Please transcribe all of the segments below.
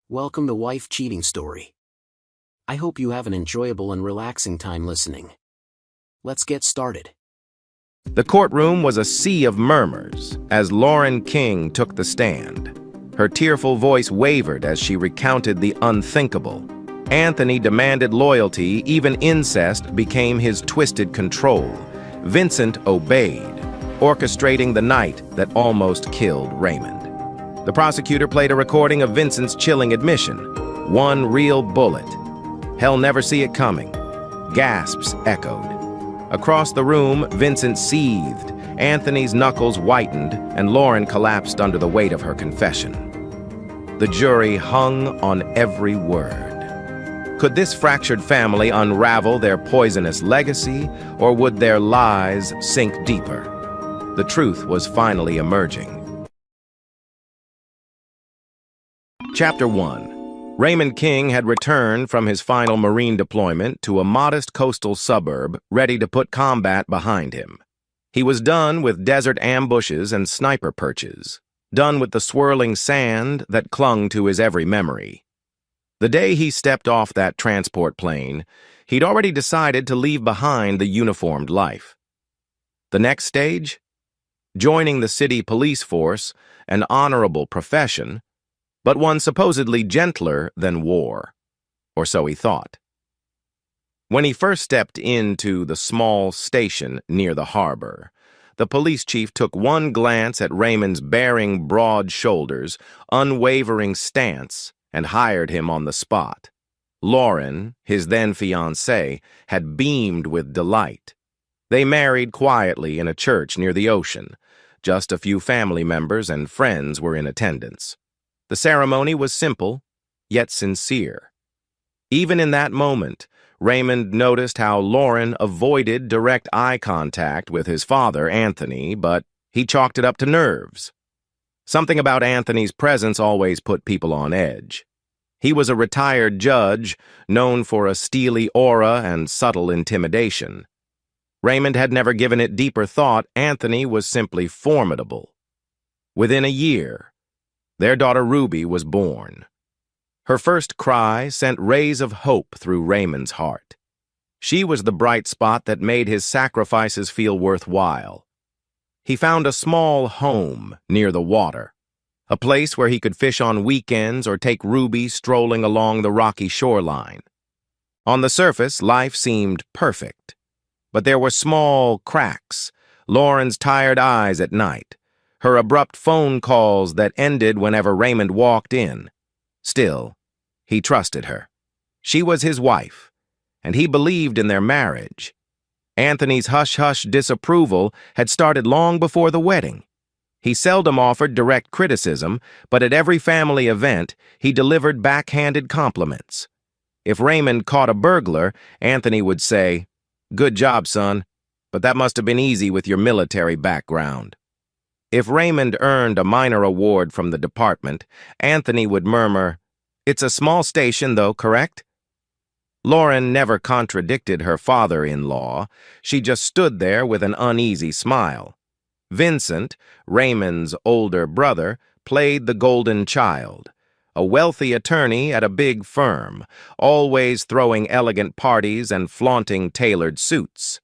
Welcome to Wife Cheating Story. I hope you have an enjoyable and relaxing time listening. Let's get started. The courtroom was a sea of murmurs as Lauren King took the stand. Her tearful voice wavered as she recounted the unthinkable. Anthony demanded loyalty, even incest became his twisted control. Vincent obeyed, orchestrating the night that almost killed Raymond. The prosecutor played a recording of Vincent's chilling admission. One real bullet. He'll never see it coming. Gasps echoed. Across the room, Vincent seethed. Anthony's knuckles whitened, and Lauren collapsed under the weight of her confession. The jury hung on every word. Could this fractured family unravel their poisonous legacy, or would their lies sink deeper? The truth was finally emerging. Chapter 1. Raymond King had returned from his final Marine deployment to a modest coastal suburb ready to put combat behind him. He was done with desert ambushes and sniper perches, done with the swirling sand that clung to his every memory. The day he stepped off that transport plane, he'd already decided to leave behind the uniformed life. The next stage? Joining the city police force, an honorable profession, but one supposedly gentler than war, or so he thought. When he first stepped into the small station near the harbor, the police chief took one glance at Raymond's bearing broad shoulders, unwavering stance, and hired him on the spot. Lauren, his then-fiancée, had beamed with delight. They married quietly in a church near the ocean. Just a few family members and friends were in attendance. The ceremony was simple, yet sincere. Even in that moment, Raymond noticed how Lauren avoided direct eye contact with his father, Anthony, but he chalked it up to nerves. Something about Anthony's presence always put people on edge. He was a retired judge, known for a steely aura and subtle intimidation. Raymond had never given it deeper thought. Anthony was simply formidable. Within a year, their daughter Ruby was born. Her first cry sent rays of hope through Raymond's heart. She was the bright spot that made his sacrifices feel worthwhile. He found a small home near the water, a place where he could fish on weekends or take Ruby strolling along the rocky shoreline. On the surface, life seemed perfect, but there were small cracks, Lauren's tired eyes at night, her abrupt phone calls that ended whenever Raymond walked in. Still, he trusted her. She was his wife, and he believed in their marriage. Anthony's hush-hush disapproval had started long before the wedding. He seldom offered direct criticism, but at every family event, he delivered backhanded compliments. If Raymond caught a burglar, Anthony would say, "Good job, son, but that must have been easy with your military background." If Raymond earned a minor award from the department, Anthony would murmur, "It's a small station, though, correct?" Lauren never contradicted her father-in-law. She just stood there with an uneasy smile. Vincent, Raymond's older brother, played the golden child, a wealthy attorney at a big firm, always throwing elegant parties and flaunting tailored suits.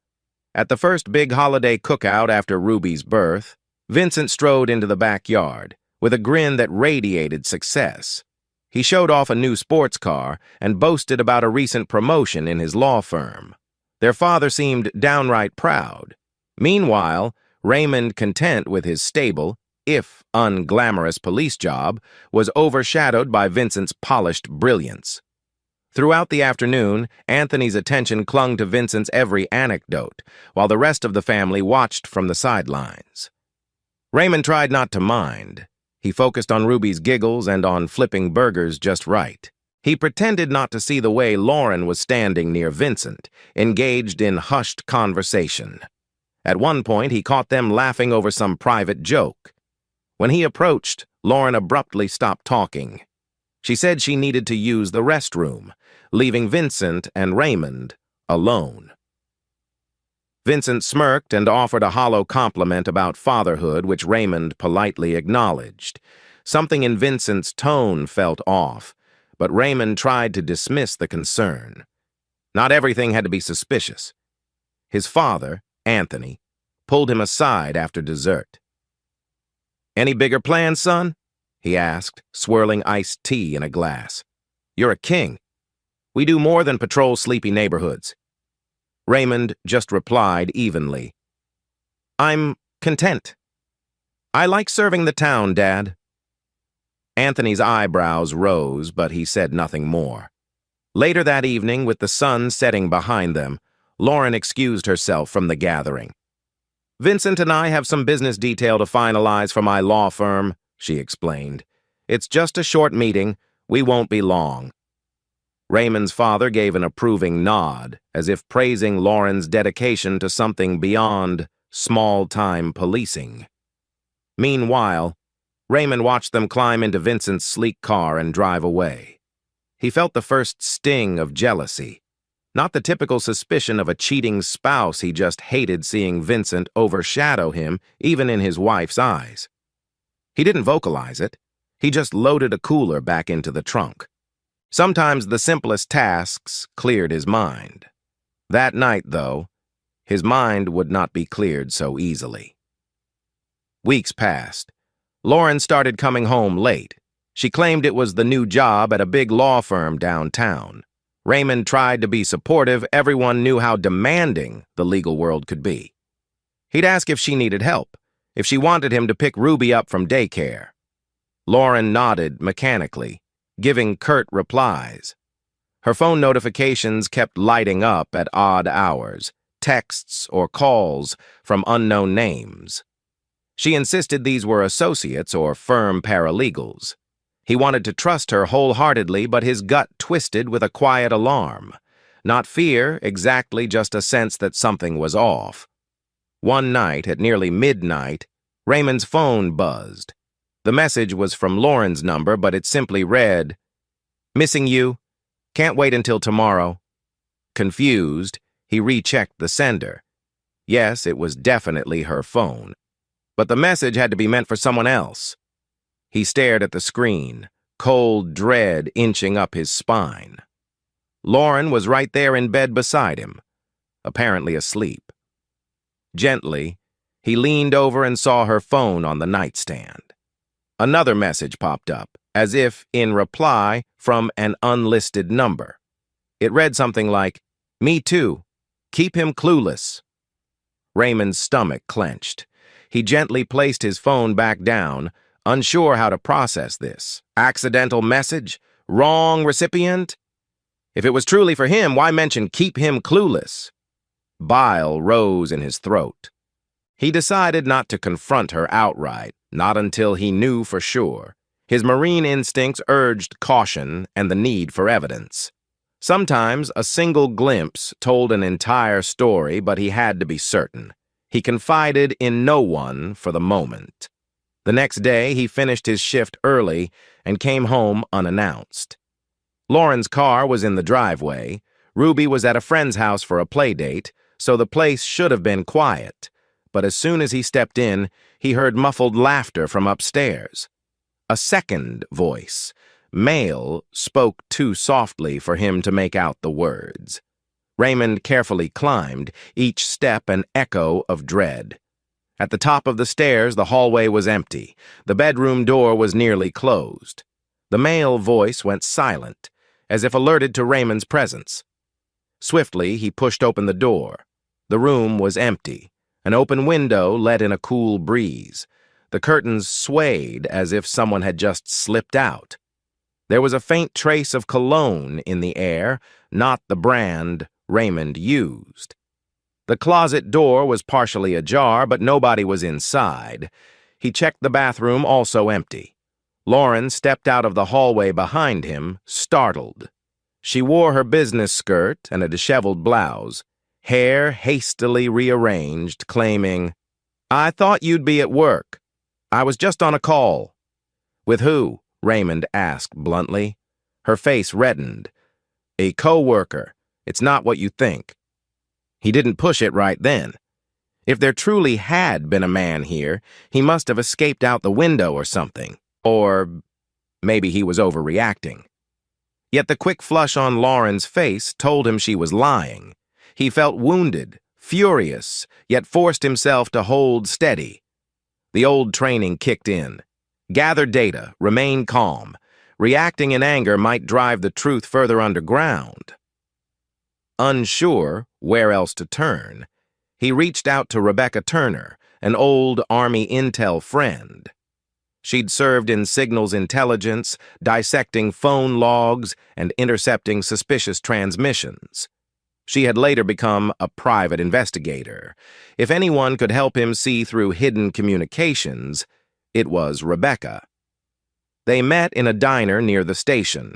At the first big holiday cookout after Ruby's birth, Vincent strode into the backyard with a grin that radiated success. He showed off a new sports car and boasted about a recent promotion in his law firm. Their father seemed downright proud. Meanwhile, Raymond, content with his stable, if unglamorous police job, was overshadowed by Vincent's polished brilliance. Throughout the afternoon, Anthony's attention clung to Vincent's every anecdote, while the rest of the family watched from the sidelines. Raymond tried not to mind. He focused on Ruby's giggles and on flipping burgers just right. He pretended not to see the way Lauren was standing near Vincent, engaged in hushed conversation. At one point, he caught them laughing over some private joke. When he approached, Lauren abruptly stopped talking. She said she needed to use the restroom, leaving Vincent and Raymond alone. Vincent smirked and offered a hollow compliment about fatherhood, which Raymond politely acknowledged. Something in Vincent's tone felt off. but Raymond tried to dismiss the concern. Not everything had to be suspicious. His father, Anthony, pulled him aside after dessert. "Any bigger plans, son?" he asked, swirling iced tea in a glass. "You're a king. We do more than patrol sleepy neighborhoods." Raymond just replied evenly, "I'm content. I like serving the town, Dad." Anthony's eyebrows rose, but he said nothing more. Later that evening, with the sun setting behind them, Lauren excused herself from the gathering. "Vincent and I have some business detail to finalize for my law firm," she explained. "It's just a short meeting. We won't be long." Raymond's father gave an approving nod, as if praising Lauren's dedication to something beyond small-time policing. Meanwhile, Raymond watched them climb into Vincent's sleek car and drive away. He felt the first sting of jealousy. Not the typical suspicion of a cheating spouse, he just hated seeing Vincent overshadow him, even in his wife's eyes. He didn't vocalize it. He just loaded a cooler back into the trunk. Sometimes the simplest tasks cleared his mind. That night, though, his mind would not be cleared so easily. Weeks passed. Lauren started coming home late. She claimed it was the new job at a big law firm downtown. Raymond tried to be supportive. Everyone knew how demanding the legal world could be. He'd ask if she needed help, if she wanted him to pick Ruby up from daycare. Lauren nodded mechanically, giving curt replies. Her phone notifications kept lighting up at odd hours, texts or calls from unknown names. She insisted these were associates or firm paralegals. He wanted to trust her wholeheartedly, but his gut twisted with a quiet alarm. Not fear, exactly, just a sense that something was off. One night, at nearly midnight, Raymond's phone buzzed. The message was from Lauren's number, but it simply read, "Missing you. Can't wait until tomorrow." Confused, he rechecked the sender. Yes, it was definitely her phone. But the message had to be meant for someone else. He stared at the screen, cold dread inching up his spine. Lauren was right there in bed beside him, apparently asleep. Gently, he leaned over and saw her phone on the nightstand. Another message popped up, as if in reply from an unlisted number. It read something like, "Me too. Keep him clueless." Raymond's stomach clenched. He gently placed his phone back down, unsure how to process this. Accidental message? Wrong recipient? If it was truly for him, why mention "keep him clueless"? Bile rose in his throat. He decided not to confront her outright, not until he knew for sure. His marine instincts urged caution and the need for evidence. Sometimes a single glimpse told an entire story, but he had to be certain. He confided in no one for the moment. The next day, he finished his shift early and came home unannounced. Lauren's car was in the driveway. Ruby was at a friend's house for a play date, so the place should have been quiet. But as soon as he stepped in, he heard muffled laughter from upstairs. A second voice, male, spoke too softly for him to make out the words. Raymond carefully climbed, each step an echo of dread. At the top of the stairs, the hallway was empty. The bedroom door was nearly closed. The male voice went silent, as if alerted to Raymond's presence. Swiftly, he pushed open the door. The room was empty. An open window let in a cool breeze. The curtains swayed as if someone had just slipped out. There was a faint trace of cologne in the air, not the brand Raymond used. The closet door was partially ajar, but nobody was inside. He checked the bathroom, also empty. Lauren stepped out of the hallway behind him, startled. She wore her business skirt and a disheveled blouse, hair hastily rearranged, claiming, "I thought you'd be at work. I was just on a call." "With who?" Raymond asked bluntly. Her face reddened. "A co-worker. It's not what you think." He didn't push it right then. If there truly had been a man here, he must have escaped out the window or something. Or maybe he was overreacting. Yet the quick flush on Lauren's face told him she was lying. He felt wounded, furious, yet forced himself to hold steady. The old training kicked in. Gather data, remain calm. Reacting in anger might drive the truth further underground. Unsure where else to turn, he reached out to Rebecca Turner, an old Army intel friend. She'd served in signals intelligence, dissecting phone logs and intercepting suspicious transmissions. She had later become a private investigator. If anyone could help him see through hidden communications, it was Rebecca. They met in a diner near the station.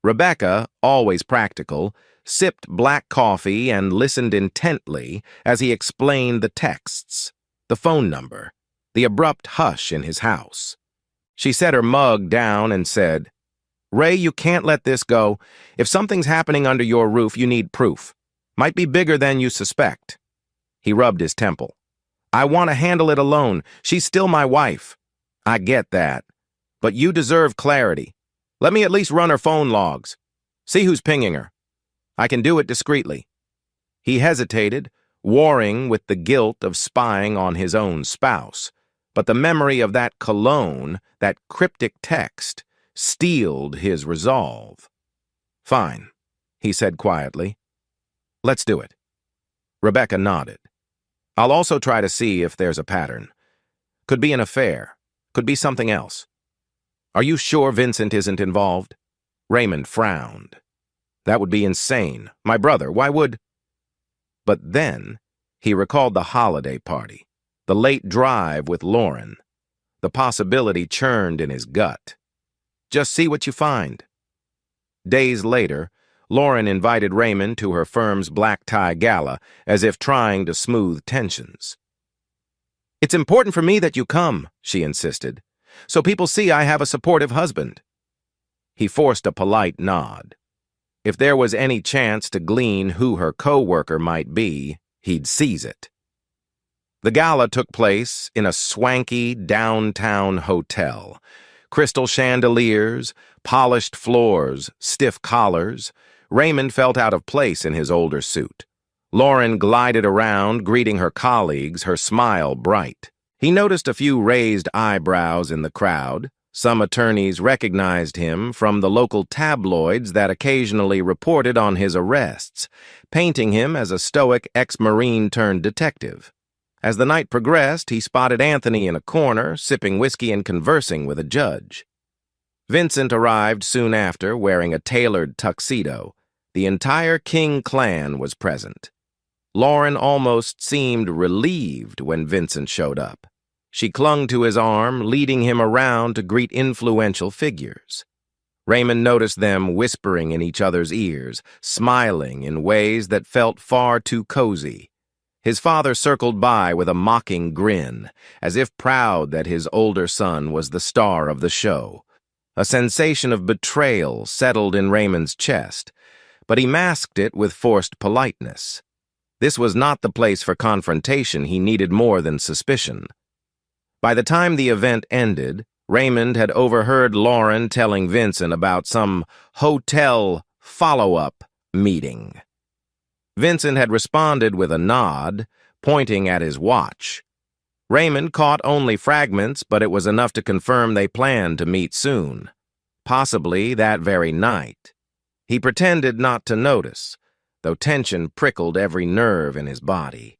Rebecca, always practical, sipped black coffee and listened intently as he explained the texts, the phone number, the abrupt hush in his house. She set her mug down and said, "Ray, you can't let this go. If something's happening under your roof, you need proof. Might be bigger than you suspect." He rubbed his temple. "I want to handle it alone. She's still my wife." "I get that. But you deserve clarity. Let me at least run her phone logs. See who's pinging her. I can do it discreetly." He hesitated, warring with the guilt of spying on his own spouse. But the memory of that cologne, that cryptic text, steeled his resolve. "Fine," he said quietly. "Let's do it." Rebecca nodded. "I'll also try to see if there's a pattern. Could be an affair. Could be something else." "Are you sure Vincent isn't involved?" Raymond frowned. "That would be insane. My brother, why would—" But then he recalled the holiday party, the late drive with Lauren. The possibility churned in his gut. Just see what you find. Days later, Lauren invited Raymond to her firm's black tie gala, as if trying to smooth tensions. "It's important for me that you come," she insisted, "so people see I have a supportive husband." He forced a polite nod. If there was any chance to glean who her co-worker might be, he'd seize it. The gala took place in a swanky downtown hotel. Crystal chandeliers, polished floors, stiff collars. Raymond felt out of place in his older suit. Lauren glided around, greeting her colleagues, her smile bright. He noticed a few raised eyebrows in the crowd. Some attorneys recognized him from the local tabloids that occasionally reported on his arrests, painting him as a stoic ex-Marine turned detective. As the night progressed, he spotted Anthony in a corner, sipping whiskey and conversing with a judge. Vincent arrived soon after, wearing a tailored tuxedo. The entire King clan was present. Lauren almost seemed relieved when Vincent showed up. She clung to his arm, leading him around to greet influential figures. Raymond noticed them whispering in each other's ears, smiling in ways that felt far too cozy. His father circled by with a mocking grin, as if proud that his older son was the star of the show. A sensation of betrayal settled in Raymond's chest, but he masked it with forced politeness. This was not the place for confrontation. He needed more than suspicion. By the time the event ended, Raymond had overheard Lauren telling Vincent about some hotel follow-up meeting. Vincent had responded with a nod, pointing at his watch. Raymond caught only fragments, but it was enough to confirm they planned to meet soon, possibly that very night. He pretended not to notice, though tension prickled every nerve in his body.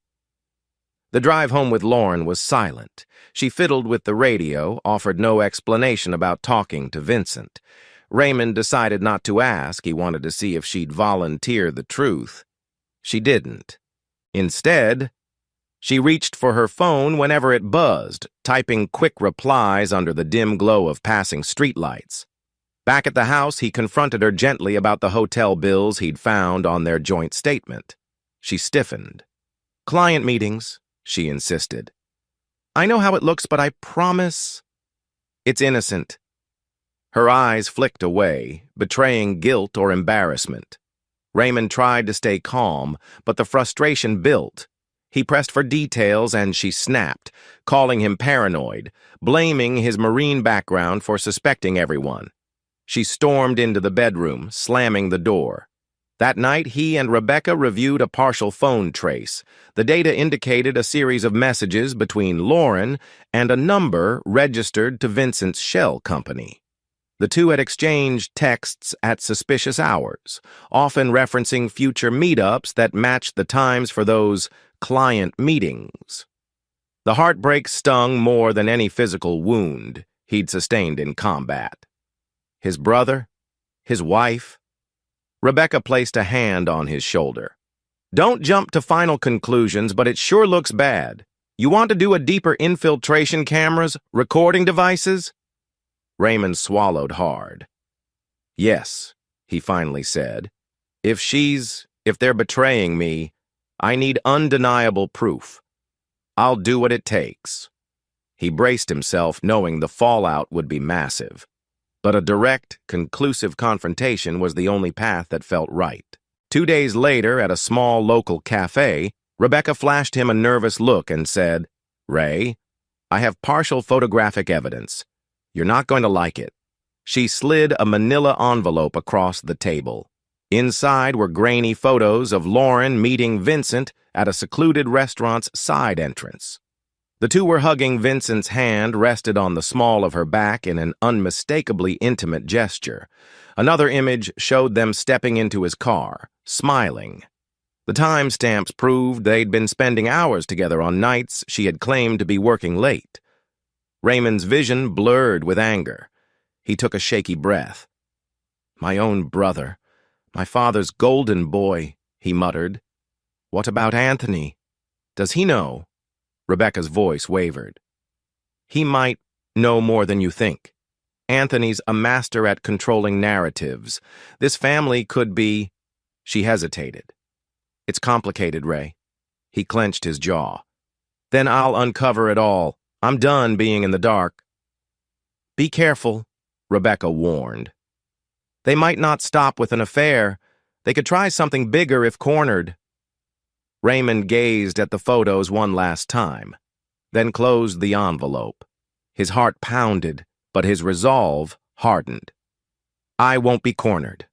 The drive home with Lauren was silent. She fiddled with the radio, offered no explanation about talking to Vincent. Raymond decided not to ask. He wanted to see if she'd volunteer the truth. She didn't. Instead, she reached for her phone whenever it buzzed, typing quick replies under the dim glow of passing streetlights. Back at the house, he confronted her gently about the hotel bills he'd found on their joint statement. She stiffened. "Client meetings," she insisted. "I know how it looks, but I promise—" "It's innocent." Her eyes flicked away, betraying guilt or embarrassment. Raymond tried to stay calm, but the frustration built. He pressed for details and she snapped, calling him paranoid, blaming his Marine background for suspecting everyone. She stormed into the bedroom, slamming the door. That night, he and Rebecca reviewed a partial phone trace. The data indicated a series of messages between Lauren and a number registered to Vincent's shell company. The two had exchanged texts at suspicious hours, often referencing future meetups that matched the times for those client meetings. The heartbreak stung more than any physical wound he'd sustained in combat. His brother, his wife. Rebecca placed a hand on his shoulder. Don't jump to final conclusions, but it sure looks bad. You want to do a deeper infiltration cameras, recording devices? Raymond swallowed hard. Yes, he finally said. If they're betraying me, I need undeniable proof. I'll do what it takes. He braced himself, knowing the fallout would be massive. But a direct, conclusive confrontation was the only path that felt right. 2 days later, at a small local cafe, Rebecca flashed him a nervous look and said, "Ray, I have partial photographic evidence. You're not going to like it." She slid a manila envelope across the table. Inside were grainy photos of Lauren meeting Vincent at a secluded restaurant's side entrance. The two were hugging. Vincent's hand rested on the small of her back in an unmistakably intimate gesture. Another image showed them stepping into his car, smiling. The timestamps proved they'd been spending hours together on nights she had claimed to be working late. Raymond's vision blurred with anger. He took a shaky breath. "My own brother, my father's golden boy," he muttered. "What about Anthony? Does he know?" Rebecca's voice wavered. "He might know more than you think. Anthony's a master at controlling narratives. This family could be—" She hesitated. "It's complicated, Ray." He clenched his jaw. "Then I'll uncover it all. I'm done being in the dark." "Be careful," Rebecca warned. "They might not stop with an affair. They could try something bigger if cornered." Raymond gazed at the photos one last time, then closed the envelope. His heart pounded, but his resolve hardened. "I won't be cornered.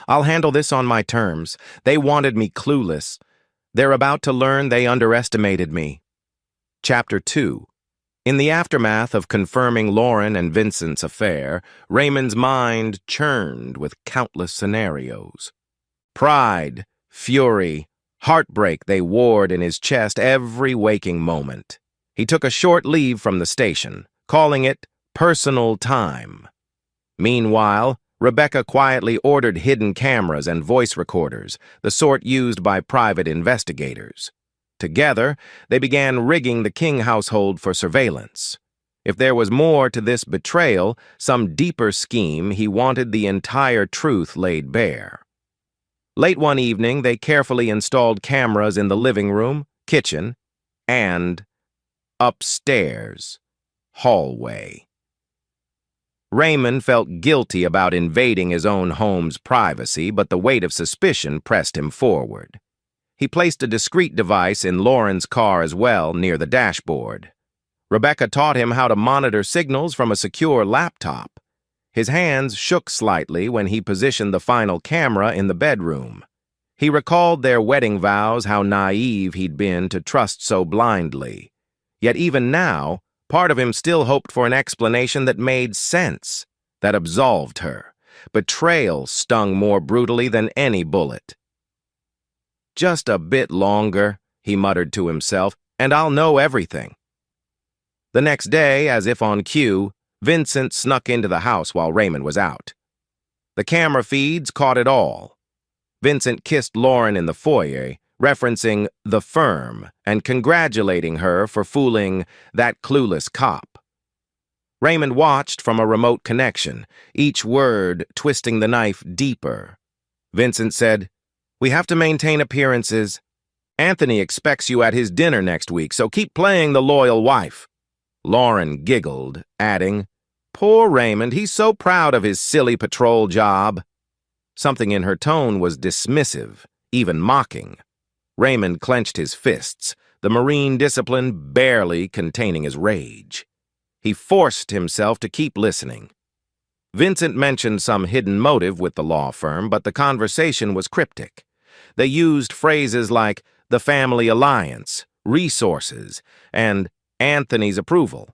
I'll handle this on my terms. They wanted me clueless. They're about to learn they underestimated me." Chapter 2. In the aftermath of confirming Lauren and Vincent's affair, Raymond's mind churned with countless scenarios. Pride, fury, heartbreak they warred in his chest every waking moment. He took a short leave from the station, calling it personal time. Meanwhile, Rebecca quietly ordered hidden cameras and voice recorders, the sort used by private investigators. Together, they began rigging the King household for surveillance. If there was more to this betrayal, some deeper scheme, he wanted the entire truth laid bare. Late one evening, they carefully installed cameras in the living room, kitchen, and upstairs hallway. Raymond felt guilty about invading his own home's privacy, but the weight of suspicion pressed him forward. He placed a discreet device in Lauren's car as well, near the dashboard. Rebecca taught him how to monitor signals from a secure laptop. His hands shook slightly when he positioned the final camera in the bedroom. He recalled their wedding vows, how naive he'd been to trust so blindly. Yet even now, part of him still hoped for an explanation that made sense, that absolved her. Betrayal stung more brutally than any bullet. "Just a bit longer," he muttered to himself, "and I'll know everything." The next day, as if on cue, Vincent snuck into the house while Raymond was out. The camera feeds caught it all. Vincent kissed Lauren in the foyer, referencing the firm and congratulating her for fooling that clueless cop. Raymond watched from a remote connection, each word twisting the knife deeper. Vincent said, "We have to maintain appearances. Anthony expects you at his dinner next week, so keep playing the loyal wife." Lauren giggled, adding, "Poor Raymond, he's so proud of his silly patrol job." Something in her tone was dismissive, even mocking. Raymond clenched his fists, the Marine discipline barely containing his rage. He forced himself to keep listening. Vincent mentioned some hidden motive with the law firm, but the conversation was cryptic. They used phrases like the family alliance, resources, and Anthony's approval.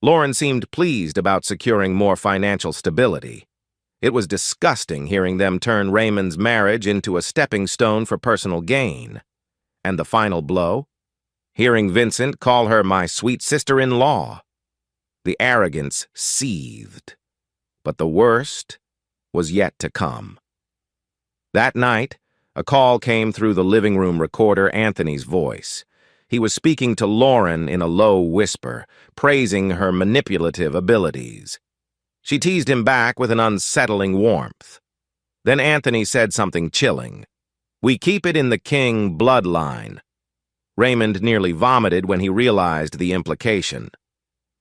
Lauren seemed pleased about securing more financial stability. It was disgusting hearing them turn Raymond's marriage into a stepping stone for personal gain. And the final blow? Hearing Vincent call her my sweet sister-in-law. The arrogance seethed. But the worst was yet to come. That night, a call came through the living room recorder, Anthony's voice. He was speaking to Lauren in a low whisper, praising her manipulative abilities. She teased him back with an unsettling warmth. Then Anthony said something chilling. "We keep it in the King bloodline." Raymond nearly vomited when he realized the implication.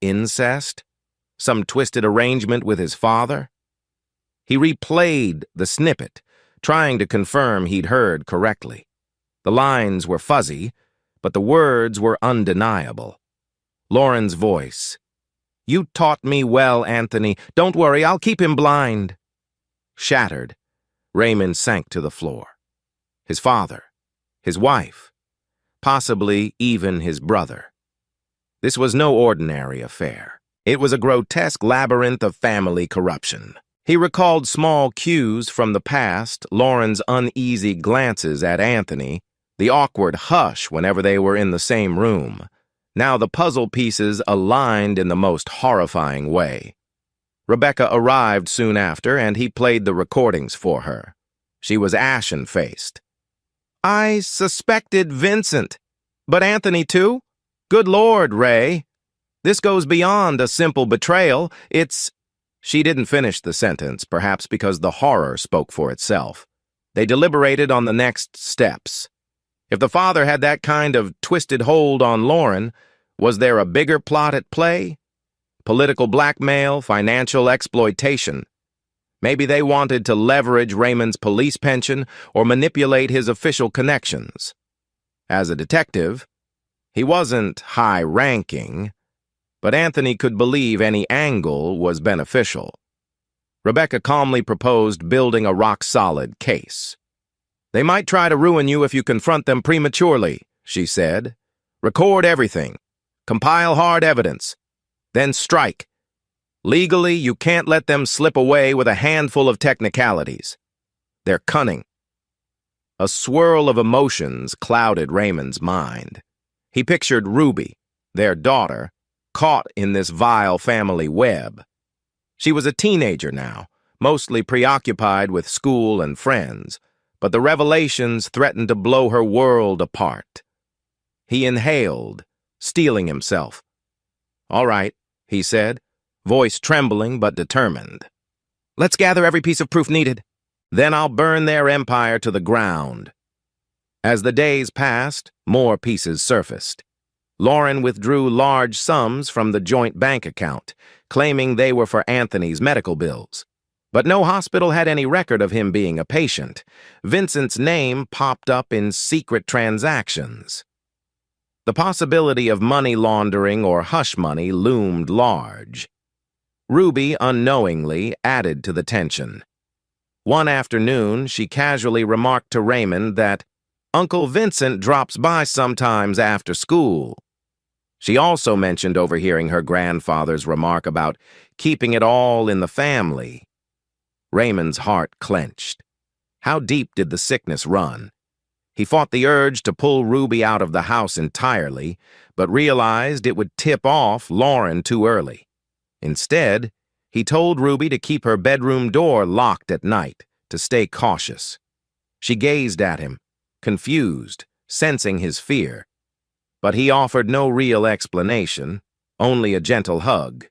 Incest? Some twisted arrangement with his father? He replayed the snippet, trying to confirm he'd heard correctly. The lines were fuzzy, but the words were undeniable. Lauren's voice. "You taught me well, Anthony. Don't worry, I'll keep him blind." Shattered, Raymond sank to the floor. His father, his wife, possibly even his brother. This was no ordinary affair. It was a grotesque labyrinth of family corruption. He recalled small cues from the past, Lauren's uneasy glances at Anthony, the awkward hush whenever they were in the same room. Now the puzzle pieces aligned in the most horrifying way. Rebecca arrived soon after, and he played the recordings for her. She was ashen-faced. "I suspected Vincent. But Anthony, too? Good Lord, Ray. This goes beyond a simple betrayal. It's—" She didn't finish the sentence, perhaps because the horror spoke for itself. They deliberated on the next steps. If the father had that kind of twisted hold on Lauren, was there a bigger plot at play? Political blackmail, financial exploitation. Maybe they wanted to leverage Raymond's police pension or manipulate his official connections. As a detective, he wasn't high-ranking, but Anthony could believe any angle was beneficial. Rebecca calmly proposed building a rock-solid case. "They might try to ruin you if you confront them prematurely," she said. "Record everything. Compile hard evidence. Then strike. Legally, you can't let them slip away with a handful of technicalities. They're cunning." A swirl of emotions clouded Raymond's mind. He pictured Ruby, their daughter, caught in this vile family web. She was a teenager now, mostly preoccupied with school and friends, but the revelations threatened to blow her world apart. He inhaled, steeling himself. "All right," he said, voice trembling but determined. "Let's gather every piece of proof needed. Then I'll burn their empire to the ground." As the days passed, more pieces surfaced. Lauren withdrew large sums from the joint bank account, claiming they were for Anthony's medical bills. But no hospital had any record of him being a patient. Vincent's name popped up in secret transactions. The possibility of money laundering or hush money loomed large. Ruby unknowingly added to the tension. One afternoon, she casually remarked to Raymond that Uncle Vincent drops by sometimes after school. She also mentioned overhearing her grandfather's remark about keeping it all in the family. Raymond's heart clenched. How deep did the sickness run? He fought the urge to pull Ruby out of the house entirely, but realized it would tip off Lauren too early. Instead, he told Ruby to keep her bedroom door locked at night, to stay cautious. She gazed at him, confused, sensing his fear. But he offered no real explanation, only a gentle hug.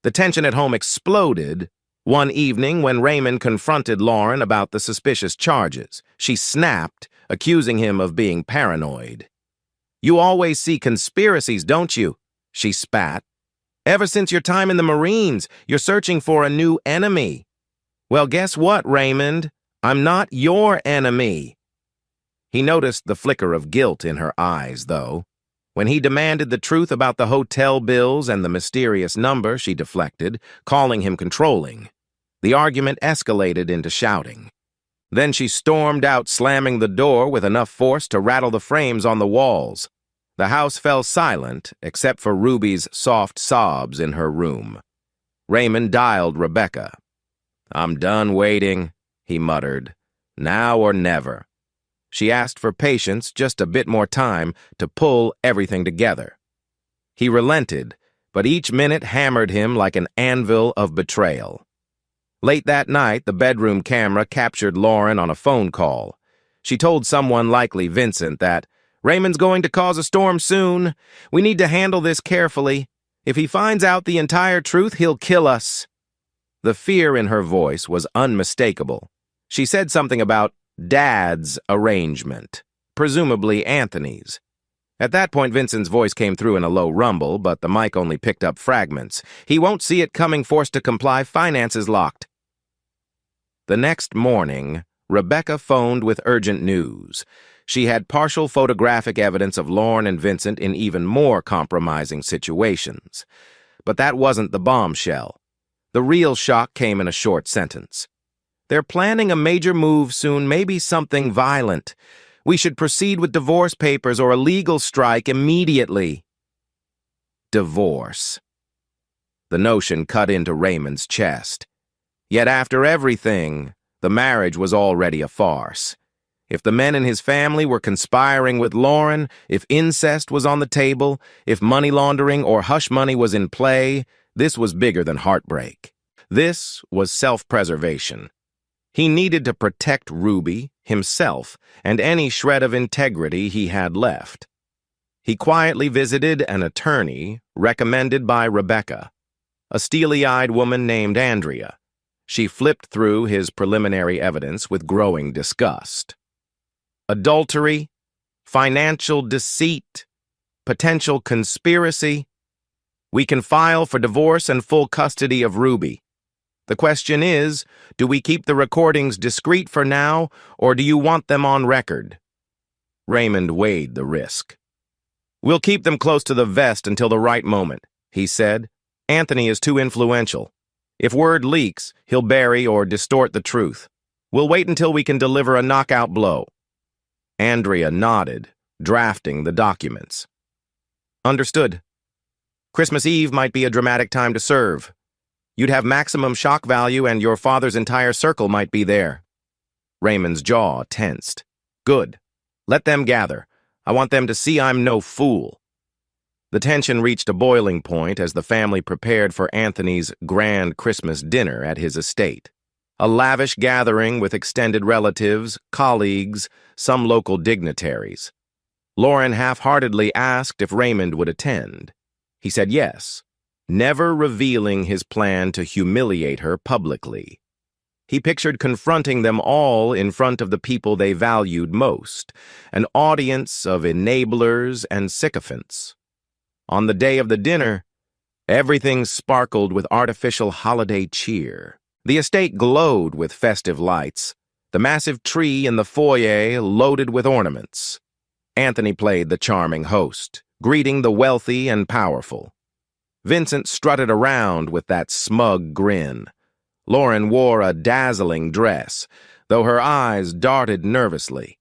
The tension at home exploded one evening when Raymond confronted Lauren about the suspicious charges. She snapped, accusing him of being paranoid. "You always see conspiracies, don't you?" she spat. "Ever since your time in the Marines, you're searching for a new enemy." "Well, guess what, Raymond? I'm not your enemy." He noticed the flicker of guilt in her eyes, though. When he demanded the truth about the hotel bills and the mysterious number, she deflected, calling him controlling. The argument escalated into shouting. Then she stormed out, slamming the door with enough force to rattle the frames on the walls. The house fell silent, except for Ruby's soft sobs in her room. Raymond dialed Rebecca. "I'm done waiting," he muttered. "Now or never." She asked for patience, just a bit more time, to pull everything together. He relented, but each minute hammered him like an anvil of betrayal. Late that night, the bedroom camera captured Lauren on a phone call. She told someone, likely Vincent, that, "Raymond's going to cause a storm soon. We need to handle this carefully. If he finds out the entire truth, he'll kill us." The fear in her voice was unmistakable. She said something about Dad's arrangement, presumably Anthony's. At that point, Vincent's voice came through in a low rumble, but the mic only picked up fragments. "He won't see it coming, forced to comply, finances locked." The next morning, Rebecca phoned with urgent news. She had partial photographic evidence of Lauren and Vincent in even more compromising situations. But that wasn't the bombshell. The real shock came in a short sentence. "They're planning a major move soon, maybe something violent. We should proceed with divorce papers or a legal strike immediately." Divorce. The notion cut into Raymond's chest. Yet after everything, the marriage was already a farce. If the men in his family were conspiring with Lauren, if incest was on the table, if money laundering or hush money was in play, this was bigger than heartbreak. This was self-preservation. He needed to protect Ruby, himself, and any shred of integrity he had left. He quietly visited an attorney recommended by Rebecca, a steely-eyed woman named Andrea. She flipped through his preliminary evidence with growing disgust. Adultery, financial deceit, potential conspiracy. "We can file for divorce and full custody of Ruby. The question is, do we keep the recordings discreet for now, or do you want them on record?" Raymond weighed the risk. "We'll keep them close to the vest until the right moment," he said. "Anthony is too influential. If word leaks, he'll bury or distort the truth. We'll wait until we can deliver a knockout blow." Andrea nodded, drafting the documents. "Understood. Christmas Eve might be a dramatic time to serve. You'd have maximum shock value and your father's entire circle might be there." Raymond's jaw tensed. "Good. Let them gather. I want them to see I'm no fool." The tension reached a boiling point as the family prepared for Anthony's grand Christmas dinner at his estate. A lavish gathering with extended relatives, colleagues, some local dignitaries. Lauren half-heartedly asked if Raymond would attend. He said yes, never revealing his plan to humiliate her publicly. He pictured confronting them all in front of the people they valued most, an audience of enablers and sycophants. On the day of the dinner, everything sparkled with artificial holiday cheer. The estate glowed with festive lights, the massive tree in the foyer loaded with ornaments. Anthony played the charming host, greeting the wealthy and powerful. Vincent strutted around with that smug grin. Lauren wore a dazzling dress, though her eyes darted nervously.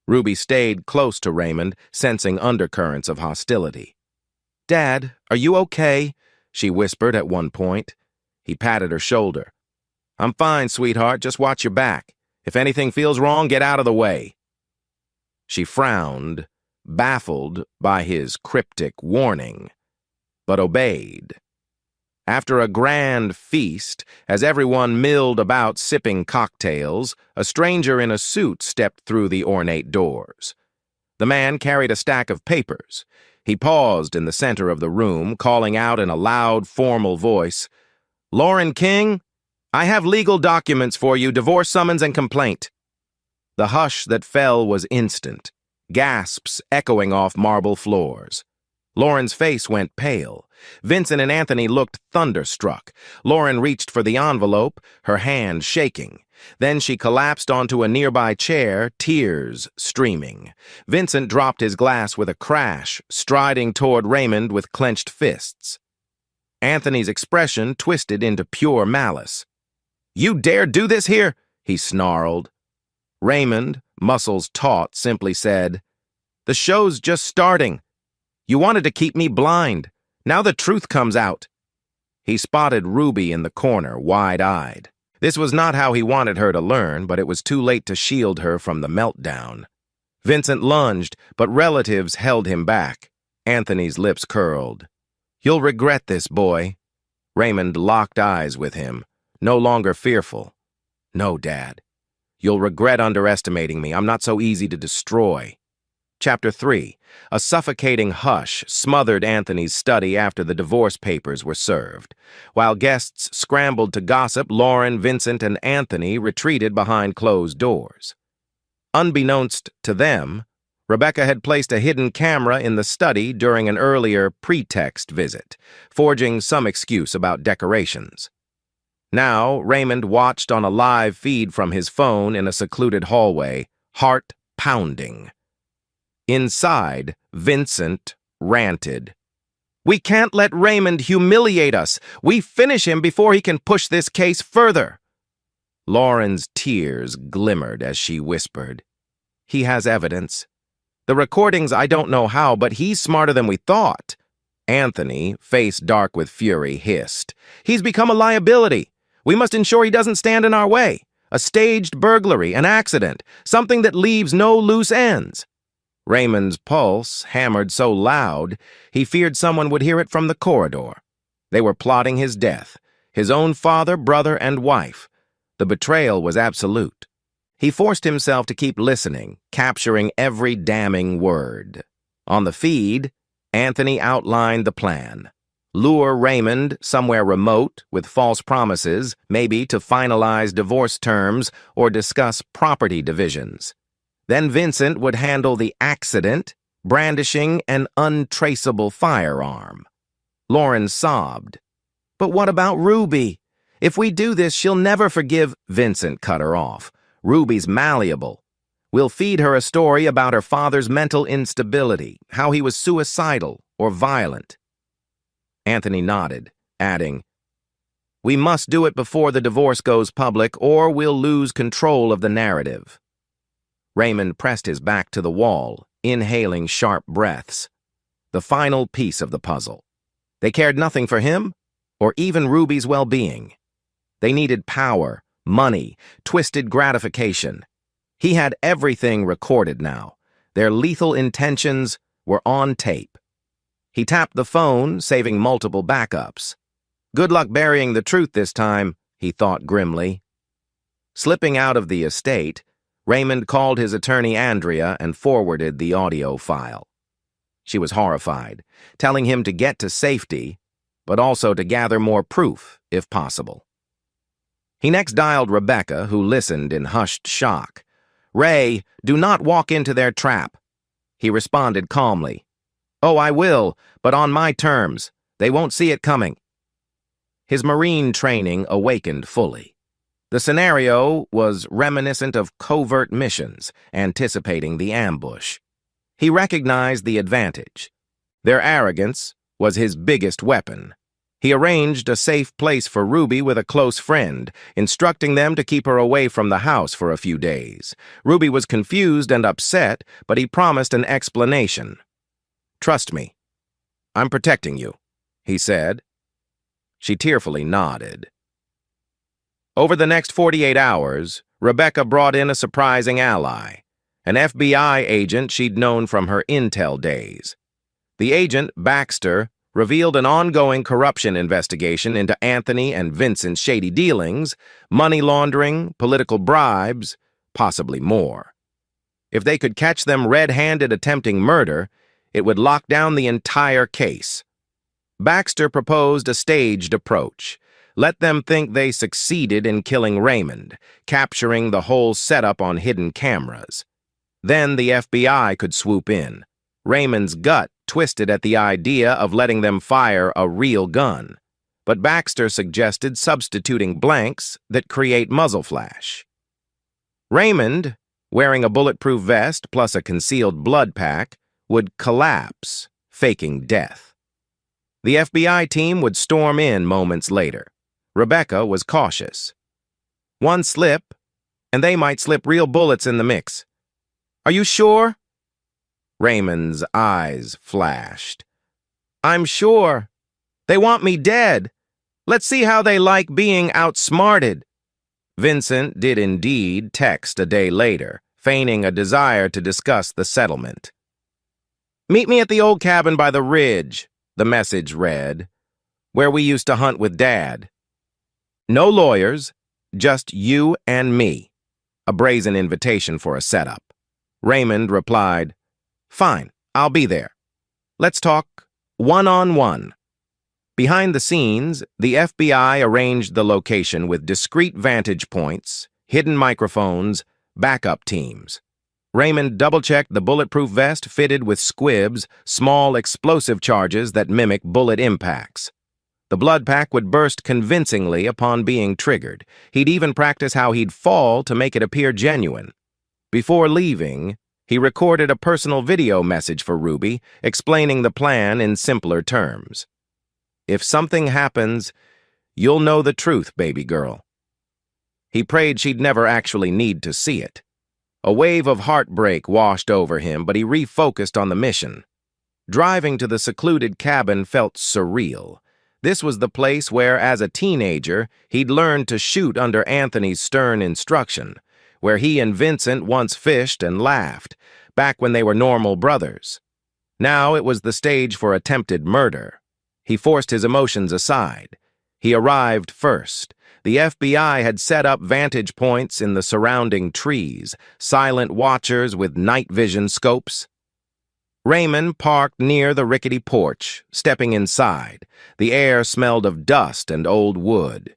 Ruby stayed close to Raymond, sensing undercurrents of hostility. "Dad, are you okay?" she whispered at one point. He patted her shoulder. "I'm fine, sweetheart. Just watch your back. If anything feels wrong, get out of the way." She frowned, baffled by his cryptic warning, but obeyed. After a grand feast, as everyone milled about sipping cocktails, a stranger in a suit stepped through the ornate doors. The man carried a stack of papers. He paused in the center of the room, calling out in a loud, formal voice, "Lauren King, I have legal documents for you, divorce summons and complaint." The hush that fell was instant, gasps echoing off marble floors. Lauren's face went pale. Vincent and Anthony looked thunderstruck. Lauren reached for the envelope, her hand shaking. Then she collapsed onto a nearby chair, tears streaming. Vincent dropped his glass with a crash, striding toward Raymond with clenched fists. Anthony's expression twisted into pure malice. "You dare do this here?" he snarled. Raymond, muscles taut, simply said, "The show's just starting. You wanted to keep me blind. Now the truth comes out." He spotted Ruby in the corner, wide-eyed. This was not how he wanted her to learn, but it was too late to shield her from the meltdown. Vincent lunged, but relatives held him back. Anthony's lips curled. "You'll regret this, boy." Raymond locked eyes with him, no longer fearful. "No, Dad. You'll regret underestimating me. I'm not so easy to destroy." Chapter 3. A suffocating hush smothered Anthony's study after the divorce papers were served. While guests scrambled to gossip, Lauren, Vincent, and Anthony retreated behind closed doors. Unbeknownst to them, Rebecca had placed a hidden camera in the study during an earlier pretext visit, forging some excuse about decorations. Now, Raymond watched on a live feed from his phone in a secluded hallway, heart pounding. Inside, Vincent ranted. "We can't let Raymond humiliate us. We finish him before he can push this case further." Lauren's tears glimmered as she whispered, "He has evidence. The recordings, I don't know how, but he's smarter than we thought." Anthony, face dark with fury, hissed, "He's become a liability. We must ensure he doesn't stand in our way. A staged burglary, an accident, something that leaves no loose ends." Raymond's pulse hammered so loud, he feared someone would hear it from the corridor. They were plotting his death, his own father, brother, and wife. The betrayal was absolute. He forced himself to keep listening, capturing every damning word. On the feed, Anthony outlined the plan. Lure Raymond somewhere remote with false promises, maybe to finalize divorce terms or discuss property divisions. Then Vincent would handle the accident, brandishing an untraceable firearm. Lauren sobbed. "But what about Ruby? If we do this, she'll never forgive." Vincent cut her off. "Ruby's malleable. We'll feed her a story about her father's mental instability, how he was suicidal or violent." Anthony nodded, adding, "We must do it before the divorce goes public, or we'll lose control of the narrative." Raymond pressed his back to the wall, inhaling sharp breaths. The final piece of the puzzle. They cared nothing for him, or even Ruby's well-being. They needed power, money, twisted gratification. He had everything recorded now. Their lethal intentions were on tape. He tapped the phone, saving multiple backups. Good luck burying the truth this time, he thought grimly. Slipping out of the estate, Raymond called his attorney Andrea and forwarded the audio file. She was horrified, telling him to get to safety, but also to gather more proof, if possible. He next dialed Rebecca, who listened in hushed shock. "Ray, do not walk into their trap." He responded calmly. "Oh, I will, but on my terms. They won't see it coming." His Marine training awakened fully. The scenario was reminiscent of covert missions, anticipating the ambush. He recognized the advantage. Their arrogance was his biggest weapon. He arranged a safe place for Ruby with a close friend, instructing them to keep her away from the house for a few days. Ruby was confused and upset, but he promised an explanation. "Trust me. I'm protecting you," he said. She tearfully nodded. Over the next 48 hours, Rebecca brought in a surprising ally, an FBI agent she'd known from her intel days. The agent, Baxter, revealed an ongoing corruption investigation into Anthony and Vincent's shady dealings, money laundering, political bribes, possibly more. If they could catch them red-handed attempting murder, it would lock down the entire case. Baxter proposed a staged approach. Let them think they succeeded in killing Raymond, capturing the whole setup on hidden cameras. Then the FBI could swoop in. Raymond's gut twisted at the idea of letting them fire a real gun, but Baxter suggested substituting blanks that create muzzle flash. Raymond, wearing a bulletproof vest plus a concealed blood pack, would collapse, faking death. The FBI team would storm in moments later. Rebecca was cautious. One slip, and they might slip real bullets in the mix. Are you sure? Raymond's eyes flashed. I'm sure. They want me dead. Let's see how they like being outsmarted. Vincent did indeed text a day later, feigning a desire to discuss the settlement. Meet me at the old cabin by the ridge, the message read, where we used to hunt with Dad. No lawyers, just you and me. A brazen invitation for a setup. Raymond replied, Fine, I'll be there. Let's talk one-on-one. Behind the scenes, the FBI arranged the location with discreet vantage points, hidden microphones, backup teams. Raymond double-checked the bulletproof vest fitted with squibs, small explosive charges that mimic bullet impacts. The blood pack would burst convincingly upon being triggered. He'd even practice how he'd fall to make it appear genuine. Before leaving, he recorded a personal video message for Ruby, explaining the plan in simpler terms. If something happens, you'll know the truth, baby girl. He prayed she'd never actually need to see it. A wave of heartbreak washed over him, but he refocused on the mission. Driving to the secluded cabin felt surreal. This was the place where, as a teenager, he'd learned to shoot under Anthony's stern instruction, where he and Vincent once fished and laughed, back when they were normal brothers. Now it was the stage for attempted murder. He forced his emotions aside. He arrived first. The FBI had set up vantage points in the surrounding trees, silent watchers with night vision scopes. Raymond parked near the rickety porch, stepping inside. The air smelled of dust and old wood.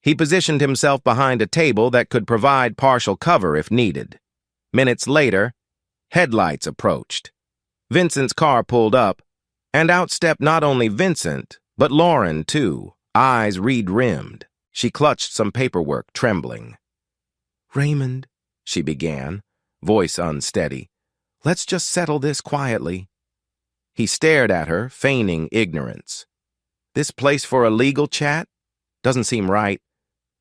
He positioned himself behind a table that could provide partial cover if needed. Minutes later, headlights approached. Vincent's car pulled up, and out stepped not only Vincent, but Lauren, too, eyes reed-rimmed. She clutched some paperwork, trembling. Raymond, she began, voice unsteady, let's just settle this quietly. He stared at her, feigning ignorance. This place for a legal chat? Doesn't seem right.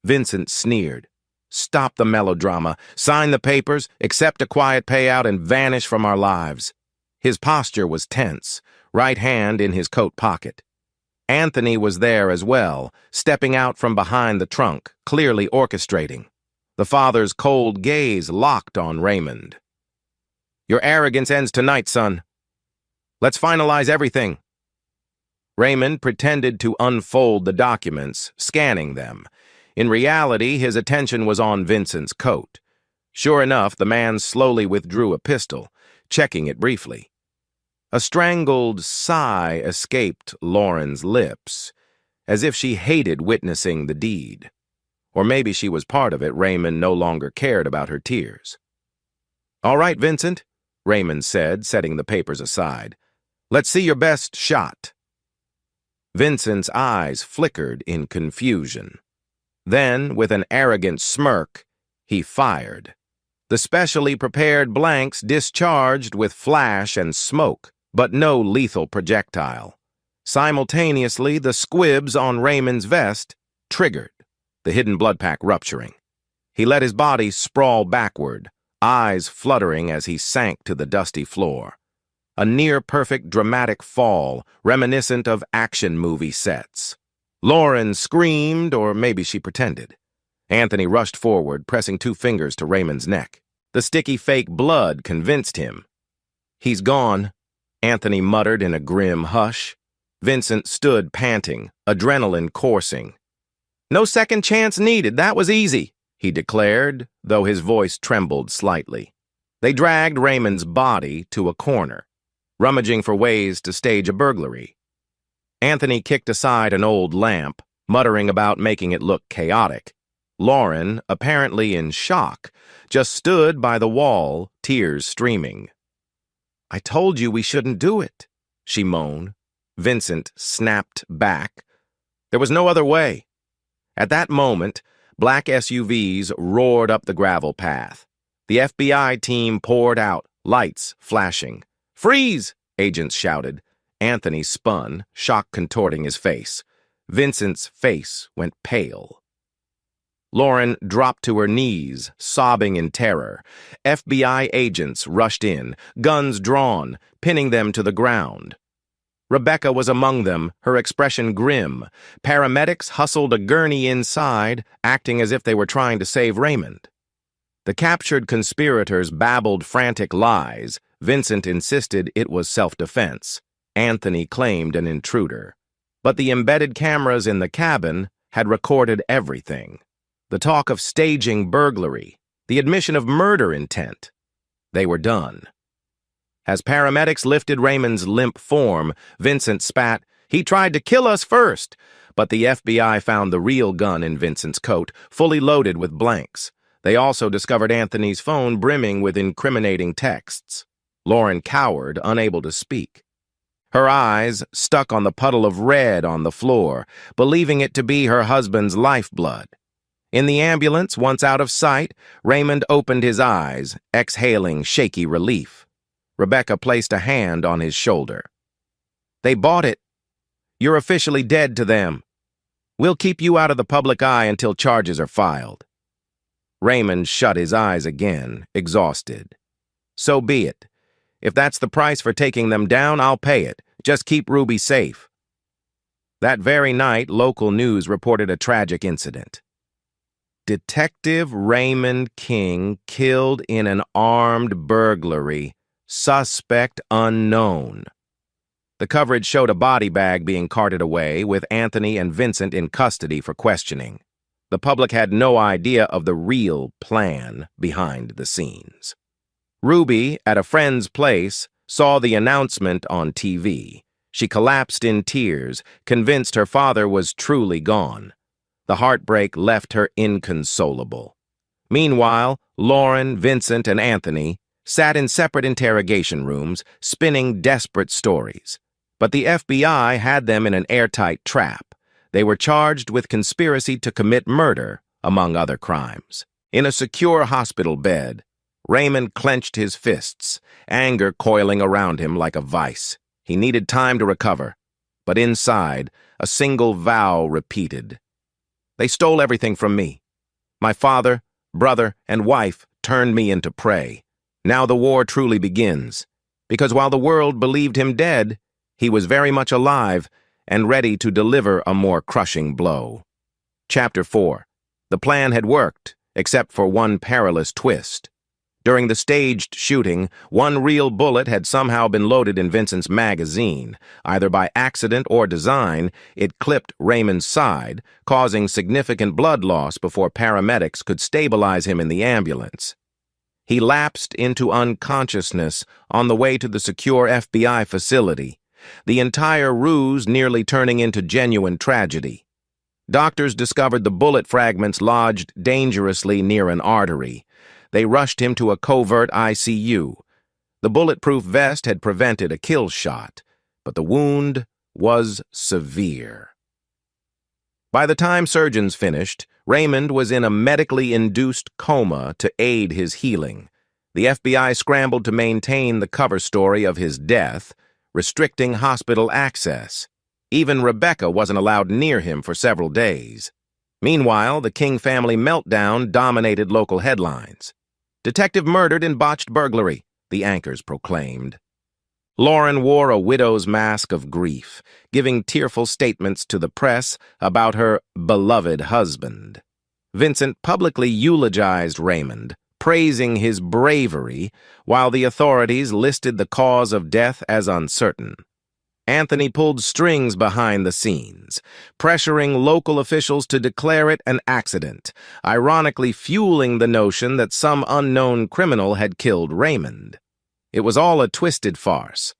Vincent sneered. Stop the melodrama, sign the papers, accept a quiet payout, and vanish from our lives. His posture was tense, right hand in his coat pocket. Anthony was there as well, stepping out from behind the trunk, clearly orchestrating. The father's cold gaze locked on Raymond. Your arrogance ends tonight, son. Let's finalize everything. Raymond pretended to unfold the documents, scanning them. In reality, his attention was on Vincent's coat. Sure enough, the man slowly withdrew a pistol, checking it briefly. A strangled sigh escaped Lauren's lips, as if she hated witnessing the deed. Or maybe she was part of it. Raymond no longer cared about her tears. All right, Vincent, Raymond said, setting the papers aside. Let's see your best shot. Vincent's eyes flickered in confusion. Then, with an arrogant smirk, he fired. The specially prepared blanks discharged with flash and smoke, but no lethal projectile. Simultaneously, the squibs on Raymond's vest triggered, the hidden blood pack rupturing. He let his body sprawl backward, eyes fluttering as he sank to the dusty floor. A near-perfect dramatic fall, reminiscent of action movie sets. Lauren screamed, or maybe she pretended. Anthony rushed forward, pressing 2 fingers to Raymond's neck. The sticky fake blood convinced him. He's gone, Anthony muttered in a grim hush. Vincent stood panting, adrenaline coursing. No second chance needed, that was easy, he declared, though his voice trembled slightly. They dragged Raymond's body to a corner, rummaging for ways to stage a burglary. Anthony kicked aside an old lamp, muttering about making it look chaotic. Lauren, apparently in shock, just stood by the wall, tears streaming. I told you we shouldn't do it, she moaned. Vincent snapped back. There was no other way. At that moment, black SUVs roared up the gravel path. The FBI team poured out, lights flashing. Freeze! Agents shouted. Anthony spun, shock contorting his face. Vincent's face went pale. Lauren dropped to her knees, sobbing in terror. FBI agents rushed in, guns drawn, pinning them to the ground. Rebecca was among them, her expression grim. Paramedics hustled a gurney inside, acting as if they were trying to save Raymond. The captured conspirators babbled frantic lies. Vincent insisted it was self-defense. Anthony claimed an intruder. But the embedded cameras in the cabin had recorded everything. The talk of staging burglary, the admission of murder intent. They were done. As paramedics lifted Raymond's limp form, Vincent spat, "He tried to kill us first!" But the FBI found the real gun in Vincent's coat, fully loaded with blanks. They also discovered Anthony's phone brimming with incriminating texts. Lauren cowered, unable to speak. Her eyes stuck on the puddle of red on the floor, believing it to be her husband's lifeblood. In the ambulance, once out of sight, Raymond opened his eyes, exhaling shaky relief. Rebecca placed a hand on his shoulder. "They bought it. You're officially dead to them. We'll keep you out of the public eye until charges are filed." Raymond shut his eyes again, exhausted. "So be it. If that's the price for taking them down, I'll pay it. Just keep Ruby safe." That very night, local news reported a tragic incident. Detective Raymond King killed in an armed burglary. Suspect unknown. The coverage showed a body bag being carted away, with Anthony and Vincent in custody for questioning. The public had no idea of the real plan behind the scenes. Ruby, at a friend's place, saw the announcement on TV. She collapsed in tears, convinced her father was truly gone. The heartbreak left her inconsolable. Meanwhile, Lauren, Vincent, and Anthony sat in separate interrogation rooms, spinning desperate stories. But the FBI had them in an airtight trap. They were charged with conspiracy to commit murder, among other crimes. In a secure hospital bed, Raymond clenched his fists, anger coiling around him like a vice. He needed time to recover, but inside, a single vow repeated. "They stole everything from me. My father, brother, and wife turned me into prey. Now the war truly begins, because while the world believed him dead, he was very much alive and ready to deliver a more crushing blow." Chapter 4. The plan had worked, except for one perilous twist. During the staged shooting, one real bullet had somehow been loaded in Vincent's magazine. Either by accident or design, it clipped Raymond's side, causing significant blood loss before paramedics could stabilize him in the ambulance. He lapsed into unconsciousness on the way to the secure FBI facility, the entire ruse nearly turning into genuine tragedy. Doctors discovered the bullet fragments lodged dangerously near an artery. They rushed him to a covert ICU. The bulletproof vest had prevented a kill shot, but the wound was severe. By the time surgeons finished, Raymond was in a medically induced coma to aid his healing. The FBI scrambled to maintain the cover story of his death, restricting hospital access. Even Rebecca wasn't allowed near him for several days. Meanwhile, the King family meltdown dominated local headlines. "Detective murdered in botched burglary," the anchors proclaimed. Lauren wore a widow's mask of grief, giving tearful statements to the press about her beloved husband. Vincent publicly eulogized Raymond, praising his bravery, while the authorities listed the cause of death as uncertain. Anthony pulled strings behind the scenes, pressuring local officials to declare it an accident, ironically fueling the notion that some unknown criminal had killed Raymond. It was all a twisted farce.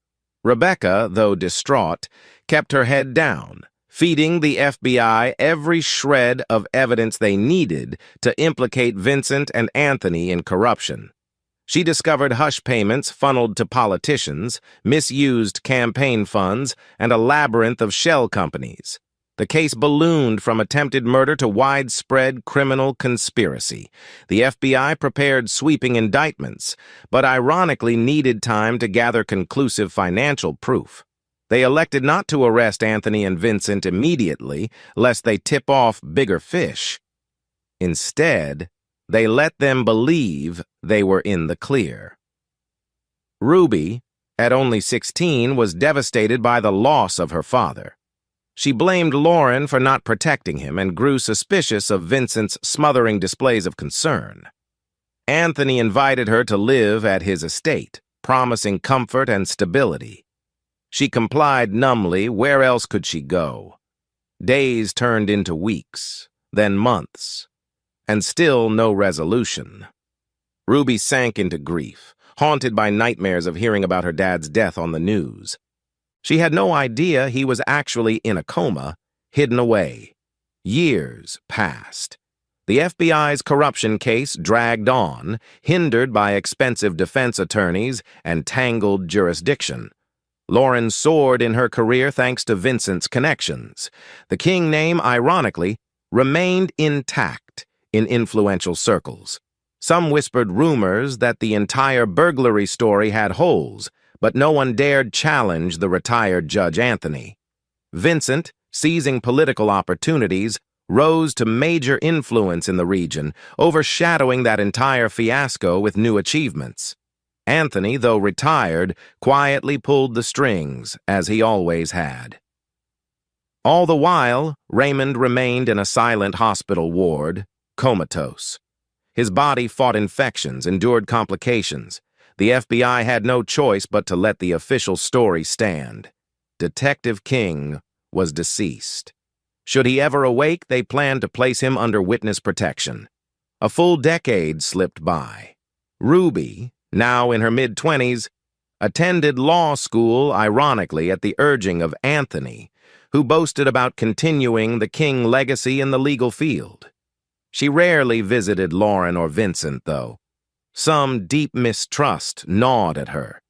Rebecca, though distraught, kept her head down, feeding the FBI every shred of evidence they needed to implicate Vincent and Anthony in corruption. She discovered hush payments funneled to politicians, misused campaign funds, and a labyrinth of shell companies. The case ballooned from attempted murder to widespread criminal conspiracy. The FBI prepared sweeping indictments, but ironically needed time to gather conclusive financial proof. They elected not to arrest Anthony and Vincent immediately, lest they tip off bigger fish. Instead, they let them believe they were in the clear. Ruby, at only 16, was devastated by the loss of her father. She blamed Lauren for not protecting him and grew suspicious of Vincent's smothering displays of concern. Anthony invited her to live at his estate, promising comfort and stability. She complied numbly. Where else could she go? Days turned into weeks, then months, and still no resolution. Ruby sank into grief, haunted by nightmares of hearing about her dad's death on the news. She had no idea he was actually in a coma, hidden away. Years passed. The FBI's corruption case dragged on, hindered by expensive defense attorneys and tangled jurisdiction. Lauren soared in her career thanks to Vincent's connections. The King name, ironically, remained intact in influential circles. Some whispered rumors that the entire burglary story had holes, but no one dared challenge the retired Judge Anthony. Vincent, seizing political opportunities, rose to major influence in the region, overshadowing that entire fiasco with new achievements. Anthony, though retired, quietly pulled the strings, as he always had. All the while, Raymond remained in a silent hospital ward, comatose. His body fought infections, endured complications. The FBI had no choice but to let the official story stand. Detective King was deceased. Should he ever awake, they planned to place him under witness protection. A full decade slipped by. Ruby, now in her mid-20s, attended law school, ironically, at the urging of Anthony, who boasted about continuing the King legacy in the legal field. She rarely visited Lauren or Vincent, though. Some deep mistrust gnawed at her.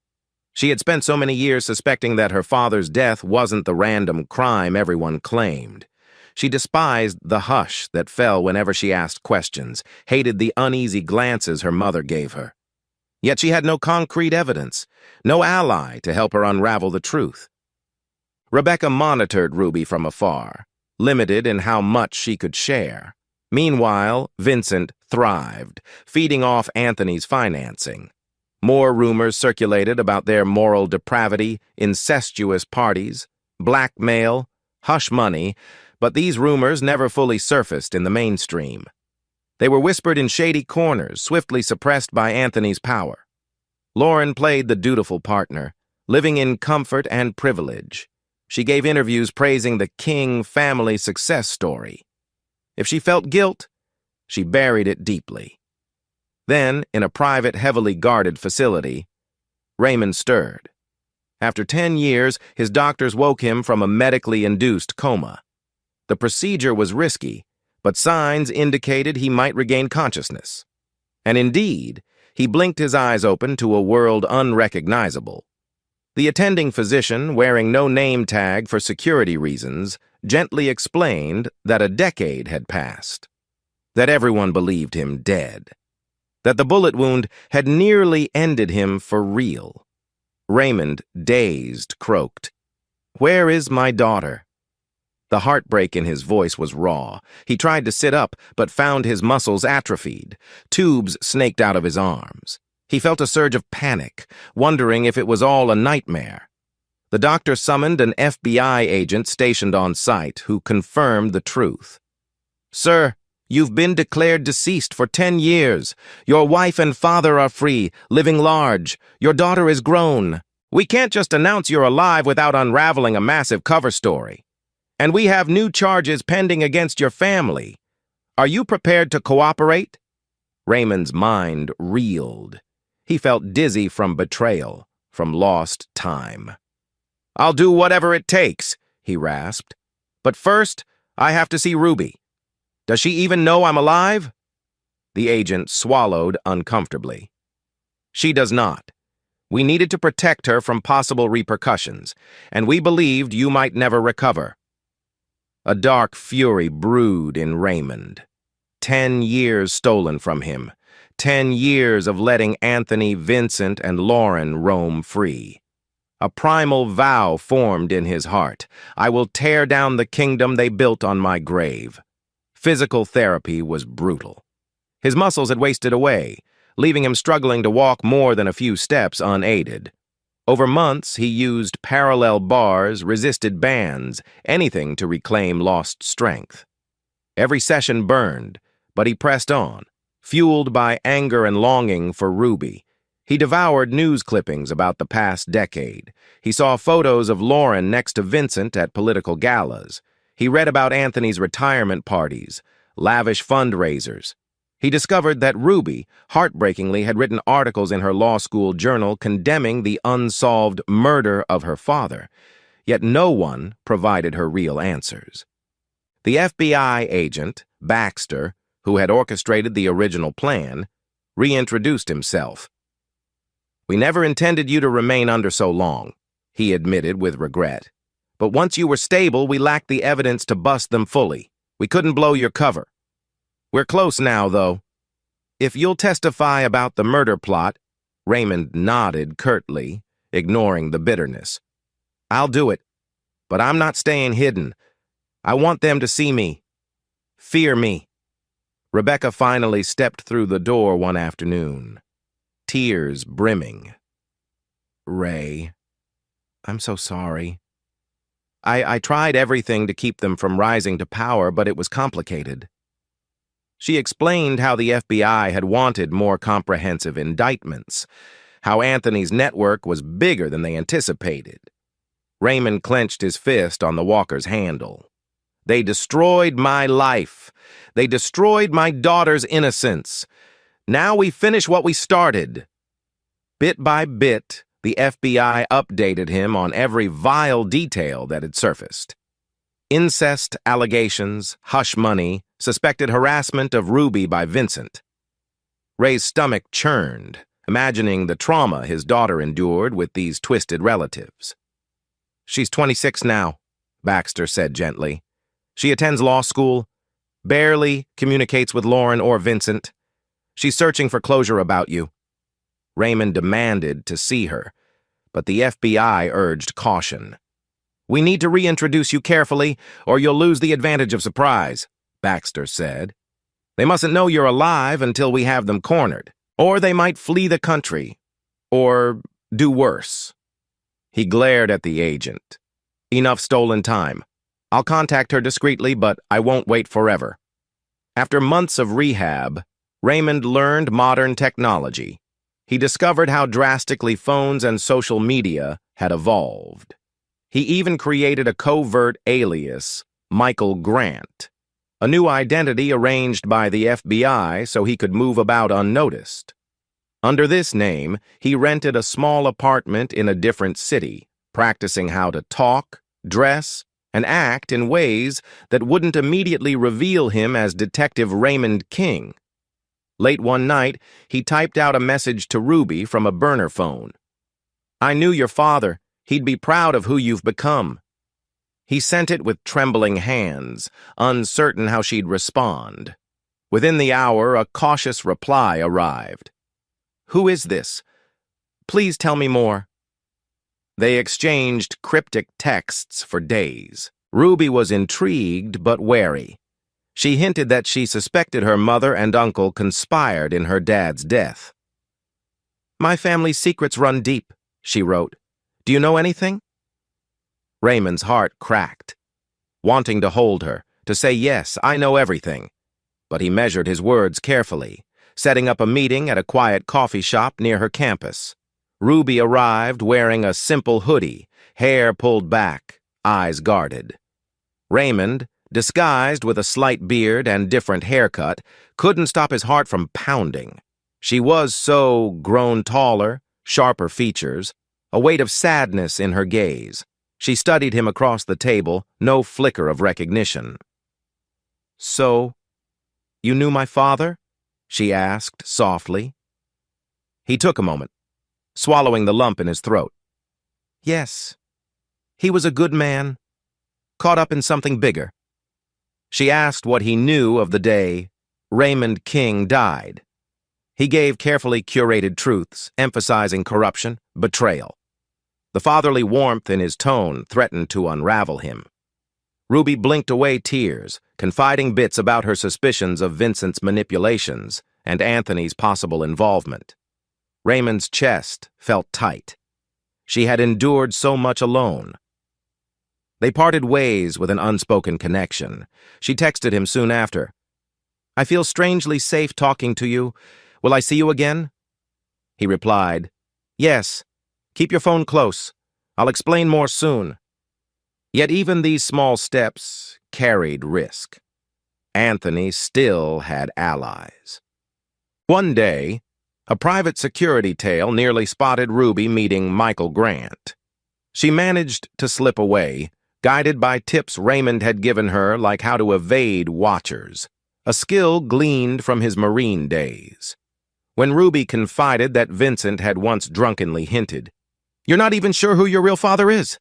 She had spent so many years suspecting that her father's death wasn't the random crime everyone claimed. She despised the hush that fell whenever she asked questions, hated the uneasy glances her mother gave her. Yet she had no concrete evidence, no ally to help her unravel the truth. Rebecca monitored Ruby from afar, limited in how much she could share. Meanwhile, Vincent thrived, feeding off Anthony's financing. More rumors circulated about their moral depravity, incestuous parties, blackmail, hush money, but these rumors never fully surfaced in the mainstream. They were whispered in shady corners, swiftly suppressed by Anthony's power. Lauren played the dutiful partner, living in comfort and privilege. She gave interviews praising the King family success story. If she felt guilt, she buried it deeply. Then, in a private, heavily guarded facility, Raymond stirred. After 10 years, his doctors woke him from a medically induced coma. The procedure was risky, but signs indicated he might regain consciousness. And indeed, he blinked his eyes open to a world unrecognizable. The attending physician, wearing no name tag for security reasons, gently explained that a decade had passed, that everyone believed him dead, that the bullet wound had nearly ended him for real. Raymond, dazed, croaked, "Where is my daughter?" The heartbreak in his voice was raw. He tried to sit up, but found his muscles atrophied. Tubes snaked out of his arms. He felt a surge of panic, wondering if it was all a nightmare. The doctor summoned an FBI agent stationed on site who confirmed the truth. "Sir, you've been declared deceased for 10 years. Your wife and father are free, living large. Your daughter is grown. We can't just announce you're alive without unraveling a massive cover story. And we have new charges pending against your family. Are you prepared to cooperate?" Raymond's mind reeled. He felt dizzy from betrayal, from lost time. "I'll do whatever it takes," he rasped. "But first, I have to see Ruby. Does she even know I'm alive?" The agent swallowed uncomfortably. "She does not. We needed to protect her from possible repercussions, and we believed you might never recover." A dark fury brewed in Raymond. 10 years stolen from him. 10 years of letting Anthony, Vincent, and Lauren roam free. A primal vow formed in his heart. "I will tear down the kingdom they built on my grave." Physical therapy was brutal. His muscles had wasted away, leaving him struggling to walk more than a few steps unaided. Over months, he used parallel bars, resisted bands, anything to reclaim lost strength. Every session burned, but he pressed on, fueled by anger and longing for Ruby. He devoured news clippings about the past decade. He saw photos of Lauren next to Vincent at political galas. He read about Anthony's retirement parties, lavish fundraisers. He discovered that Ruby, heartbreakingly, had written articles in her law school journal condemning the unsolved murder of her father, yet no one provided her real answers. The FBI agent, Baxter, who had orchestrated the original plan, reintroduced himself. "We never intended you to remain under so long," he admitted with regret. "But once you were stable, we lacked the evidence to bust them fully. We couldn't blow your cover. We're close now, though. If you'll testify about the murder plot," Raymond nodded curtly, ignoring the bitterness. "I'll do it, but I'm not staying hidden. I want them to see me. Fear me." Rebecca finally stepped through the door one afternoon, tears brimming. "Ray, I'm so sorry. I tried everything to keep them from rising to power, but it was complicated." She explained how the FBI had wanted more comprehensive indictments, how Anthony's network was bigger than they anticipated. Raymond clenched his fist on the walker's handle. "They destroyed my life. They destroyed my daughter's innocence. Now we finish what we started." Bit by bit, the FBI updated him on every vile detail that had surfaced. Incest allegations, hush money, suspected harassment of Ruby by Vincent. Ray's stomach churned, imagining the trauma his daughter endured with these twisted relatives. "She's 26 now," Baxter said gently. "She attends law school, barely communicates with Lauren or Vincent. She's searching for closure about you." Raymond demanded to see her, but the FBI urged caution. "We need to reintroduce you carefully, or you'll lose the advantage of surprise," Baxter said. "They mustn't know you're alive until we have them cornered, or they might flee the country, or do worse." He glared at the agent. "Enough stolen time. I'll contact her discreetly, but I won't wait forever." After months of rehab, Raymond learned modern technology. He discovered how drastically phones and social media had evolved. He even created a covert alias, Michael Grant, a new identity arranged by the FBI so he could move about unnoticed. Under this name, he rented a small apartment in a different city, practicing how to talk, dress, and act in ways that wouldn't immediately reveal him as Detective Raymond King. Late one night, he typed out a message to Ruby from a burner phone. "I knew your father. He'd be proud of who you've become." He sent it with trembling hands, uncertain how she'd respond. Within the hour, a cautious reply arrived. "Who is this? Please tell me more." They exchanged cryptic texts for days. Ruby was intrigued but wary. She hinted that she suspected her mother and uncle conspired in her dad's death. "My family's secrets run deep," she wrote. "Do you know anything?" Raymond's heart cracked, wanting to hold her, to say, "Yes, I know everything." But he measured his words carefully, setting up a meeting at a quiet coffee shop near her campus. Ruby arrived wearing a simple hoodie, hair pulled back, eyes guarded. Raymond, disguised with a slight beard and different haircut, couldn't stop his heart from pounding. She was so grown taller, sharper features, a weight of sadness in her gaze. She studied him across the table, no flicker of recognition. "So, you knew my father?" she asked softly. He took a moment, swallowing the lump in his throat. "Yes, he was a good man, caught up in something bigger." She asked what he knew of the day Raymond King died. He gave carefully curated truths, emphasizing corruption, betrayal. The fatherly warmth in his tone threatened to unravel him. Ruby blinked away tears, confiding bits about her suspicions of Vincent's manipulations and Anthony's possible involvement. Raymond's chest felt tight. She had endured so much alone. They parted ways with an unspoken connection. She texted him soon after. "I feel strangely safe talking to you. Will I see you again?" He replied, "Yes. Keep your phone close. I'll explain more soon." Yet even these small steps carried risk. Anthony still had allies. One day, a private security tail nearly spotted Ruby meeting Michael Grant. She managed to slip away, guided by tips Raymond had given her, like how to evade watchers, a skill gleaned from his Marine days. When Ruby confided that Vincent had once drunkenly hinted, "You're not even sure who your real father is,"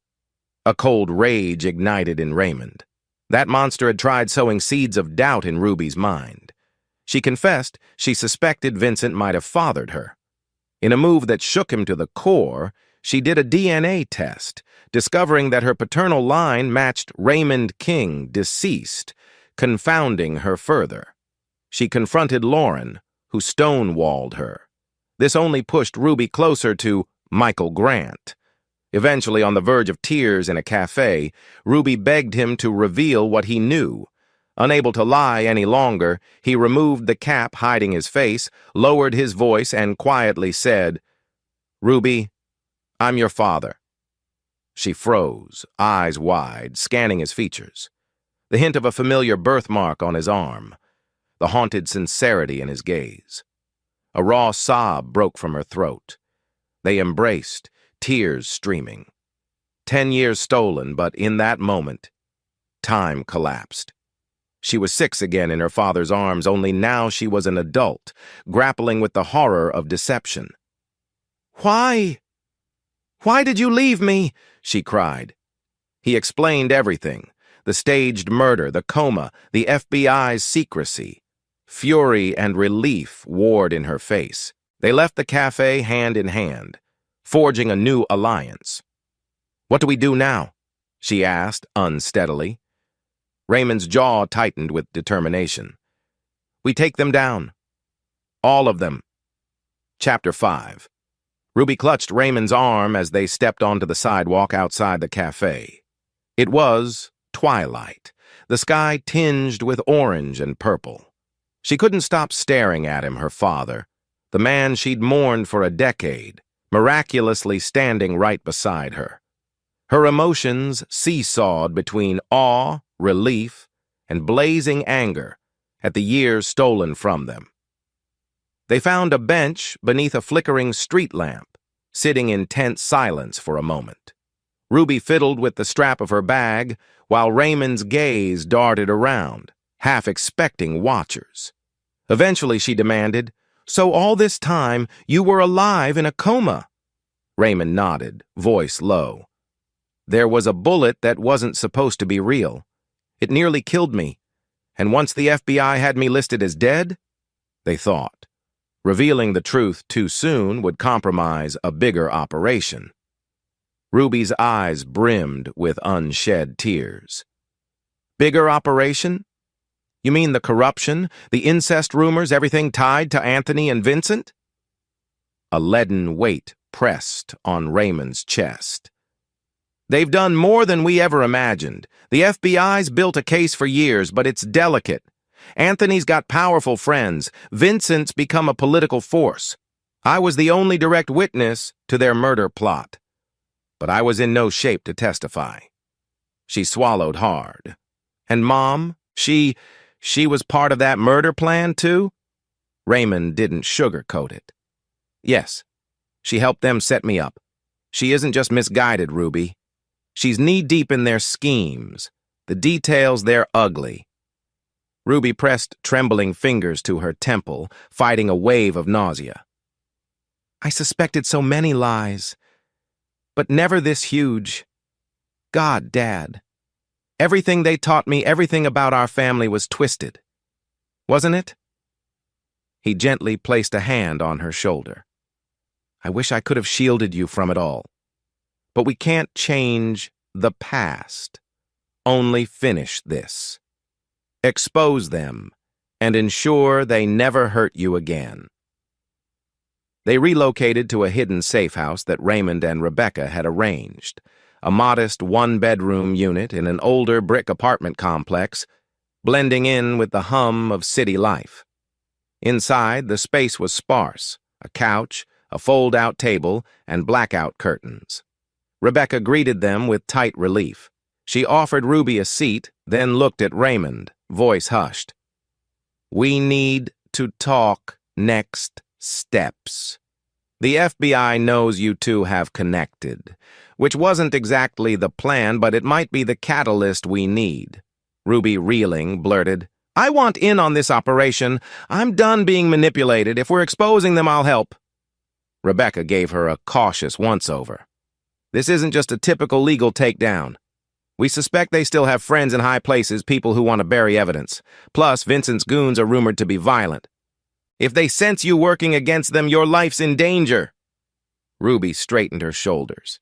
a cold rage ignited in Raymond. That monster had tried sowing seeds of doubt in Ruby's mind. She confessed she suspected Vincent might have fathered her. In a move that shook him to the core, she did a DNA test, discovering that her paternal line matched Raymond King, deceased, confounding her further. She confronted Lauren, who stonewalled her. This only pushed Ruby closer to Michael Grant. Eventually, on the verge of tears in a cafe, Ruby begged him to reveal what he knew. Unable to lie any longer, he removed the cap hiding his face, lowered his voice, and quietly said, "Ruby, I'm your father." She froze, eyes wide, scanning his features. The hint of a familiar birthmark on his arm, the haunted sincerity in his gaze. A raw sob broke from her throat. They embraced, tears streaming. 10 years stolen, but in that moment, time collapsed. She was 6 again in her father's arms, only now she was an adult, grappling with the horror of deception. "Why? Why did you leave me?" she cried. He explained everything: the staged murder, the coma, the FBI's secrecy. Fury and relief warred in her face. They left the cafe hand in hand, forging a new alliance. "What do we do now?" she asked unsteadily. Raymond's jaw tightened with determination. "We take them down. All of them." Chapter 5. Ruby clutched Raymond's arm as they stepped onto the sidewalk outside the cafe. It was twilight, the sky tinged with orange and purple. She couldn't stop staring at him, her father, the man she'd mourned for a decade, miraculously standing right beside her. Her emotions seesawed between awe, relief, and blazing anger at the years stolen from them. They found a bench beneath a flickering street lamp, sitting in tense silence for a moment. Ruby fiddled with the strap of her bag, while Raymond's gaze darted around, half expecting watchers. Eventually she demanded, "So all this time you were alive in a coma?" Raymond nodded, voice low. "There was a bullet that wasn't supposed to be real. It nearly killed me, and once the FBI had me listed as dead, they thought. Revealing the truth too soon would compromise a bigger operation." Ruby's eyes brimmed with unshed tears. "Bigger operation? You mean the corruption, the incest rumors, everything tied to Anthony and Vincent?" A leaden weight pressed on Raymond's chest. "They've done more than we ever imagined. The FBI's built a case for years, but it's delicate. Anthony's got powerful friends. Vincent's become a political force. I was the only direct witness to their murder plot. But I was in no shape to testify." She swallowed hard. "And Mom, she was part of that murder plan, too?" Raymond didn't sugarcoat it. "Yes, she helped them set me up. She isn't just misguided, Ruby. She's knee-deep in their schemes. The details, they're ugly." Ruby pressed trembling fingers to her temple, fighting a wave of nausea. "I suspected so many lies, but never this huge. God, Dad. Everything they taught me, everything about our family was twisted. Wasn't it?" He gently placed a hand on her shoulder. "I wish I could have shielded you from it all. But we can't change the past. Only finish this." expose them, and ensure they never hurt you again. They relocated to a hidden safe house that Raymond and Rebecca had arranged, a modest one-bedroom unit in an older brick apartment complex, blending in with the hum of city life. Inside, the space was sparse, a couch, a fold-out table, and blackout curtains. Rebecca greeted them with tight relief. She offered Ruby a seat, then looked at Raymond, voice hushed. "We need to talk next steps. The FBI knows you two have connected, which wasn't exactly the plan, but it might be the catalyst we need." Ruby, reeling, blurted, "I want in on this operation. I'm done being manipulated. If we're exposing them, I'll help." Rebecca gave her a cautious once-over. "This isn't just a typical legal takedown. We suspect they still have friends in high places, people who want to bury evidence. Plus, Vincent's goons are rumored to be violent. If they sense you working against them, your life's in danger." Ruby straightened her shoulders.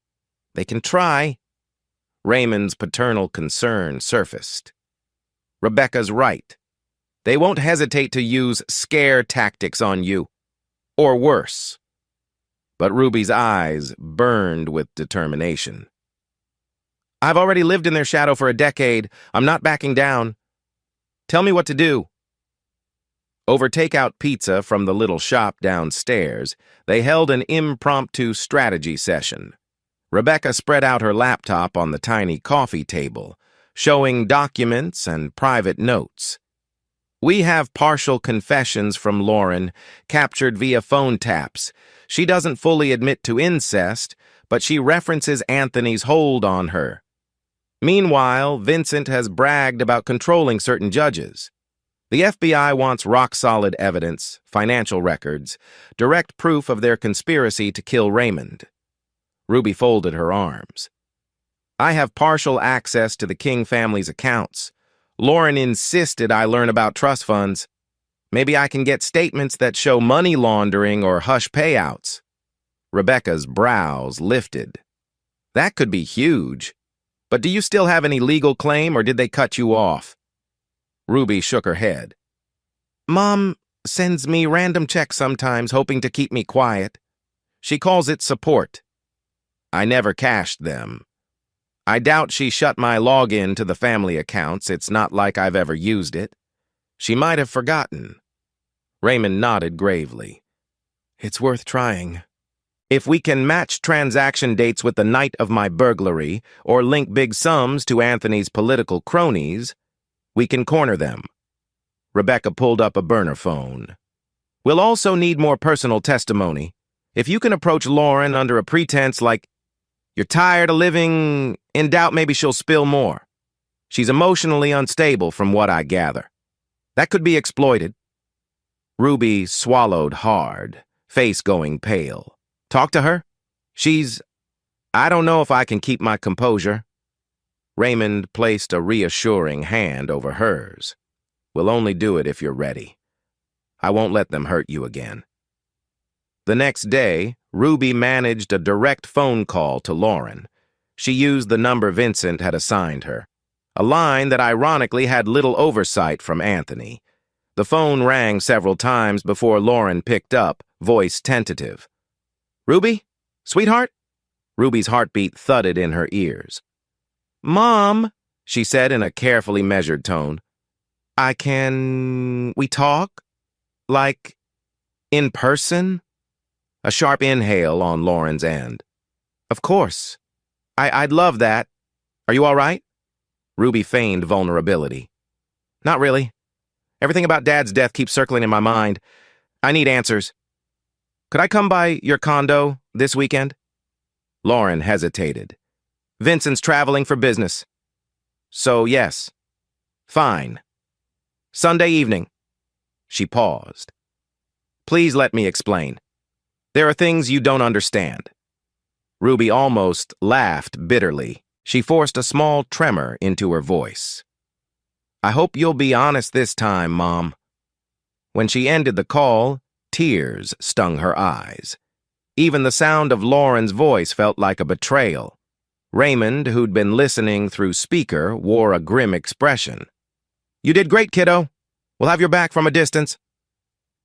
"They can try." Raymond's paternal concern surfaced. "Rebecca's right. They won't hesitate to use scare tactics on you. Or worse." But Ruby's eyes burned with determination. "I've already lived in their shadow for a decade. I'm not backing down. Tell me what to do." Over takeout pizza from the little shop downstairs, they held an impromptu strategy session. Rebecca spread out her laptop on the tiny coffee table, showing documents and private notes. "We have partial confessions from Lauren, captured via phone taps. She doesn't fully admit to incest, but she references Anthony's hold on her. Meanwhile, Vincent has bragged about controlling certain judges. The FBI wants rock-solid evidence, financial records, direct proof of their conspiracy to kill Raymond." Ruby folded her arms. "I have partial access to the King family's accounts. Lauren insisted I learn about trust funds. Maybe I can get statements that show money laundering or hush payouts." Rebecca's brows lifted. "That could be huge. But do you still have any legal claim, or did they cut you off?" Ruby shook her head. "Mom sends me random checks sometimes, hoping to keep me quiet. She calls it support. I never cashed them. I doubt she shut my login to the family accounts. It's not like I've ever used it. She might have forgotten." Raymond nodded gravely. "It's worth trying. If we can match transaction dates with the night of my burglary, or link big sums to Anthony's political cronies, we can corner them." Rebecca pulled up a burner phone. "We'll also need more personal testimony. If you can approach Lauren under a pretense like you're tired of living in doubt, maybe she'll spill more. She's emotionally unstable from what I gather. That could be exploited." Ruby swallowed hard, face going pale. "Talk to her? I don't know if I can keep my composure." Raymond placed a reassuring hand over hers. "We'll only do it if you're ready. I won't let them hurt you again." The next day, Ruby managed a direct phone call to Lauren. She used the number Vincent had assigned her, a line that ironically had little oversight from Anthony. The phone rang several times before Lauren picked up, voice tentative. "Ruby? Sweetheart?" Ruby's heartbeat thudded in her ears. "Mom," she said in a carefully measured tone, we talk? Like, in person?" A sharp inhale on Lauren's end. "Of course. I'd love that. Are you all right?" Ruby feigned vulnerability. "Not really. Everything about Dad's death keeps circling in my mind. I need answers. Could I come by your condo this weekend?" Lauren hesitated. "Vincent's traveling for business. So, yes. Fine. Sunday evening." She paused. "Please let me explain. There are things you don't understand." Ruby almost laughed bitterly. She forced a small tremor into her voice. "I hope you'll be honest this time, Mom." When she ended the call, tears stung her eyes. Even the sound of Lauren's voice felt like a betrayal. Raymond, who'd been listening through speaker, wore a grim expression. "You did great, kiddo. We'll have your back from a distance."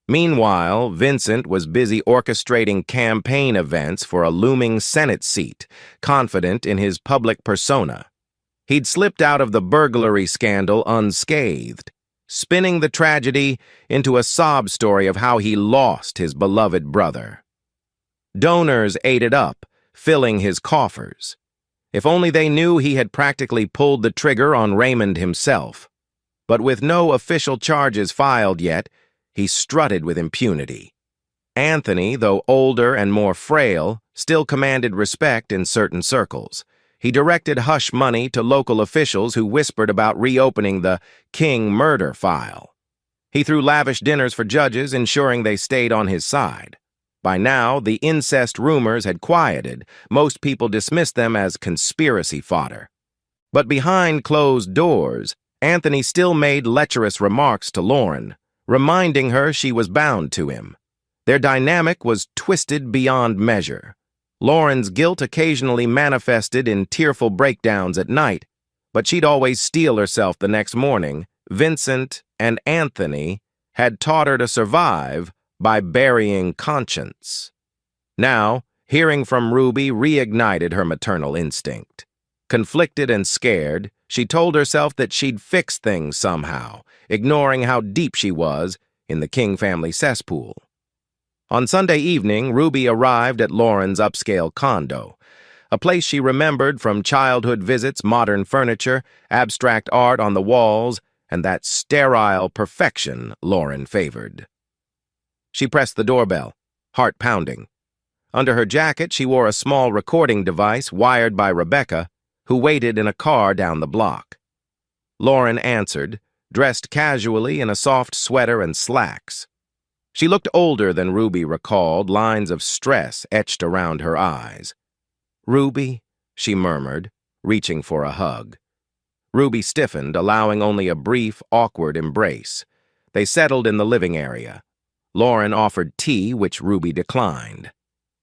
Meanwhile, Vincent was busy orchestrating campaign events for a looming Senate seat, confident in his public persona. He'd slipped out of the burglary scandal unscathed, spinning the tragedy into a sob story of how he lost his beloved brother. Donors ate it up, filling his coffers. If only they knew he had practically pulled the trigger on Raymond himself. But with no official charges filed yet, he strutted with impunity. Anthony, though older and more frail, still commanded respect in certain circles. He directed hush money to local officials who whispered about reopening the King murder file. He threw lavish dinners for judges, ensuring they stayed on his side. By now, the incest rumors had quieted. Most people dismissed them as conspiracy fodder. But behind closed doors, Anthony still made lecherous remarks to Lauren, reminding her she was bound to him. Their dynamic was twisted beyond measure. Lauren's guilt occasionally manifested in tearful breakdowns at night, but she'd always steel herself the next morning. Vincent and Anthony had taught her to survive by burying conscience. Now, hearing from Ruby reignited her maternal instinct. Conflicted and scared, she told herself that she'd fix things somehow, ignoring how deep she was in the King family cesspool. On Sunday evening, Ruby arrived at Lauren's upscale condo, a place she remembered from childhood visits: modern furniture, abstract art on the walls, and that sterile perfection Lauren favored. She pressed the doorbell, heart pounding. Under her jacket, she wore a small recording device wired by Rebecca, who waited in a car down the block. Lauren answered, dressed casually in a soft sweater and slacks. She looked older than Ruby recalled, lines of stress etched around her eyes. "Ruby," she murmured, reaching for a hug. Ruby stiffened, allowing only a brief, awkward embrace. They settled in the living area. Lauren offered tea, which Ruby declined.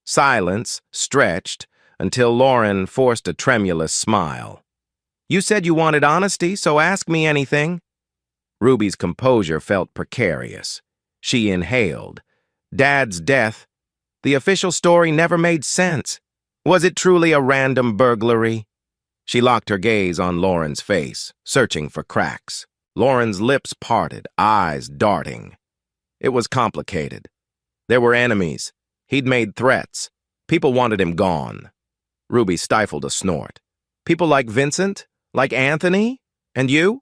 Silence stretched until Lauren forced a tremulous smile. "You said you wanted honesty, so ask me anything." Ruby's composure felt precarious. She inhaled. Dad's death. The official story never made sense. Was it truly a random burglary? She locked her gaze on Lauren's face, searching for cracks. Lauren's lips parted, eyes darting. It was complicated. There were enemies. He'd made threats. People wanted him gone. Ruby stifled a snort. People like Vincent? Like Anthony? And you?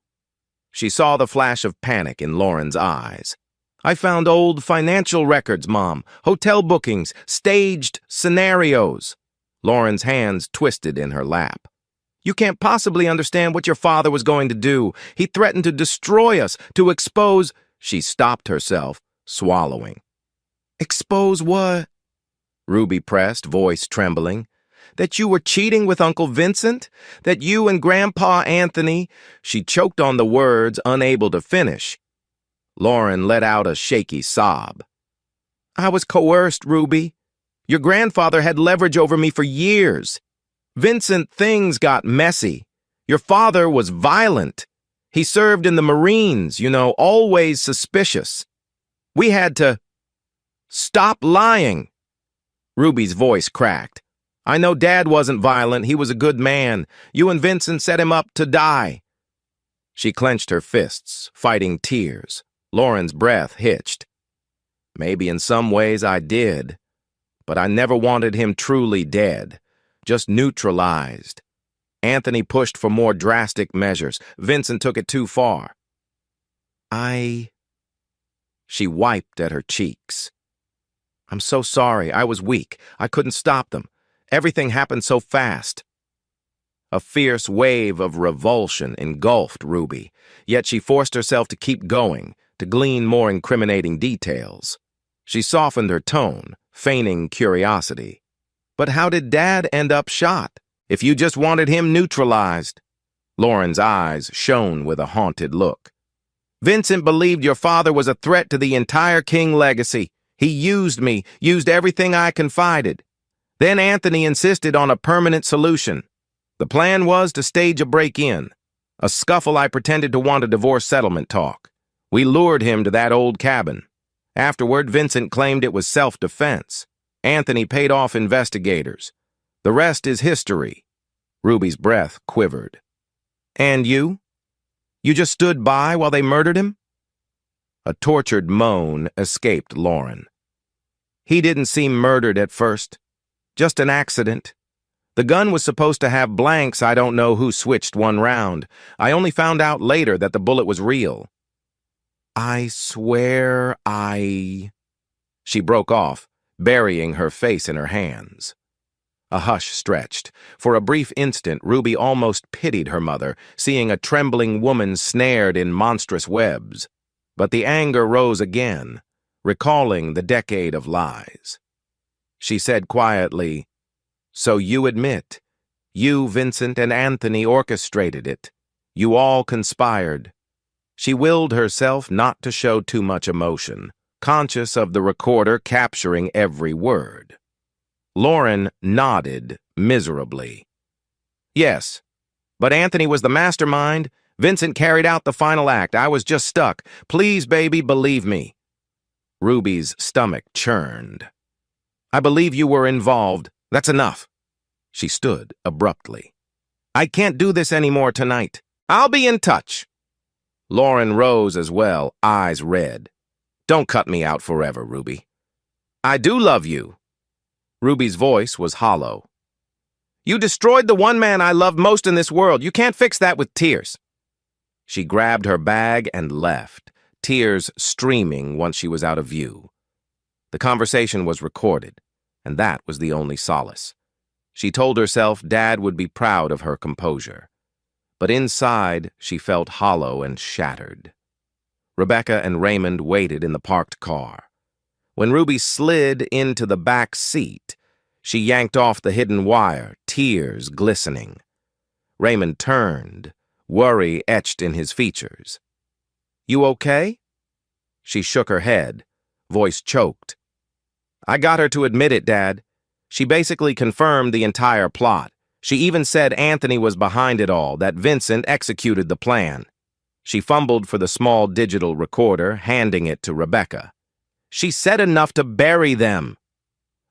She saw the flash of panic in Lauren's eyes. "I found old financial records, Mom. Hotel bookings, staged scenarios." Lauren's hands twisted in her lap. "You can't possibly understand what your father was going to do. He threatened to destroy us, to expose—" She stopped herself, swallowing. "Expose what?" Ruby pressed, voice trembling. "That you were cheating with Uncle Vincent? That you and Grandpa Anthony—" She choked on the words, unable to finish. Lauren let out a shaky sob. "I was coerced, Ruby. Your grandfather had leverage over me for years. Vincent, things got messy. Your father was violent. He served in the Marines, always suspicious. We had to stop lying." Ruby's voice cracked. "I know Dad wasn't violent. He was a good man. You and Vincent set him up to die." She clenched her fists, fighting tears. Lauren's breath hitched. "Maybe in some ways I did, but I never wanted him truly dead, just neutralized. Anthony pushed for more drastic measures. Vincent took it too far." She wiped at her cheeks. "I'm so sorry. I was weak. I couldn't stop them. Everything happened so fast." A fierce wave of revulsion engulfed Ruby, yet she forced herself to keep going, to glean more incriminating details. She softened her tone, feigning curiosity. "But how did Dad end up shot? If you just wanted him neutralized?" Lauren's eyes shone with a haunted look. "Vincent believed your father was a threat to the entire King legacy. He used me, used everything I confided. Then Anthony insisted on a permanent solution. The plan was to stage a break-in. A scuffle. I pretended to want a divorce settlement talk. We lured him to that old cabin. Afterward, Vincent claimed it was self-defense. Anthony paid off investigators. The rest is history. Ruby's breath quivered. And you? You just stood by while they murdered him? A tortured moan escaped Lauren. He didn't seem murdered at first. Just an accident. The gun was supposed to have blanks. I don't know who switched one round. I only found out later that the bullet was real. I swear She broke off, burying her face in her hands. A hush stretched. For a brief instant, Ruby almost pitied her mother, seeing a trembling woman snared in monstrous webs. But the anger rose again, recalling the decade of lies. She said quietly, "So you admit, you, Vincent, and Anthony orchestrated it. You all conspired." She willed herself not to show too much emotion, conscious of the recorder capturing every word. Lauren nodded miserably. Yes, but Anthony was the mastermind. Vincent carried out the final act. I was just stuck. Please, baby, believe me. Ruby's stomach churned. I believe you were involved. That's enough. She stood abruptly. I can't do this anymore tonight. I'll be in touch. Lauren rose as well, eyes red. Don't cut me out forever, Ruby. I do love you. Ruby's voice was hollow. You destroyed the one man I loved most in this world. You can't fix that with tears. She grabbed her bag and left, tears streaming once she was out of view. The conversation was recorded, and that was the only solace. She told herself Dad would be proud of her composure. But inside, she felt hollow and shattered. Rebecca and Raymond waited in the parked car. When Ruby slid into the back seat, she yanked off the hidden wire, tears glistening. Raymond turned, worry etched in his features. You okay? She shook her head, voice choked. I got her to admit it, Dad. She basically confirmed the entire plot. She even said Anthony was behind it all, that Vincent executed the plan. She fumbled for the small digital recorder, handing it to Rebecca. She said enough to bury them.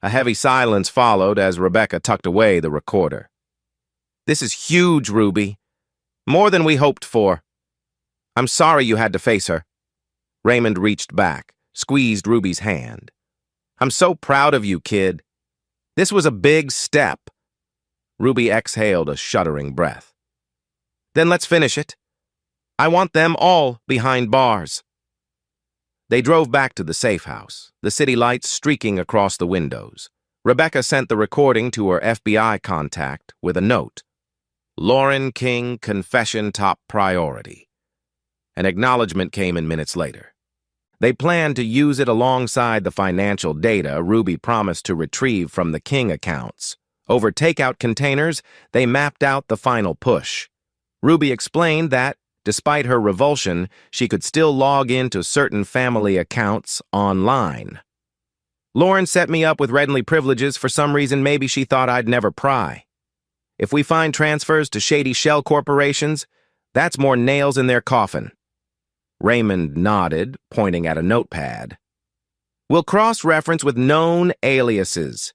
A heavy silence followed as Rebecca tucked away the recorder. This is huge, Ruby. More than we hoped for. I'm sorry you had to face her. Raymond reached back, squeezed Ruby's hand. I'm so proud of you, kid. This was a big step. Ruby exhaled a shuddering breath. Then let's finish it. I want them all behind bars. They drove back to the safe house, the city lights streaking across the windows. Rebecca sent the recording to her FBI contact with a note. Lauren King, confession top priority. An acknowledgement came in minutes later. They planned to use it alongside the financial data Ruby promised to retrieve from the King accounts. Over takeout containers, they mapped out the final push. Ruby explained that, despite her revulsion, she could still log into certain family accounts online. Lauren set me up with Reddenly privileges. For some reason, maybe she thought I'd never pry. If we find transfers to shady shell corporations, that's more nails in their coffin. Raymond nodded, pointing at a notepad. We'll cross-reference with known aliases.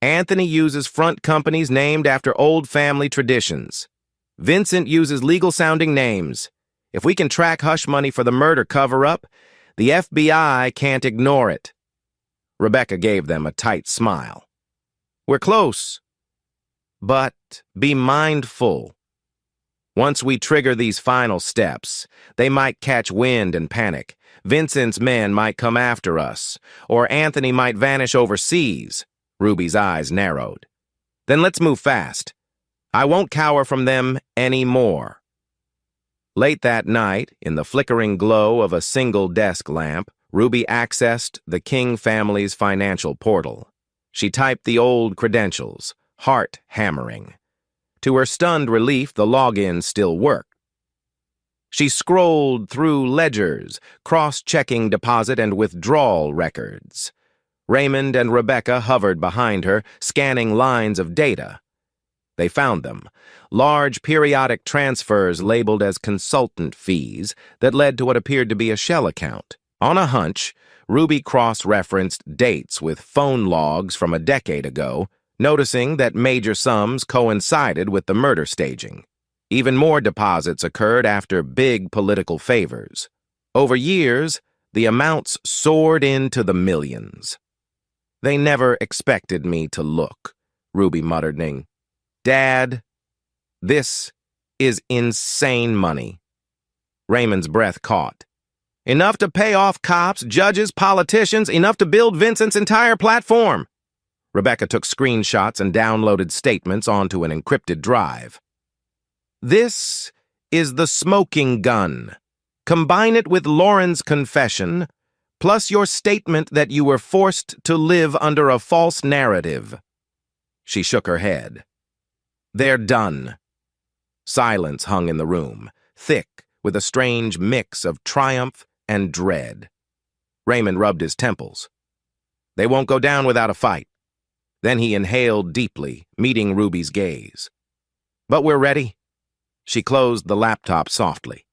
Anthony uses front companies named after old family traditions. Vincent uses legal-sounding names. If we can track hush money for the murder cover-up, the FBI can't ignore it. Rebecca gave them a tight smile. We're close. But be mindful. Once we trigger these final steps, they might catch wind and panic. Vincent's men might come after us, or Anthony might vanish overseas. Ruby's eyes narrowed. Then let's move fast. I won't cower from them anymore. Late that night, in the flickering glow of a single desk lamp, Ruby accessed the King family's financial portal. She typed the old credentials, heart hammering. To her stunned relief, the login still worked. She scrolled through ledgers, cross-checking deposit and withdrawal records. Raymond and Rebecca hovered behind her, scanning lines of data. They found them. Large periodic transfers labeled as consultant fees that led to what appeared to be a shell account. On a hunch, Ruby cross-referenced dates with phone logs from a decade ago, noticing that major sums coincided with the murder staging. Even more deposits occurred after big political favors. Over years, the amounts soared into the millions. "They never expected me to look," Ruby muttered. "Dad, this is insane money." Raymond's breath caught. "Enough to pay off cops, judges, politicians, enough to build Vincent's entire platform." Rebecca took screenshots and downloaded statements onto an encrypted drive. "This is the smoking gun. Combine it with Lauren's confession, plus your statement that you were forced to live under a false narrative." She shook her head. "They're done." Silence hung in the room, thick with a strange mix of triumph and dread. Raymond rubbed his temples. "They won't go down without a fight." Then he inhaled deeply, meeting Ruby's gaze. "But we're ready." She closed the laptop softly.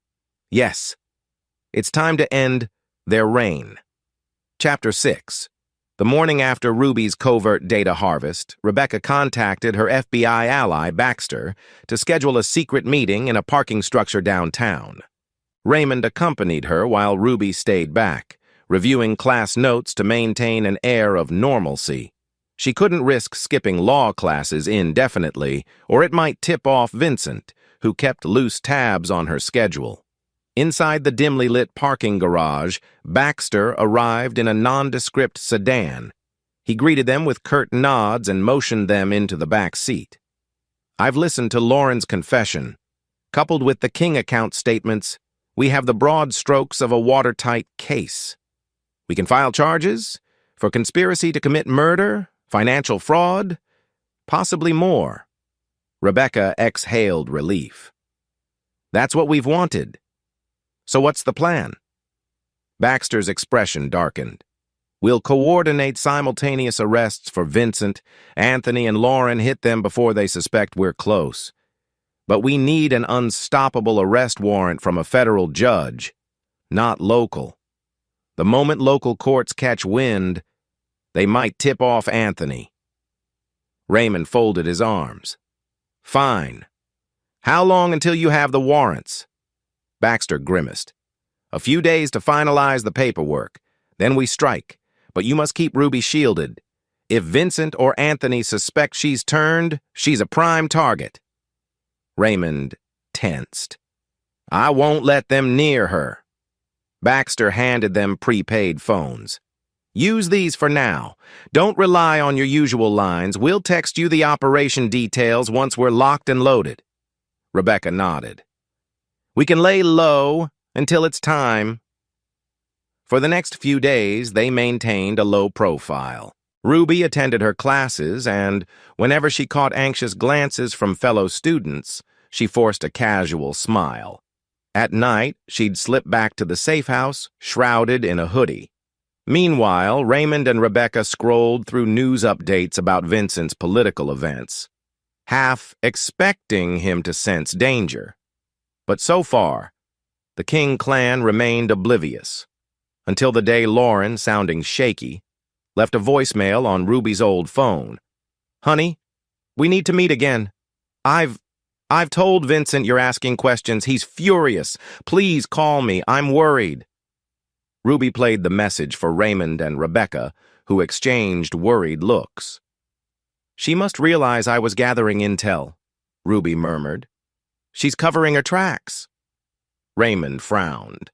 "Yes, it's time to end their reign." Chapter 6. The morning after Ruby's covert data harvest, Rebecca contacted her FBI ally, Baxter, to schedule a secret meeting in a parking structure downtown. Raymond accompanied her while Ruby stayed back, reviewing class notes to maintain an air of normalcy. She couldn't risk skipping law classes indefinitely, or it might tip off Vincent, who kept loose tabs on her schedule. Inside the dimly lit parking garage, Baxter arrived in a nondescript sedan. He greeted them with curt nods and motioned them into the back seat. "I've listened to Lauren's confession. Coupled with the King account statements, we have the broad strokes of a watertight case. We can file charges for conspiracy to commit murder, financial fraud, possibly more." Rebecca exhaled relief. "That's what we've wanted. So what's the plan?" Baxter's expression darkened. "We'll coordinate simultaneous arrests for Vincent. Anthony and Lauren hit them before they suspect we're close. But we need an unstoppable arrest warrant from a federal judge, not local. The moment local courts catch wind, they might tip off Anthony." Raymond folded his arms. "Fine. How long until you have the warrants?" Baxter grimaced. "A few days to finalize the paperwork. Then we strike. But you must keep Ruby shielded. If Vincent or Anthony suspect she's turned, she's a prime target." Raymond tensed. "I won't let them near her." Baxter handed them prepaid phones. "Use these for now. Don't rely on your usual lines. We'll text you the operation details once we're locked and loaded." Rebecca nodded. "We can lay low until it's time." For the next few days, they maintained a low profile. Ruby attended her classes, and whenever she caught anxious glances from fellow students, she forced a casual smile. At night, she'd slip back to the safe house, shrouded in a hoodie. Meanwhile, Raymond and Rebecca scrolled through news updates about Vincent's political events, half expecting him to sense danger. But so far, the King clan remained oblivious, until the day Lauren, sounding shaky, left a voicemail on Ruby's old phone. "Honey, we need to meet again. I've told Vincent you're asking questions. He's furious. Please call me. I'm worried." Ruby played the message for Raymond and Rebecca, who exchanged worried looks. "She must realize I was gathering intel," Ruby murmured. "She's covering her tracks." Raymond frowned.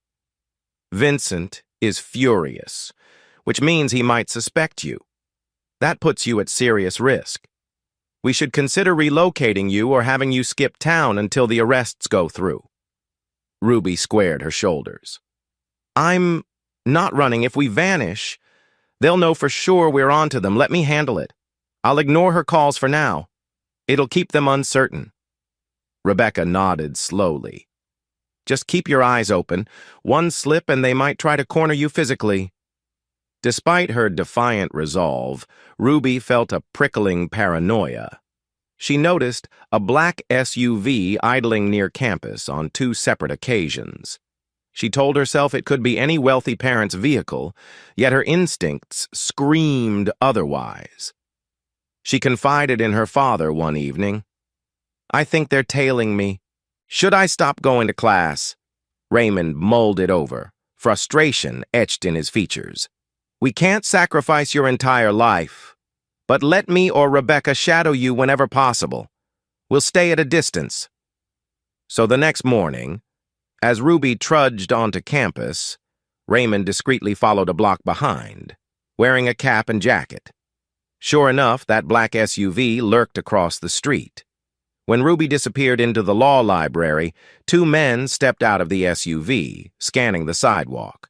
"Vincent is furious, which means he might suspect you. That puts you at serious risk. We should consider relocating you or having you skip town until the arrests go through." Ruby squared her shoulders. "I'm not running. If we vanish, they'll know for sure we're onto them. Let me handle it. I'll ignore her calls for now. It'll keep them uncertain." Rebecca nodded slowly. "Just keep your eyes open. One slip and they might try to corner you physically." Despite her defiant resolve, Ruby felt a prickling paranoia. She noticed a black SUV idling near campus on 2 separate occasions. She told herself it could be any wealthy parent's vehicle, yet her instincts screamed otherwise. She confided in her father one evening. "I think they're tailing me. Should I stop going to class?" Raymond mulled it over, frustration etched in his features. "We can't sacrifice your entire life, but let me or Rebecca shadow you whenever possible. We'll stay at a distance." So the next morning, as Ruby trudged onto campus, Raymond discreetly followed a block behind, wearing a cap and jacket. Sure enough, that black SUV lurked across the street. When Ruby disappeared into the law library, 2 men stepped out of the SUV, scanning the sidewalk.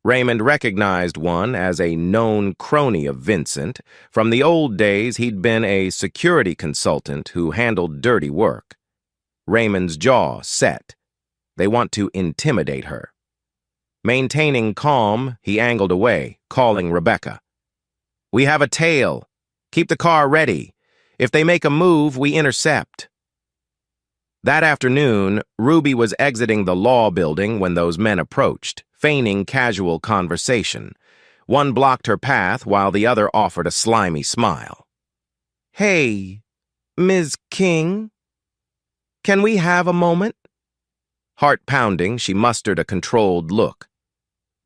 Raymond recognized one as a known crony of Vincent. From the old days, he'd been a security consultant who handled dirty work. Raymond's jaw set. They want to intimidate her. Maintaining calm, he angled away, calling Rebecca. "We have a tail. Keep the car ready. If they make a move, we intercept." That afternoon, Ruby was exiting the law building when those men approached, feigning casual conversation. One blocked her path while the other offered a slimy smile. "Hey, Ms. King, can we have a moment?" Heart pounding, she mustered a controlled look.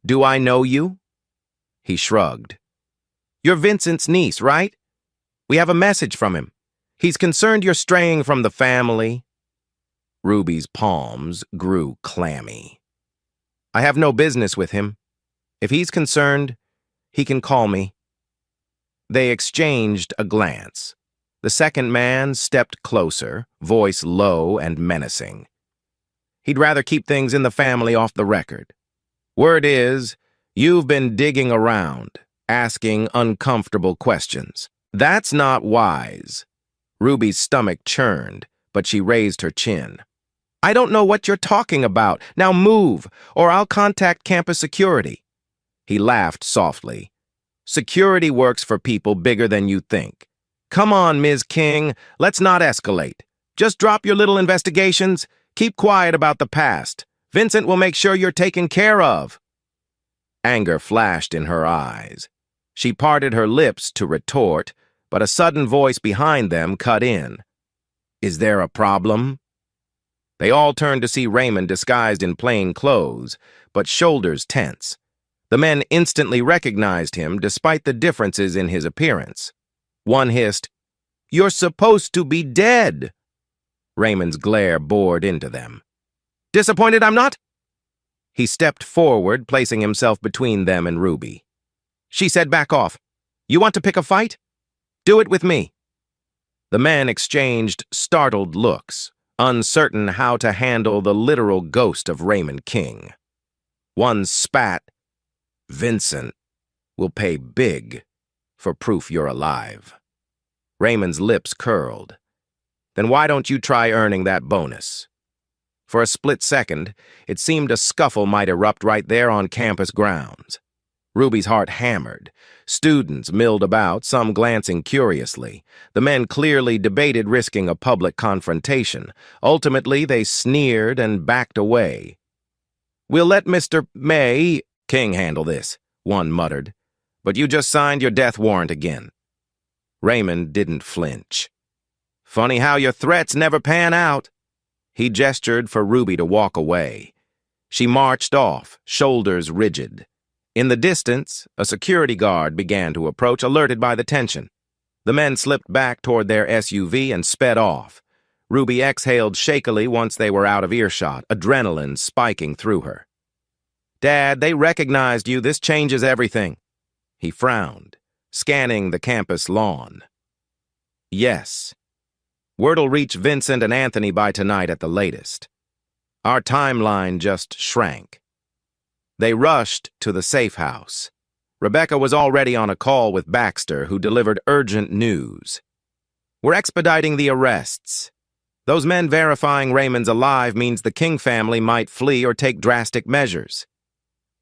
"Do I know you?" He shrugged. "You're Vincent's niece, right? We have a message from him. He's concerned you're straying from the family." Ruby's palms grew clammy. "I have no business with him. If he's concerned, he can call me." They exchanged a glance. The second man stepped closer, voice low and menacing. He'd rather keep things in the family off the record. "Word is, you've been digging around, asking uncomfortable questions. That's not wise." Ruby's stomach churned, but she raised her chin. "I don't know what you're talking about. Now move, or I'll contact campus security." He laughed softly. "Security works for people bigger than you think. Come on, Ms. King, let's not escalate. Just drop your little investigations. Keep quiet about the past. Vincent will make sure you're taken care of." Anger flashed in her eyes. She parted her lips to retort, but a sudden voice behind them cut in. "Is there a problem?" They all turned to see Raymond disguised in plain clothes, but shoulders tense. The men instantly recognized him despite the differences in his appearance. One hissed, "You're supposed to be dead." Raymond's glare bored into them. "Disappointed I'm not?" He stepped forward, placing himself between them and Ruby. She said, "Back off. You want to pick a fight? Do it with me." The men exchanged startled looks, uncertain how to handle the literal ghost of Raymond King. One spat, "Vincent will pay big for proof you're alive." Raymond's lips curled. "Then why don't you try earning that bonus?" For a split second, it seemed a scuffle might erupt right there on campus grounds. Ruby's heart hammered. Students milled about, some glancing curiously. The men clearly debated risking a public confrontation. Ultimately, they sneered and backed away. "We'll let Mr. May King handle this," one muttered. "But you just signed your death warrant again." Raymond didn't flinch. "Funny how your threats never pan out." He gestured for Ruby to walk away. She marched off, shoulders rigid. In the distance, a security guard began to approach, alerted by the tension. The men slipped back toward their SUV and sped off. Ruby exhaled shakily once they were out of earshot, adrenaline spiking through her. "Dad, they recognized you. This changes everything." He frowned, scanning the campus lawn. "Yes. Word'll reach Vincent and Anthony by tonight at the latest." Our timeline just shrank. They rushed to the safe house. Rebecca was already on a call with Baxter, who delivered urgent news. "We're expediting the arrests. Those men verifying Raymond's alive means the King family might flee or take drastic measures.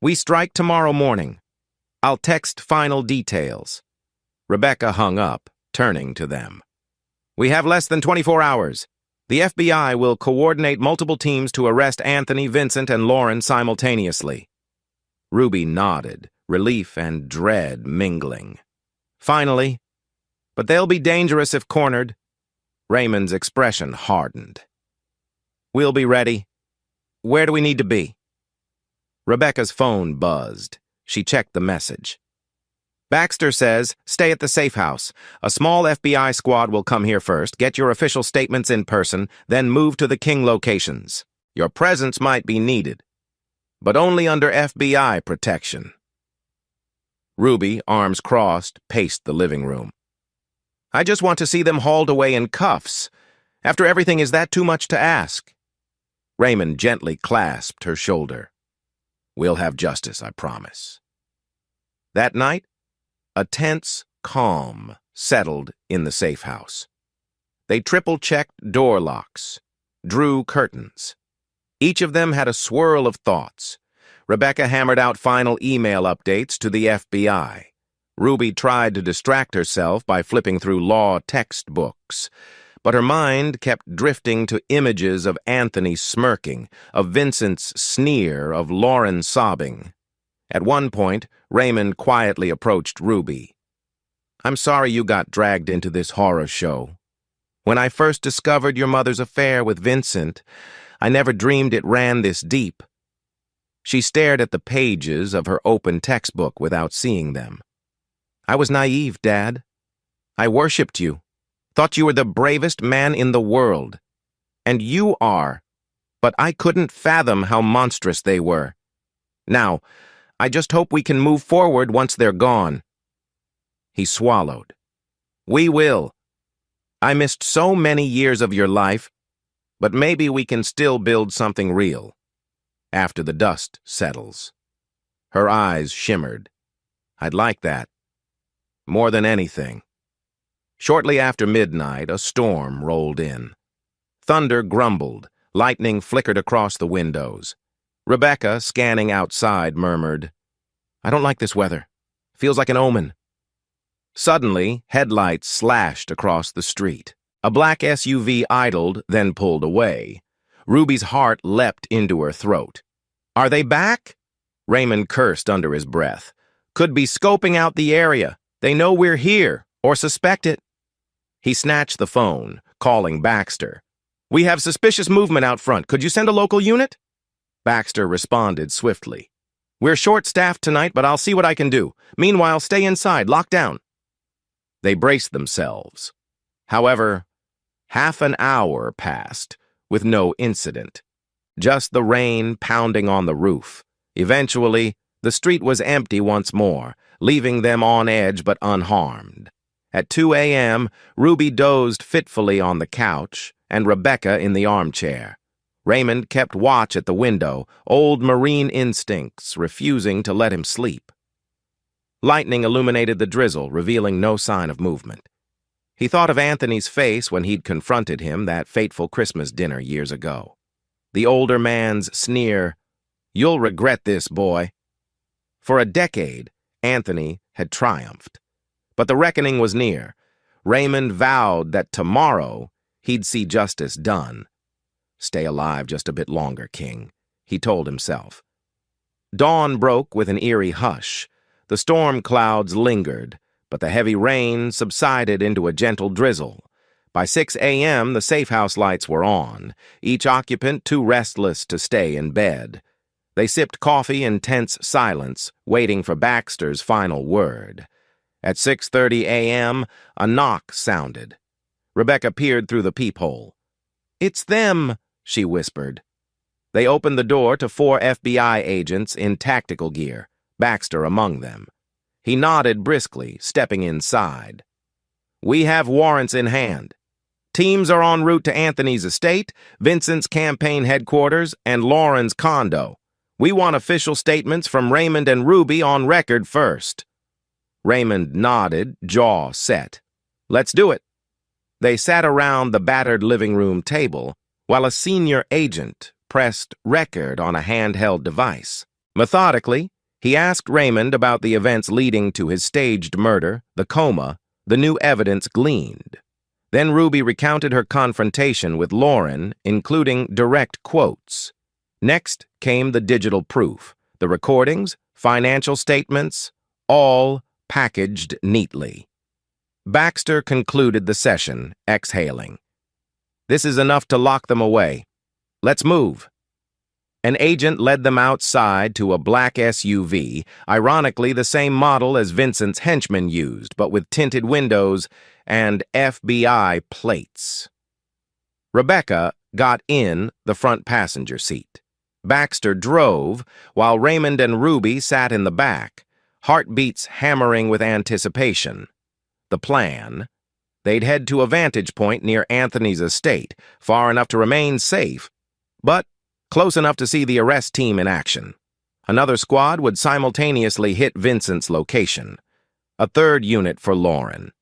We strike tomorrow morning. I'll text final details." Rebecca hung up, turning to them. We have less than 24 hours. The FBI will coordinate multiple teams to arrest Anthony, Vincent, and Lauren simultaneously. Ruby nodded, relief and dread mingling. Finally, but they'll be dangerous if cornered. Raymond's expression hardened. We'll be ready. Where do we need to be? Rebecca's phone buzzed. She checked the message. Baxter says, stay at the safe house. A small FBI squad will come here first, get your official statements in person, then move to the King locations. Your presence might be needed, but only under FBI protection. Ruby, arms crossed, paced the living room. I just want to see them hauled away in cuffs. After everything, is that too much to ask? Raymond gently clasped her shoulder. We'll have justice, I promise. That night, a tense calm settled in the safe house. They triple-checked door locks, drew curtains. Each of them had a swirl of thoughts. Rebecca hammered out final email updates to the FBI. Ruby tried to distract herself by flipping through law textbooks, but her mind kept drifting to images of Anthony smirking, of Vincent's sneer, of Lauren sobbing. At one point, Raymond quietly approached Ruby. I'm sorry you got dragged into this horror show. When I first discovered your mother's affair with Vincent, I never dreamed it ran this deep. She stared at the pages of her open textbook without seeing them. I was naive, Dad. I worshipped you, thought you were the bravest man in the world. And you are, but I couldn't fathom how monstrous they were. Now, I just hope we can move forward once they're gone. He swallowed. We will. I missed so many years of your life, but maybe we can still build something real. After the dust settles. Her eyes shimmered. I'd like that. More than anything. Shortly after midnight, a storm rolled in. Thunder grumbled, lightning flickered across the windows. Rebecca, scanning outside, murmured, I don't like this weather. Feels like an omen. Suddenly, headlights slashed across the street. A black SUV idled, then pulled away. Ruby's heart leapt into her throat. Are they back? Raymond cursed under his breath. Could be scoping out the area. They know we're here, or suspect it. He snatched the phone, calling Baxter. We have suspicious movement out front. Could you send a local unit? Baxter responded swiftly. We're short-staffed tonight, but I'll see what I can do. Meanwhile, stay inside, lock down. They braced themselves. However, half an hour passed, with no incident. Just the rain pounding on the roof. Eventually, the street was empty once more, leaving them on edge but unharmed. At 2 a.m., Ruby dozed fitfully on the couch, and Rebecca in the armchair. Raymond kept watch at the window, old marine instincts refusing to let him sleep. Lightning illuminated the drizzle, revealing no sign of movement. He thought of Anthony's face when he'd confronted him that fateful Christmas dinner years ago. The older man's sneer, "You'll regret this, boy." For a decade, Anthony had triumphed. But the reckoning was near. Raymond vowed that tomorrow he'd see justice done. Stay alive just a bit longer, King, he told himself. Dawn broke with an eerie hush. The storm clouds lingered, but the heavy rain subsided into a gentle drizzle. By 6 a.m., the safe house lights were on, each occupant too restless to stay in bed. They sipped coffee in tense silence, waiting for Baxter's final word. At 6:30 a.m., a knock sounded. Rebecca peered through the peephole. "It's them," she whispered. They opened the door to 4 FBI agents in tactical gear, Baxter among them. He nodded briskly, stepping inside. "We have warrants in hand. Teams are en route to Anthony's estate, Vincent's campaign headquarters, and Lauren's condo. We want official statements from Raymond and Ruby on record first." Raymond nodded, jaw set. "Let's do it." They sat around the battered living room table while a senior agent pressed record on a handheld device. Methodically, he asked Raymond about the events leading to his staged murder, the coma, the new evidence gleaned. Then Ruby recounted her confrontation with Lauren, including direct quotes. Next came the digital proof, the recordings, financial statements, all packaged neatly. Baxter concluded the session, exhaling. "This is enough to lock them away. Let's move." An agent led them outside to a black SUV, ironically the same model as Vincent's henchmen used, but with tinted windows and FBI plates. Rebecca got in the front passenger seat. Baxter drove, while Raymond and Ruby sat in the back, heartbeats hammering with anticipation. The plan: they'd head to a vantage point near Anthony's estate, far enough to remain safe, but close enough to see the arrest team in action. Another squad would simultaneously hit Vincent's location. A third unit for Lauren.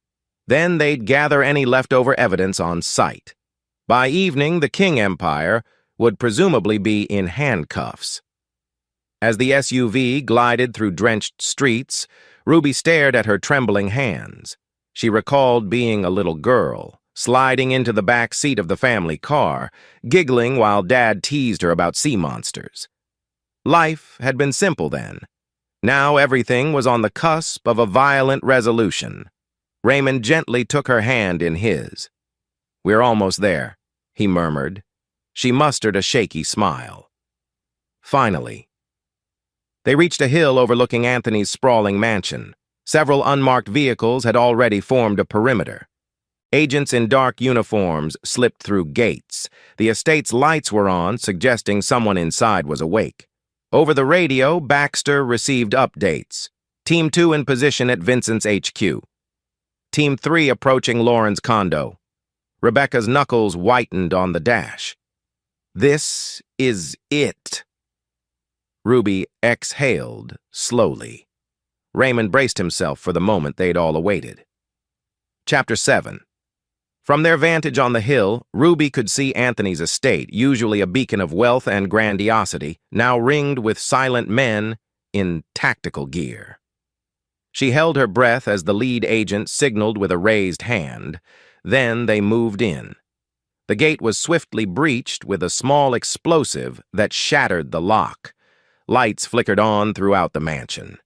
Then they'd gather any leftover evidence on site. By evening, the King Empire would presumably be in handcuffs. As the SUV glided through drenched streets, Ruby stared at her trembling hands. She recalled being a little girl, sliding into the back seat of the family car, giggling while Dad teased her about sea monsters. Life had been simple then. Now everything was on the cusp of a violent resolution. Raymond gently took her hand in his. "We're almost there," he murmured. She mustered a shaky smile. Finally. They reached a hill overlooking Anthony's sprawling mansion. Several unmarked vehicles had already formed a perimeter. Agents in dark uniforms slipped through gates. The estate's lights were on, suggesting someone inside was awake. Over the radio, Baxter received updates. Team 2 in position at Vincent's HQ. Team 3 approaching Lauren's condo. Rebecca's knuckles whitened on the dash. "This is it." Ruby exhaled slowly. Raymond braced himself for the moment they'd all awaited. Chapter 7. From their vantage on the hill, Ruby could see Anthony's estate, usually a beacon of wealth and grandiosity, now ringed with silent men in tactical gear. She held her breath as the lead agent signaled with a raised hand. Then they moved in. The gate was swiftly breached with a small explosive that shattered the lock. Lights flickered on throughout the mansion.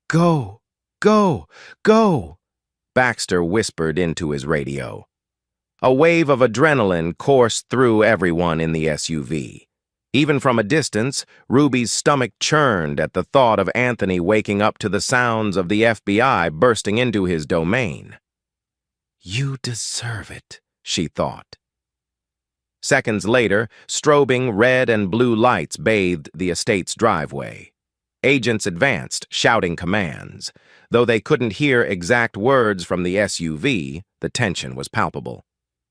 "Go! Go! Go!" Baxter whispered into his radio. A wave of adrenaline coursed through everyone in the SUV. Even from a distance, Ruby's stomach churned at the thought of Anthony waking up to the sounds of the FBI bursting into his domain. "You deserve it," she thought. Seconds later, strobing red and blue lights bathed the estate's driveway. Agents advanced, shouting commands. Though they couldn't hear exact words from the SUV, the tension was palpable.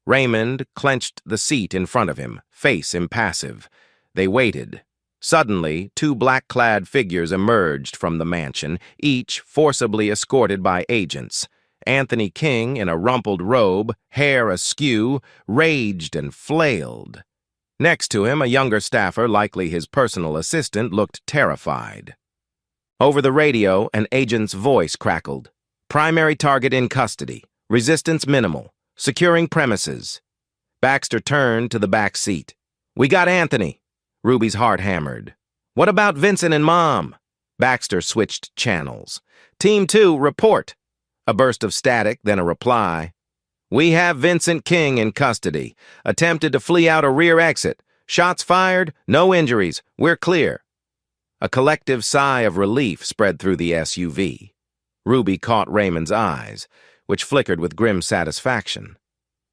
Raymond clenched the seat in front of him, face impassive. They waited. Suddenly, two black-clad figures emerged from the mansion, each forcibly escorted by agents. Anthony King, in a rumpled robe, hair askew, raged and flailed. Next to him, a younger staffer, likely his personal assistant, looked terrified. Over the radio, an agent's voice crackled. "Primary target in custody. Resistance minimal. Securing premises." Baxter turned to the back seat. "We got Anthony." Ruby's heart hammered. "What about Vincent and Mom?" Baxter switched channels. "Team 2, report." A burst of static, then a reply. "We have Vincent King in custody. Attempted to flee out a rear exit. Shots fired, no injuries. We're clear." A collective sigh of relief spread through the SUV. Ruby caught Raymond's eyes, which flickered with grim satisfaction.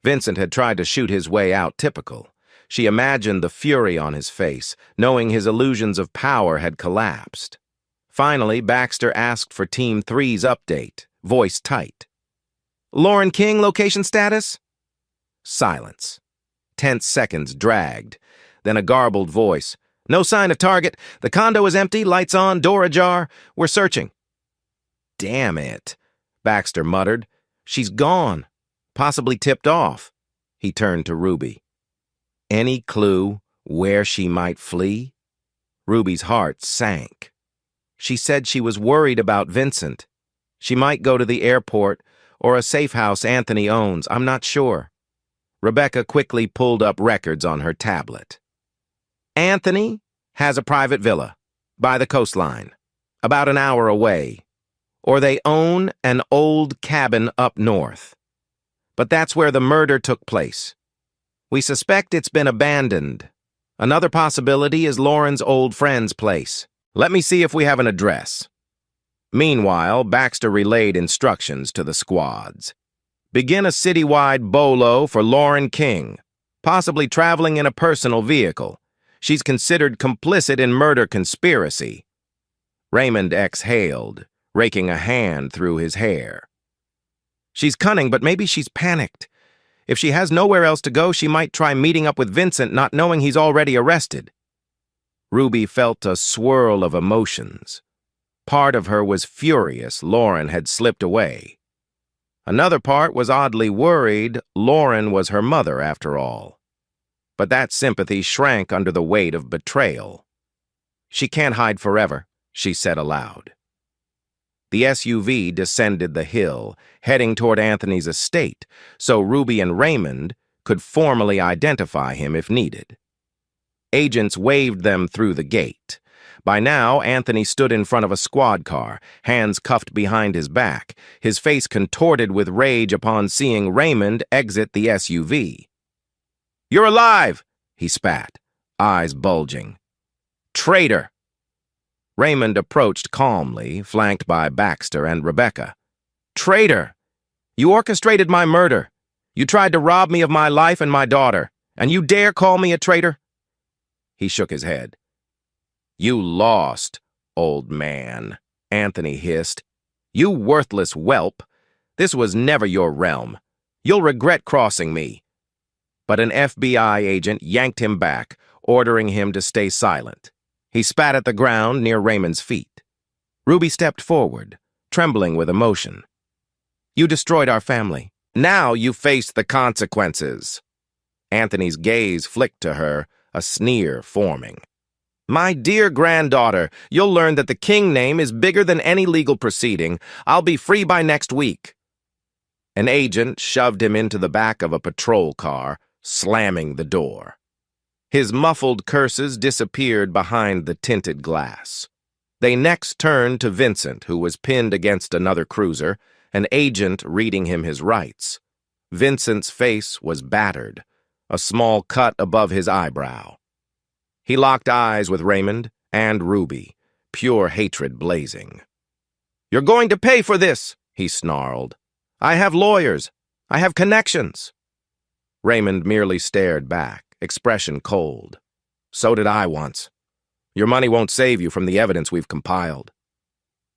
Vincent had tried to shoot his way out typical. She imagined the fury on his face, knowing his illusions of power had collapsed. Finally, Baxter asked for Team 3's update, voice tight. "Lauren King, location status?" Silence. Tense seconds dragged. Then a garbled voice. "No sign of target. The condo is empty, lights on, door ajar. We're searching." "Damn it," Baxter muttered. "She's gone. Possibly tipped off." He turned to Ruby. "Any clue where she might flee?" Ruby's heart sank. She said she was worried about Vincent. She might go to the airport or a safe house Anthony owns, I'm not sure. Rebecca quickly pulled up records on her tablet. Anthony has a private villa by the coastline, about an hour away, or they own an old cabin up north. But that's where the murder took place. We suspect it's been abandoned. Another possibility is Lauren's old friend's place. Let me see if we have an address. Meanwhile, Baxter relayed instructions to the squads. Begin a citywide bolo for Lauren King, possibly traveling in a personal vehicle. She's considered complicit in murder conspiracy. Raymond exhaled, raking a hand through his hair. She's cunning, but maybe she's panicked. If she has nowhere else to go, she might try meeting up with Vincent, not knowing he's already arrested. Ruby felt a swirl of emotions. Part of her was furious Lauren had slipped away. Another part was oddly worried Lauren was her mother after all. But that sympathy shrank under the weight of betrayal. She can't hide forever, she said aloud. The SUV descended the hill, heading toward Anthony's estate, so Ruby and Raymond could formally identify him if needed. Agents waved them through the gate. By now, Anthony stood in front of a squad car, hands cuffed behind his back, his face contorted with rage upon seeing Raymond exit the SUV. "You're alive!" he spat, eyes bulging. "Traitor!" Raymond approached calmly, flanked by Baxter and Rebecca. "Traitor! You orchestrated my murder. You tried to rob me of my life and my daughter, and you dare call me a traitor?" He shook his head. "You lost, old man," Anthony hissed. "You worthless whelp. This was never your realm. You'll regret crossing me." But an FBI agent yanked him back, ordering him to stay silent. He spat at the ground near Raymond's feet. Ruby stepped forward, trembling with emotion. "You destroyed our family. Now you face the consequences." Anthony's gaze flicked to her, a sneer forming. "My dear granddaughter, you'll learn that the King name is bigger than any legal proceeding. I'll be free by next week." An agent shoved him into the back of a patrol car, slamming the door. His muffled curses disappeared behind the tinted glass. They next turned to Vincent, who was pinned against another cruiser, an agent reading him his rights. Vincent's face was battered, a small cut above his eyebrow. He locked eyes with Raymond and Ruby, pure hatred blazing. "You're going to pay for this," he snarled. "I have lawyers. I have connections." Raymond merely stared back, expression cold. "So did I once. Your money won't save you from the evidence we've compiled."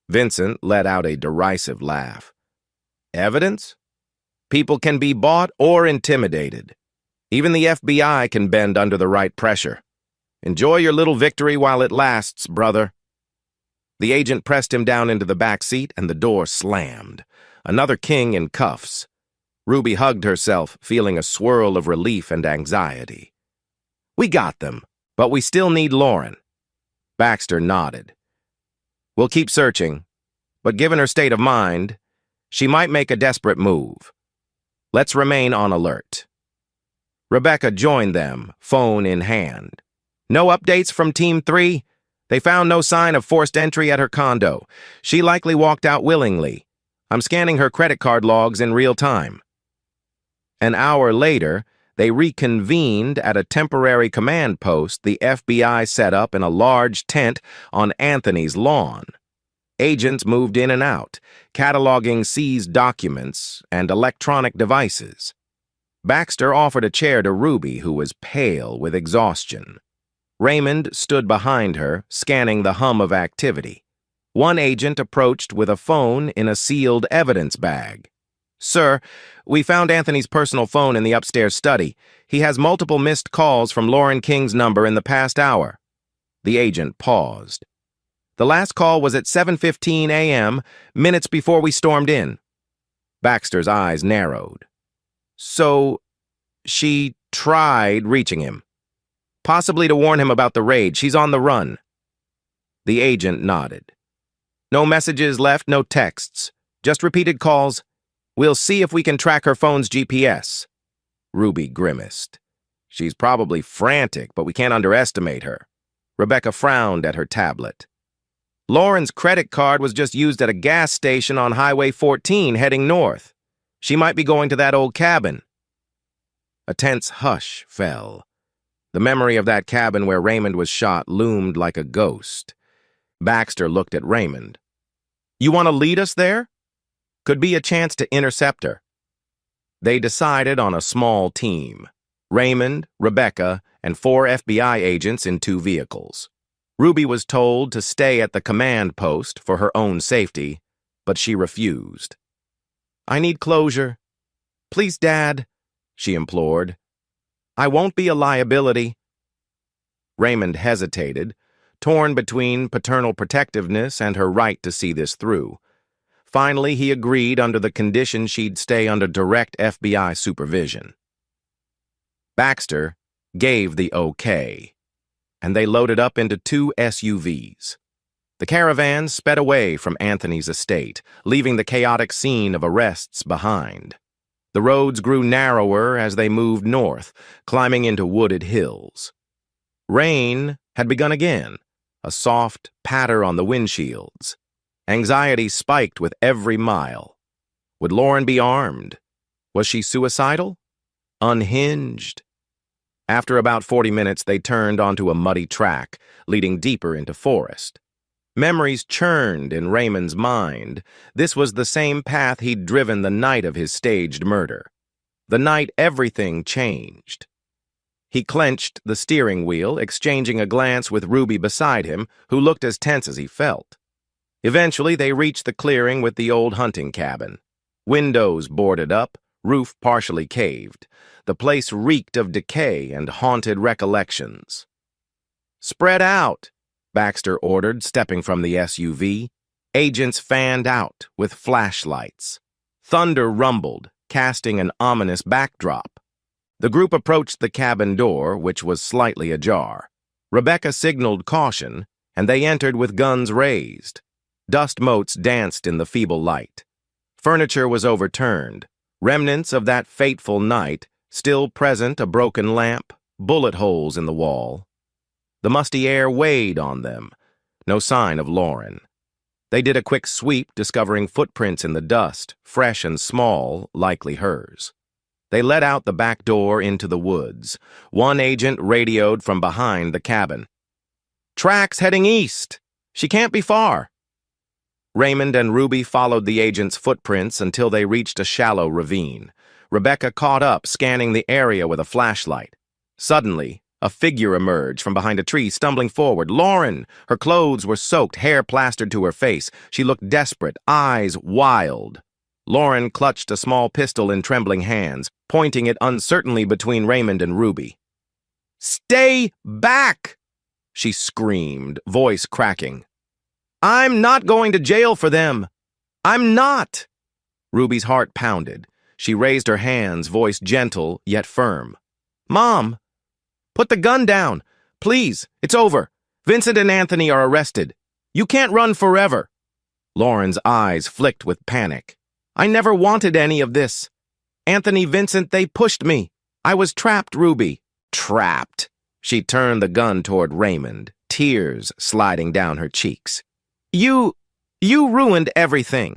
Vincent let out a derisive laugh. "Evidence? People can be bought or intimidated. Even the FBI can bend under the right pressure. Enjoy your little victory while it lasts, brother." The agent pressed him down into the back seat and the door slammed. Another king in cuffs. Ruby hugged herself, feeling a swirl of relief and anxiety. "We got them, but we still need Lauren." Baxter nodded. "We'll keep searching, but given her state of mind, she might make a desperate move. Let's remain on alert." Rebecca joined them, phone in hand. "No updates from Team 3? They found no sign of forced entry at her condo. She likely walked out willingly. I'm scanning her credit card logs in real time." An hour later, they reconvened at a temporary command post the FBI set up in a large tent on Anthony's lawn. Agents moved in and out, cataloging seized documents and electronic devices. Baxter offered a chair to Ruby, who was pale with exhaustion. Raymond stood behind her, scanning the hum of activity. One agent approached with a phone in a sealed evidence bag. "Sir, we found Anthony's personal phone in the upstairs study. He has multiple missed calls from Lauren King's number in the past hour." The agent paused. "The last call was at 7:15 a.m., minutes before we stormed in." Baxter's eyes narrowed. "So, she tried reaching him. Possibly to warn him about the raid. She's on the run." The agent nodded. "No messages left, no texts. Just repeated calls. We'll see if we can track her phone's GPS. Ruby grimaced. She's probably frantic, but we can't underestimate her. Rebecca frowned at her tablet. Lauren's credit card was just used at a gas station on Highway 14 heading north. She might be going to that old cabin. A tense hush fell. The memory of that cabin where Raymond was shot loomed like a ghost. Baxter looked at Raymond. You want to lead us there? Could be a chance to intercept her. They decided on a small team. Raymond, Rebecca, and 4 FBI agents in 2 vehicles. Ruby was told to stay at the command post for her own safety, but she refused. I need closure. Please, Dad, she implored. I won't be a liability. Raymond hesitated, torn between paternal protectiveness and her right to see this through. Finally, he agreed under the condition she'd stay under direct FBI supervision. Baxter gave the okay, and they loaded up into 2 SUVs. The caravan sped away from Anthony's estate, leaving the chaotic scene of arrests behind. The roads grew narrower as they moved north, climbing into wooded hills. Rain had begun again, a soft patter on the windshields. Anxiety spiked with every mile. Would Lauren be armed? Was she suicidal? Unhinged? After about 40 minutes, they turned onto a muddy track, leading deeper into forest. Memories churned in Raymond's mind. This was the same path he'd driven the night of his staged murder. The night everything changed. He clenched the steering wheel, exchanging a glance with Ruby beside him, who looked as tense as he felt. Eventually, they reached the clearing with the old hunting cabin. Windows boarded up, roof partially caved. The place reeked of decay and haunted recollections. Spread out, Baxter ordered, stepping from the SUV. Agents fanned out with flashlights. Thunder rumbled, casting an ominous backdrop. The group approached the cabin door, which was slightly ajar. Rebecca signaled caution, and they entered with guns raised. Dust motes danced in the feeble light. Furniture was overturned. Remnants of that fateful night, still present, a broken lamp, bullet holes in the wall. The musty air weighed on them. No sign of Lauren. They did a quick sweep, discovering footprints in the dust, fresh and small, likely hers. They let out the back door into the woods. One agent radioed from behind the cabin. Tracks heading east. She can't be far. Raymond and Ruby followed the agent's footprints until they reached a shallow ravine. Rebecca caught up, scanning the area with a flashlight. Suddenly, a figure emerged from behind a tree, stumbling forward. Lauren! Her clothes were soaked, hair plastered to her face. She looked desperate, eyes wild. Lauren clutched a small pistol in trembling hands, pointing it uncertainly between Raymond and Ruby. Stay back! She screamed, voice cracking. I'm not going to jail for them. I'm not. Ruby's heart pounded. She raised her hands, voice gentle yet firm. Mom, put the gun down. Please, it's over. Vincent and Anthony are arrested. You can't run forever. Lauren's eyes flicked with panic. I never wanted any of this. Anthony, Vincent, they pushed me. I was trapped, Ruby. Trapped. She turned the gun toward Raymond, tears sliding down her cheeks. You ruined everything.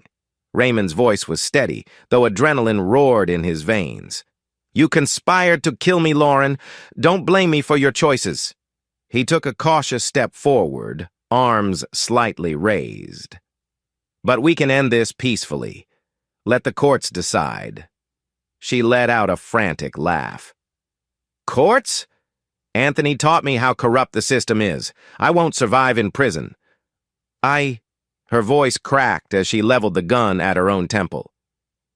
Raymond's voice was steady, though adrenaline roared in his veins. You conspired to kill me, Lauren. Don't blame me for your choices. He took a cautious step forward, arms slightly raised. But we can end this peacefully. Let the courts decide. She let out a frantic laugh. Courts? Anthony taught me how corrupt the system is. I won't survive in prison. Her voice cracked as she leveled the gun at her own temple.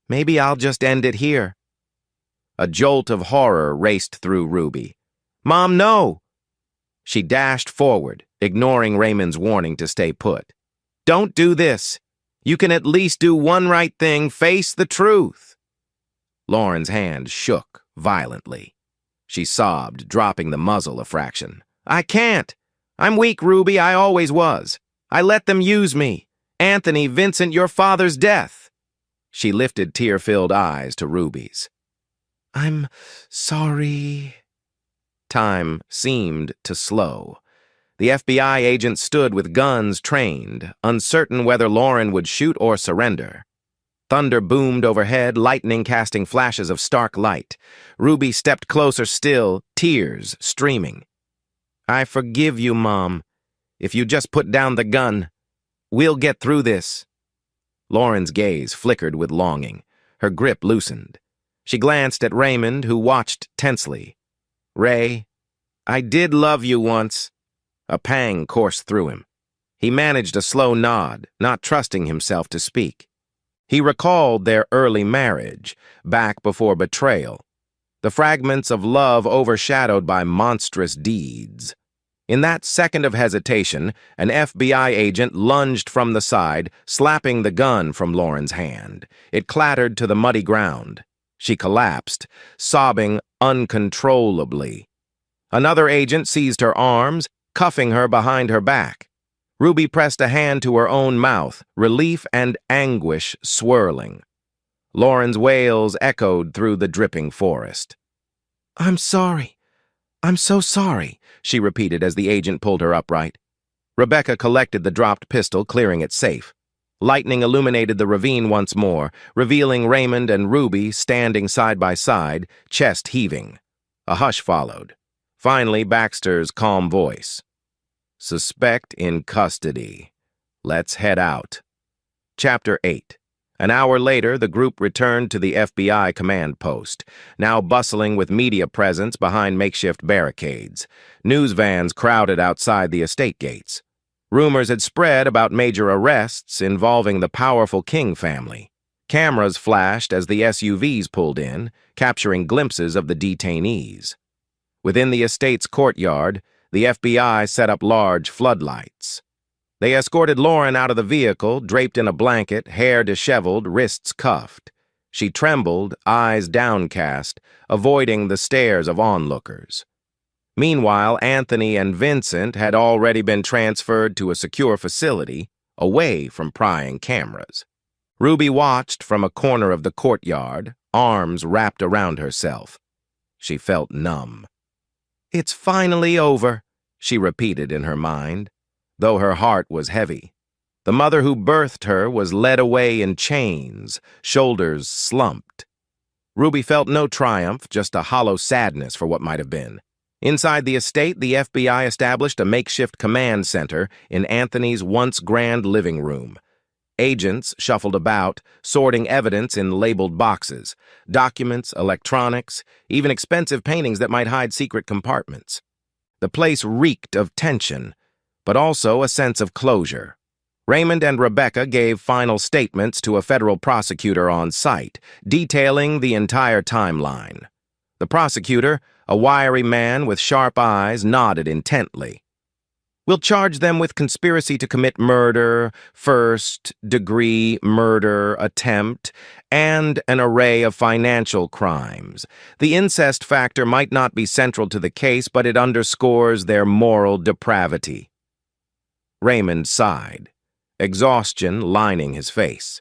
Maybe I'll just end it here. A jolt of horror raced through Ruby. Mom, no! She dashed forward, ignoring Raymond's warning to stay put. Don't do this. You can at least do one right thing, face the truth. Lauren's hand shook violently. She sobbed, dropping the muzzle a fraction. I can't. I'm weak, Ruby. I always was. I let them use me. Anthony, Vincent, your father's death. She lifted tear-filled eyes to Ruby's. "I'm sorry." Time seemed to slow. The FBI agent stood with guns trained, uncertain whether Lauren would shoot or surrender. Thunder boomed overhead, lightning casting flashes of stark light. Ruby stepped closer still, tears streaming. "I forgive you, Mom. If you just put down the gun, we'll get through this." Lauren's gaze flickered with longing. Her grip loosened. She glanced at Raymond, who watched tensely. "Ray, I did love you once." A pang coursed through him. He managed a slow nod, not trusting himself to speak. He recalled their early marriage, back before betrayal, the fragments of love overshadowed by monstrous deeds. In that second of hesitation, an FBI agent lunged from the side, slapping the gun from Lauren's hand. It clattered to the muddy ground. She collapsed, sobbing uncontrollably. Another agent seized her arms, cuffing her behind her back. Ruby pressed a hand to her own mouth, relief and anguish swirling. Lauren's wails echoed through the dripping forest. "I'm sorry. I'm so sorry," she repeated as the agent pulled her upright. Rebecca collected the dropped pistol, clearing it safe. Lightning illuminated the ravine once more, revealing Raymond and Ruby standing side by side, chest heaving. A hush followed. Finally, Baxter's calm voice. "Suspect in custody. Let's head out." Chapter 8. An hour later, the group returned to the FBI command post, now bustling with media presence behind makeshift barricades. News vans crowded outside the estate gates. Rumors had spread about major arrests involving the powerful King family. Cameras flashed as the SUVs pulled in, capturing glimpses of the detainees. Within the estate's courtyard, the FBI set up large floodlights. They escorted Lauren out of the vehicle, draped in a blanket, hair disheveled, wrists cuffed. She trembled, eyes downcast, avoiding the stares of onlookers. Meanwhile, Anthony and Vincent had already been transferred to a secure facility, away from prying cameras. Ruby watched from a corner of the courtyard, arms wrapped around herself. She felt numb. "It's finally over," she repeated in her mind, though her heart was heavy. The mother who birthed her was led away in chains, shoulders slumped. Ruby felt no triumph, just a hollow sadness for what might have been. Inside the estate, the FBI established a makeshift command center in Anthony's once grand living room. Agents shuffled about, sorting evidence in labeled boxes, documents, electronics, even expensive paintings that might hide secret compartments. The place reeked of tension, but also a sense of closure. Raymond and Rebecca gave final statements to a federal prosecutor on site, detailing the entire timeline. The prosecutor, a wiry man with sharp eyes, nodded intently. "We'll charge them with conspiracy to commit murder, first-degree murder attempt, and an array of financial crimes. The incest factor might not be central to the case, but it underscores their moral depravity." Raymond sighed, exhaustion lining his face.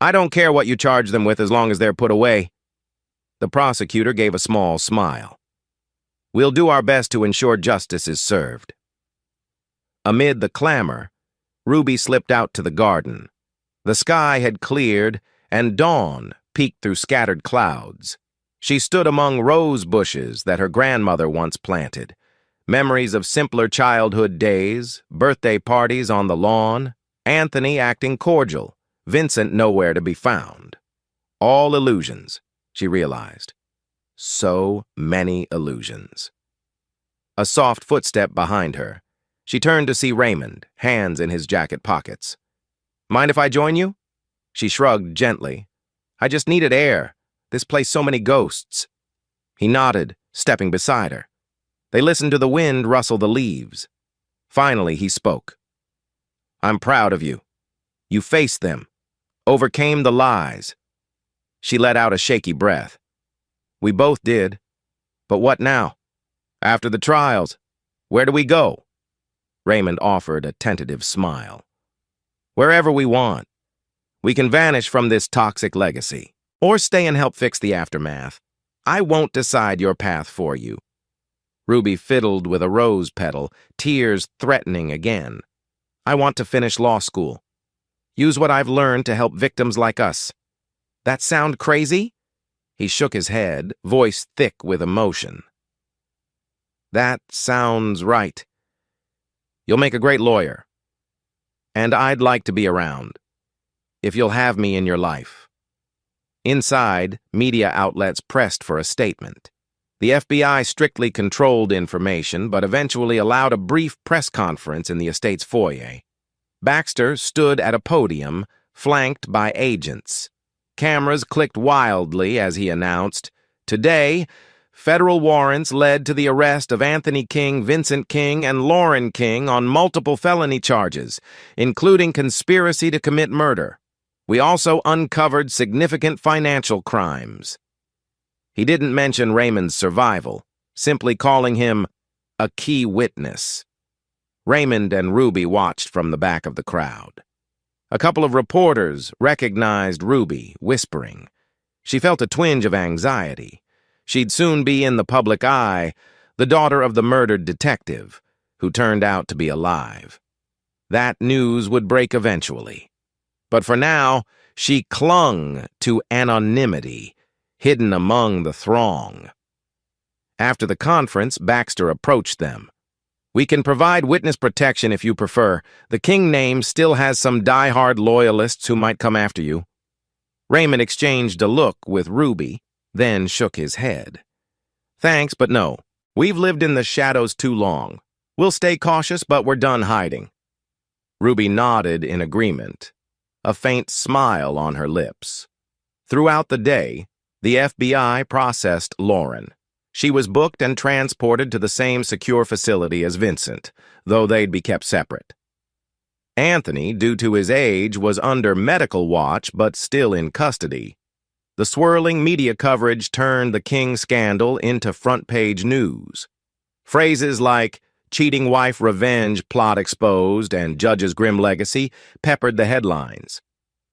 "I don't care what you charge them with as long as they're put away." The prosecutor gave a small smile. "We'll do our best to ensure justice is served." Amid the clamor, Ruby slipped out to the garden. The sky had cleared, and dawn peeked through scattered clouds. She stood among rose bushes that her grandmother once planted. Memories of simpler childhood days, birthday parties on the lawn, Anthony acting cordial, Vincent nowhere to be found. All illusions, she realized. So many illusions. A soft footstep behind her. She turned to see Raymond, hands in his jacket pockets. "Mind if I join you?" She shrugged gently. "I just needed air. This place so many ghosts." He nodded, stepping beside her. They listened to the wind rustle the leaves. Finally, he spoke. "I'm proud of you. You faced them, overcame the lies." She let out a shaky breath. "We both did. But what now? After the trials, where do we go?" Raymond offered a tentative smile. "Wherever we want. We can vanish from this toxic legacy, or stay and help fix the aftermath. I won't decide your path for you." Ruby fiddled with a rose petal, tears threatening again. "I want to finish law school. Use what I've learned to help victims like us." "That sound crazy?" He shook his head, voice thick with emotion. "That sounds right. You'll make a great lawyer. And I'd like to be around, if you'll have me in your life." Inside, media outlets pressed for a statement. The FBI strictly controlled information, but eventually allowed a brief press conference in the estate's foyer. Baxter stood at a podium, flanked by agents. Cameras clicked wildly as he announced, "Today, federal warrants led to the arrest of Anthony King, Vincent King, and Lauren King on multiple felony charges, including conspiracy to commit murder. We also uncovered significant financial crimes." He didn't mention Raymond's survival, simply calling him a key witness. Raymond and Ruby watched from the back of the crowd. A couple of reporters recognized Ruby, whispering. She felt a twinge of anxiety. She'd soon be in the public eye, the daughter of the murdered detective, who turned out to be alive. That news would break eventually. But for now, she clung to anonymity, hidden among the throng. After the conference, Baxter approached them. "We can provide witness protection if you prefer. The King name still has some die-hard loyalists who might come after you." Raymond exchanged a look with Ruby, then shook his head. "Thanks, but no. We've lived in the shadows too long. We'll stay cautious, but we're done hiding." Ruby nodded in agreement, a faint smile on her lips. Throughout the day, the FBI processed Lauren. She was booked and transported to the same secure facility as Vincent, though they'd be kept separate. Anthony, due to his age, was under medical watch but still in custody. The swirling media coverage turned the King scandal into front-page news. Phrases like "cheating wife revenge plot exposed" and "judge's grim legacy" peppered the headlines.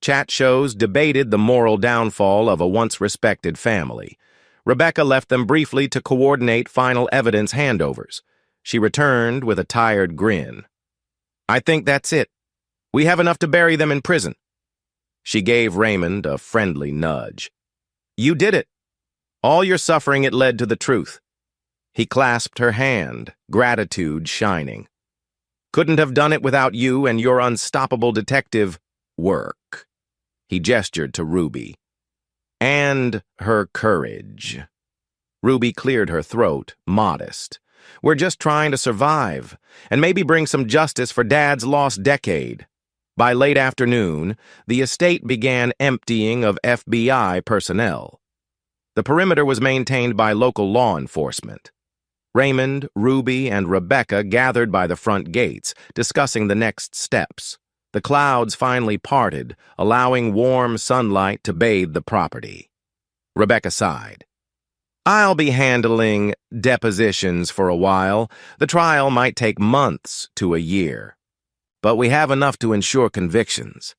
Chat shows debated the moral downfall of a once-respected family. Rebecca left them briefly to coordinate final evidence handovers. She returned with a tired grin. "I think that's it. We have enough to bury them in prison." She gave Raymond a friendly nudge. "You did it. All your suffering, it led to the truth." He clasped her hand, gratitude shining. "Couldn't have done it without you and your unstoppable detective work." He gestured to Ruby. "And her courage." Ruby cleared her throat, modest. "We're just trying to survive, and maybe bring some justice for Dad's lost decade." By late afternoon, the estate began emptying of FBI personnel. The perimeter was maintained by local law enforcement. Raymond, Ruby, and Rebecca gathered by the front gates, discussing the next steps. The clouds finally parted, allowing warm sunlight to bathe the property. Rebecca sighed. "I'll be handling depositions for a while. The trial might take months to a year. But we have enough to ensure convictions."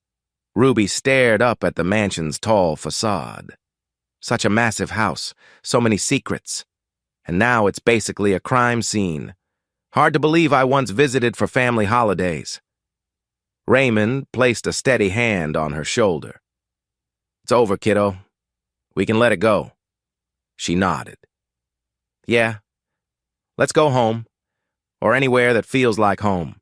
Ruby stared up at the mansion's tall facade. Such a massive house, so many secrets. And now it's basically a crime scene. Hard to believe I once visited for family holidays. Raymond placed a steady hand on her shoulder. "It's over, kiddo. We can let it go." She nodded. "Yeah. Let's go home, or anywhere that feels like home."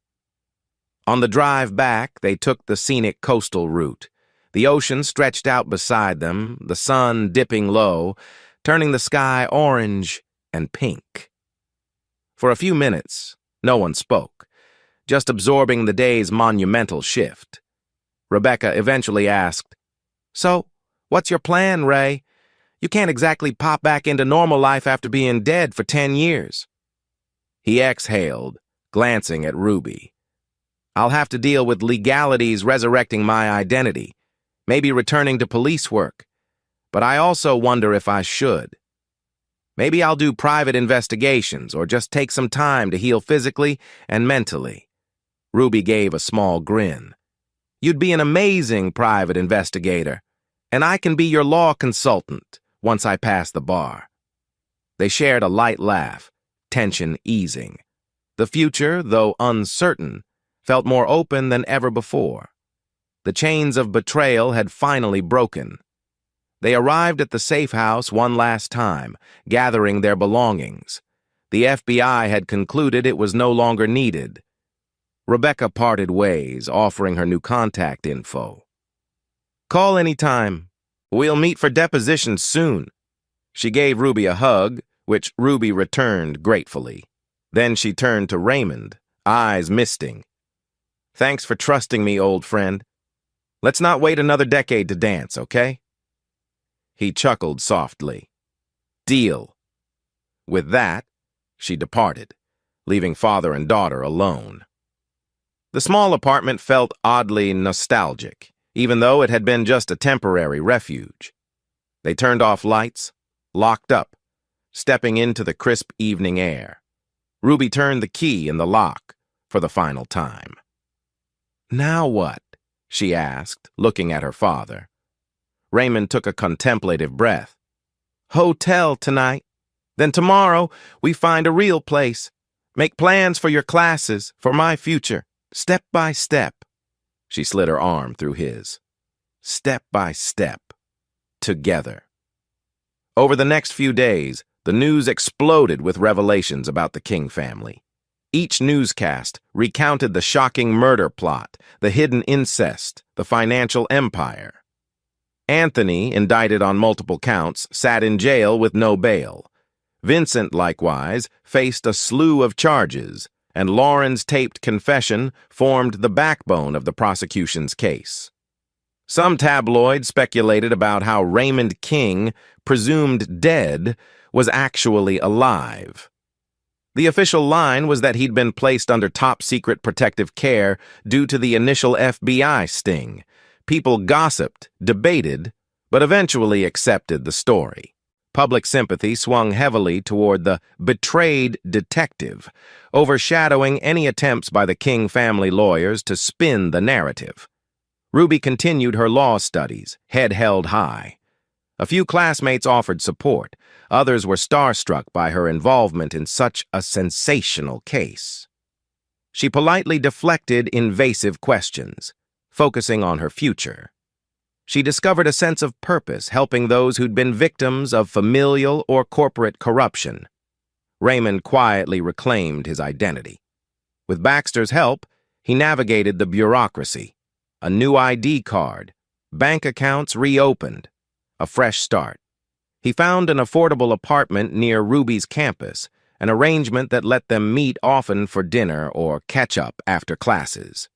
On the drive back, they took the scenic coastal route. The ocean stretched out beside them, the sun dipping low, turning the sky orange and pink. For a few minutes, no one spoke, just absorbing the day's monumental shift. Rebecca eventually asked, "So, what's your plan, Ray? You can't exactly pop back into normal life after being dead for 10 years. He exhaled, glancing at Ruby. "I'll have to deal with legalities resurrecting my identity, maybe returning to police work. But I also wonder if I should. Maybe I'll do private investigations or just take some time to heal physically and mentally." Ruby gave a small grin. You'd be an amazing private investigator, and I can be your law consultant once I pass the bar." They shared a light laugh, tension easing. The future, though uncertain, felt more open than ever before. The chains of betrayal had finally broken. They arrived at the safe house one last time, gathering their belongings. The FBI had concluded it was no longer needed. Rebecca parted ways, offering her new contact info. "Call anytime. We'll meet for deposition soon." She gave Ruby a hug, which Ruby returned gratefully. Then she turned to Raymond, eyes misting. "Thanks for trusting me, old friend. Let's not wait another decade to dance, okay?" He chuckled softly. "Deal." With that, she departed, leaving father and daughter alone. The small apartment felt oddly nostalgic, even though it had been just a temporary refuge. They turned off lights, locked up, stepping into the crisp evening air. Ruby turned the key in the lock for the final time. "Now what?" she asked, looking at her father. Raymond took a contemplative breath. "Hotel tonight. Then tomorrow we find a real place. Make plans for your classes, for my future, step by step." She slid her arm through his. Step by step. Together. Over the next few days, the news exploded with revelations about the King family. Each newscast recounted the shocking murder plot, the hidden incest, the financial empire. Anthony, indicted on multiple counts, sat in jail with no bail. Vincent, likewise, faced a slew of charges, and Lauren's taped confession formed the backbone of the prosecution's case. Some tabloids speculated about how Raymond King, presumed dead, was actually alive. The official line was that he'd been placed under top-secret protective care due to the initial FBI sting. People gossiped, debated, but eventually accepted the story. Public sympathy swung heavily toward the betrayed detective, overshadowing any attempts by the King family lawyers to spin the narrative. Ruby continued her law studies, head held high. A few classmates offered support. Others were starstruck by her involvement in such a sensational case. She politely deflected invasive questions, focusing on her future. She discovered a sense of purpose helping those who'd been victims of familial or corporate corruption. Raymond quietly reclaimed his identity. With Baxter's help, he navigated the bureaucracy. A new ID card, bank accounts reopened, a fresh start. He found an affordable apartment near Ruby's campus, an arrangement that let them meet often for dinner or catch up after classes.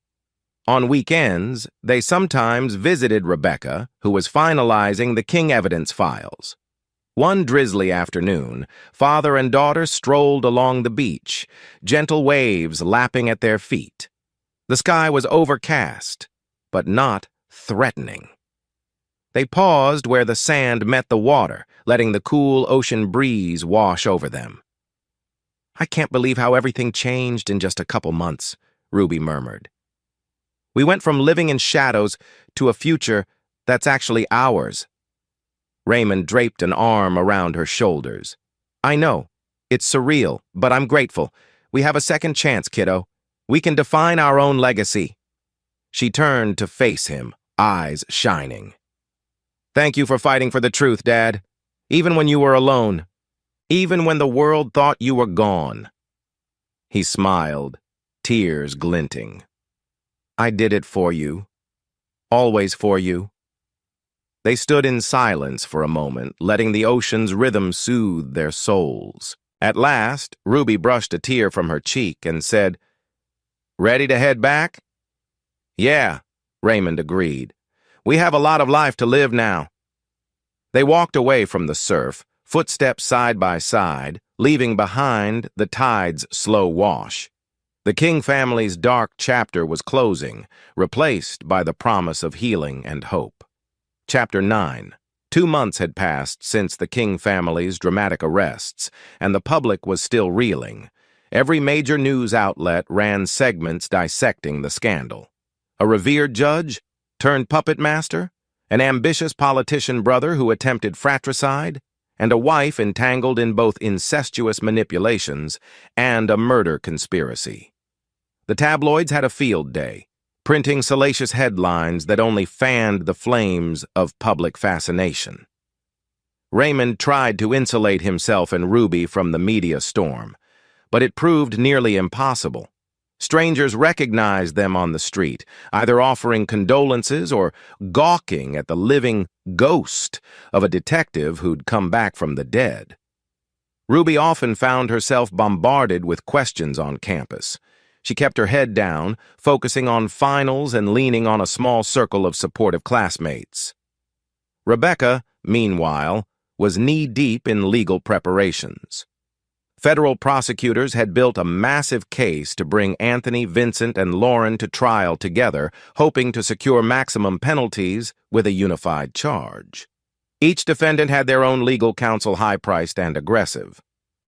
On weekends, they sometimes visited Rebecca, who was finalizing the King evidence files. One drizzly afternoon, father and daughter strolled along the beach, gentle waves lapping at their feet. The sky was overcast, but not threatening. They paused where the sand met the water, letting the cool ocean breeze wash over them. "I can't believe how everything changed in just a couple months," Ruby murmured. "We went from living in shadows to a future that's actually ours." Raymond draped an arm around her shoulders. "I know. It's surreal, but I'm grateful. We have a second chance, kiddo. We can define our own legacy." She turned to face him, eyes shining. "Thank you for fighting for the truth, Dad. Even when you were alone. Even when the world thought you were gone." He smiled, tears glinting. "I did it for you. Always for you." They stood in silence for a moment, letting the ocean's rhythm soothe their souls. At last, Ruby brushed a tear from her cheek and said, "Ready to head back?" "Yeah," Raymond agreed. "We have a lot of life to live now." They walked away from the surf, footsteps side by side, leaving behind the tide's slow wash. The King family's dark chapter was closing, replaced by the promise of healing and hope. Chapter 9. 2 months had passed since the King family's dramatic arrests, and the public was still reeling. Every major news outlet ran segments dissecting the scandal. A revered judge turned puppet master, an ambitious politician brother who attempted fratricide, and a wife entangled in both incestuous manipulations and a murder conspiracy. The tabloids had a field day, printing salacious headlines that only fanned the flames of public fascination. Raymond tried to insulate himself and Ruby from the media storm, but it proved nearly impossible. Strangers recognized them on the street, either offering condolences or gawking at the living ghost of a detective who'd come back from the dead. Ruby often found herself bombarded with questions on campus. She kept her head down, focusing on finals and leaning on a small circle of supportive classmates. Rebecca, meanwhile, was knee-deep in legal preparations. Federal prosecutors had built a massive case to bring Anthony, Vincent, and Lauren to trial together, hoping to secure maximum penalties with a unified charge. Each defendant had their own legal counsel, high-priced and aggressive.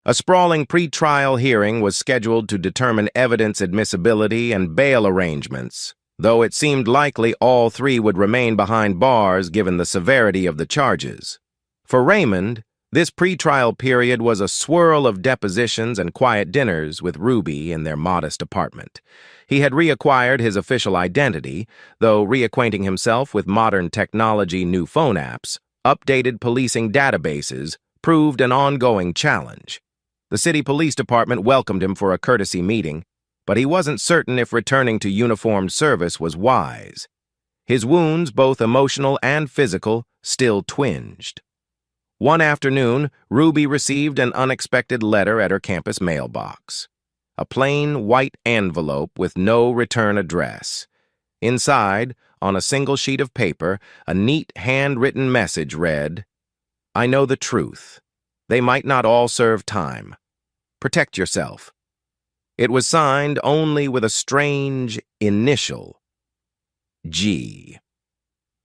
A sprawling pre-trial hearing was scheduled to determine evidence admissibility and bail arrangements, though it seemed likely all three would remain behind bars given the severity of the charges. For Raymond, this pre-trial period was a swirl of depositions and quiet dinners with Ruby in their modest apartment. He had reacquired his official identity, though reacquainting himself with modern technology, new phone apps, updated policing databases, proved an ongoing challenge. The city police department welcomed him for a courtesy meeting, but he wasn't certain if returning to uniformed service was wise. His wounds, both emotional and physical, still twinged. One afternoon, Ruby received an unexpected letter at her campus mailbox. A plain white envelope with no return address. Inside, on a single sheet of paper, a neat handwritten message read, "I know the truth. They might not all serve time. Protect yourself." It was signed only with a strange initial, G.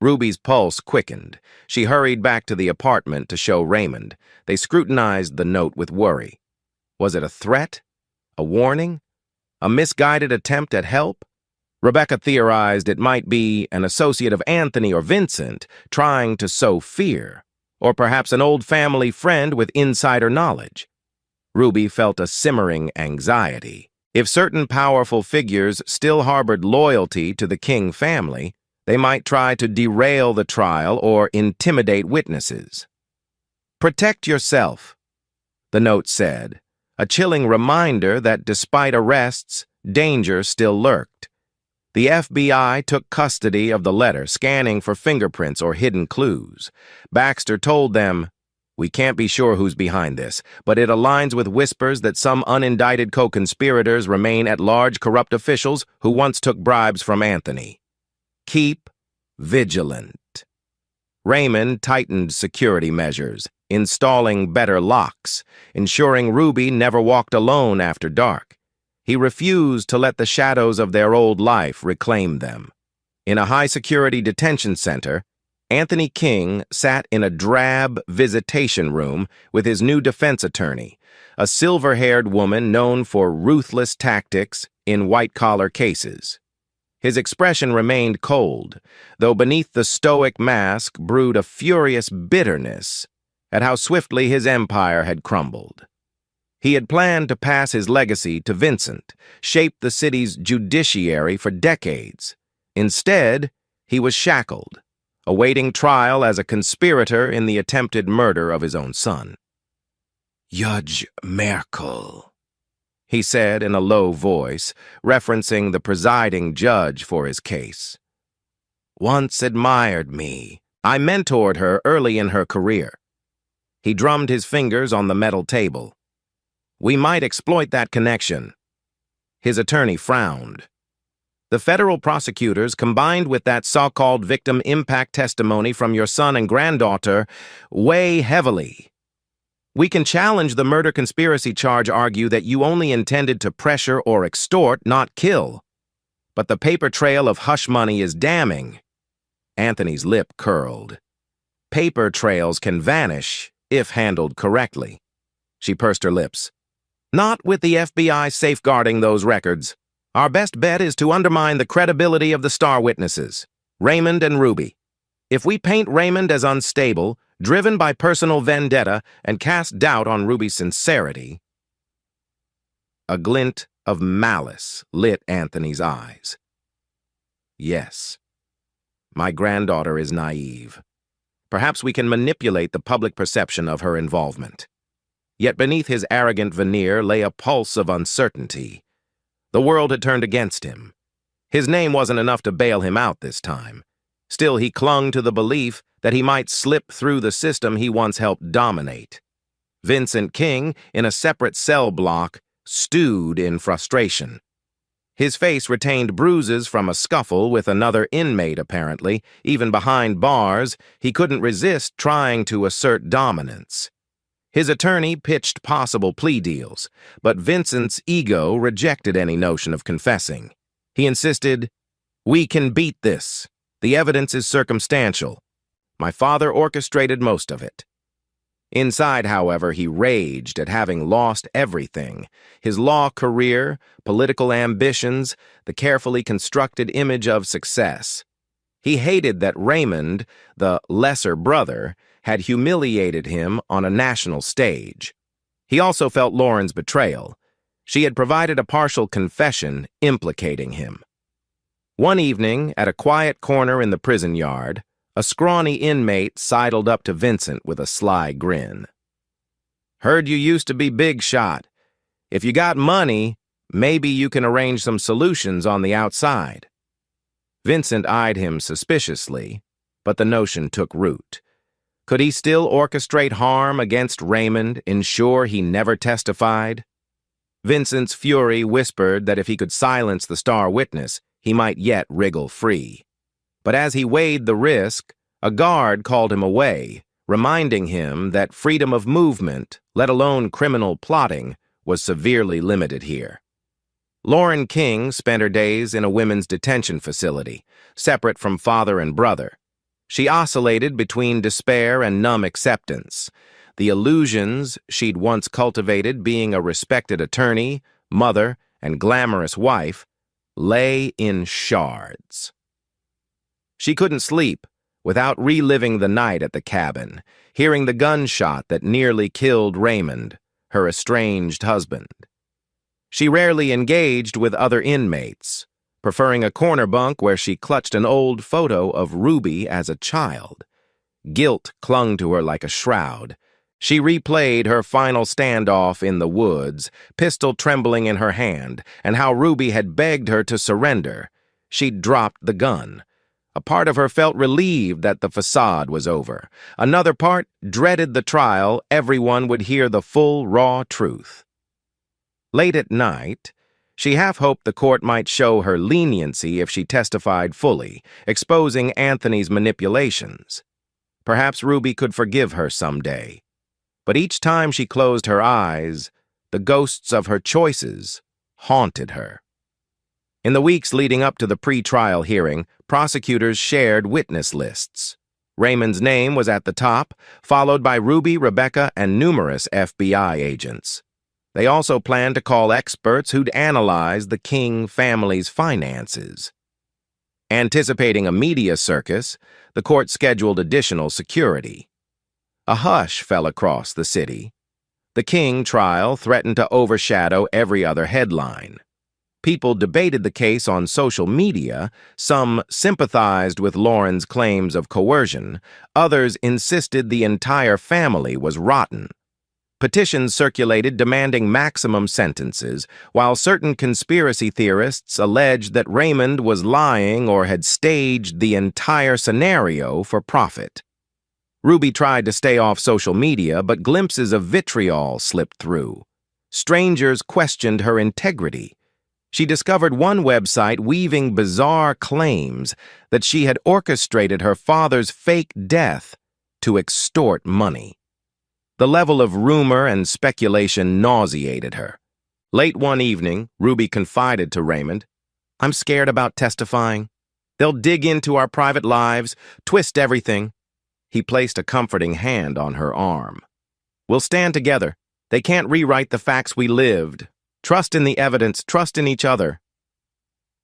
Ruby's pulse quickened. She hurried back to the apartment to show Raymond. They scrutinized the note with worry. Was it a threat? A warning? A misguided attempt at help? Rebecca theorized it might be an associate of Anthony or Vincent trying to sow fear, or perhaps an old family friend with insider knowledge. Ruby felt a simmering anxiety. If certain powerful figures still harbored loyalty to the King family, they might try to derail the trial or intimidate witnesses. "Protect yourself," the note said, a chilling reminder that despite arrests, danger still lurked. The FBI took custody of the letter, scanning for fingerprints or hidden clues. Baxter told them, "We can't be sure who's behind this, but it aligns with whispers that some unindicted co-conspirators remain at large corrupt officials who once took bribes from Anthony. Keep vigilant." Raymond tightened security measures, installing better locks, ensuring Ruby never walked alone after dark. He refused to let the shadows of their old life reclaim them. In a high-security detention center, Anthony King sat in a drab visitation room with his new defense attorney, a silver-haired woman known for ruthless tactics in white-collar cases. His expression remained cold, though beneath the stoic mask brewed a furious bitterness at how swiftly his empire had crumbled. He had planned to pass his legacy to Vincent, shape the city's judiciary for decades. Instead, he was shackled, awaiting trial as a conspirator in the attempted murder of his own son. "Judge Merkel," he said in a low voice, referencing the presiding judge for his case. "Once admired me. I mentored her early in her career." He drummed his fingers on the metal table. "We might exploit that connection." His attorney frowned. "The federal prosecutors, combined with that so-called victim impact testimony from your son and granddaughter, weigh heavily. We can challenge the murder conspiracy charge, argue that you only intended to pressure or extort, not kill. But the paper trail of hush money is damning." Anthony's lip curled. "Paper trails can vanish if handled correctly." She pursed her lips. "Not with the FBI safeguarding those records." Our best bet is to undermine the credibility of the star witnesses, Raymond and Ruby. If we paint Raymond as unstable, driven by personal vendetta, and cast doubt on Ruby's sincerity..." A glint of malice lit Anthony's eyes. Yes, my granddaughter is naive. Perhaps we can manipulate the public perception of her involvement. Yet beneath his arrogant veneer lay a pulse of uncertainty. The world had turned against him. His name wasn't enough to bail him out this time. Still, he clung to the belief that he might slip through the system he once helped dominate. Vincent King, in a separate cell block, stewed in frustration. His face retained bruises from a scuffle with another inmate, apparently. Even behind bars, he couldn't resist trying to assert dominance. His attorney pitched possible plea deals, but Vincent's ego rejected any notion of confessing. He insisted, "We can beat this. The evidence is circumstantial. My father orchestrated most of it." Inside, however, he raged at having lost everything: his law career, political ambitions, the carefully constructed image of success. He hated that Raymond, the lesser brother, had humiliated him on a national stage. He also felt Lauren's betrayal. She had provided a partial confession implicating him. One evening, at a quiet corner in the prison yard, a scrawny inmate sidled up to Vincent with a sly grin. "Heard you used to be big shot. If you got money, maybe you can arrange some solutions on the outside." Vincent eyed him suspiciously, but the notion took root. Could he still orchestrate harm against Raymond, ensure he never testified? Vincent's fury whispered that if he could silence the star witness, he might yet wriggle free. But as he weighed the risk, a guard called him away, reminding him that freedom of movement, let alone criminal plotting, was severely limited here. Lauren King spent her days in a women's detention facility, separate from father and brother. She oscillated between despair and numb acceptance, the illusions she'd once cultivated being a respected attorney, mother, and glamorous wife, lay in shards. She couldn't sleep without reliving the night at the cabin, hearing the gunshot that nearly killed Raymond, her estranged husband. She rarely engaged with other inmates, preferring a corner bunk where she clutched an old photo of Ruby as a child. Guilt clung to her like a shroud. She replayed her final standoff in the woods, pistol trembling in her hand, and how Ruby had begged her to surrender. She'd dropped the gun. A part of her felt relieved that the facade was over. Another part dreaded the trial. Everyone would hear the full, raw truth. Late at night, she half hoped the court might show her leniency if she testified fully, exposing Anthony's manipulations. Perhaps Ruby could forgive her someday. But each time she closed her eyes, the ghosts of her choices haunted her. In the weeks leading up to the pre-trial hearing, prosecutors shared witness lists. Raymond's name was at the top, followed by Ruby, Rebecca, and numerous FBI agents. They also planned to call experts who'd analyze the King family's finances. Anticipating a media circus, the court scheduled additional security. A hush fell across the city. The King trial threatened to overshadow every other headline. People debated the case on social media. Some sympathized with Lauren's claims of coercion. Others insisted the entire family was rotten. Petitions circulated demanding maximum sentences, while certain conspiracy theorists alleged that Raymond was lying or had staged the entire scenario for profit. Ruby tried to stay off social media, but glimpses of vitriol slipped through. Strangers questioned her integrity. She discovered one website weaving bizarre claims that she had orchestrated her father's fake death to extort money. The level of rumor and speculation nauseated her. Late one evening, Ruby confided to Raymond, "I'm scared about testifying. They'll dig into our private lives, twist everything." He placed a comforting hand on her arm. "We'll stand together. They can't rewrite the facts we lived. Trust in the evidence, trust in each other."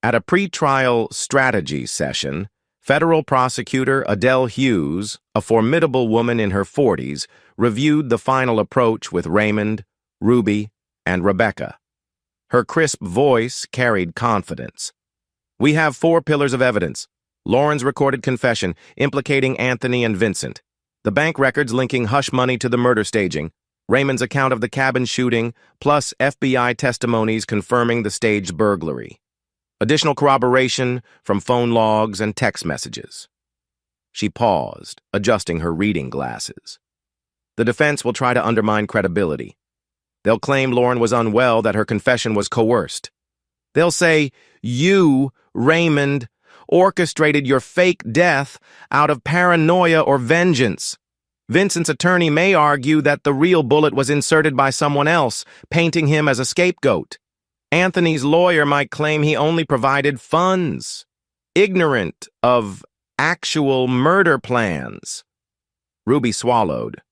At a pretrial strategy session, federal prosecutor Adele Hughes, a formidable woman in her 40s, reviewed the final approach with Raymond, Ruby, and Rebecca. Her crisp voice carried confidence. "We have 4 pillars of evidence. Lauren's recorded confession implicating Anthony and Vincent, the bank records linking hush money to the murder staging, Raymond's account of the cabin shooting, plus FBI testimonies confirming the staged burglary. Additional corroboration from phone logs and text messages." She paused, adjusting her reading glasses. "The defense will try to undermine credibility. They'll claim Lauren was unwell, that her confession was coerced. They'll say, you, Raymond, orchestrated your fake death out of paranoia or vengeance. Vincent's attorney may argue that the real bullet was inserted by someone else, painting him as a scapegoat. Anthony's lawyer might claim he only provided funds, ignorant of actual murder plans." Ruby swallowed.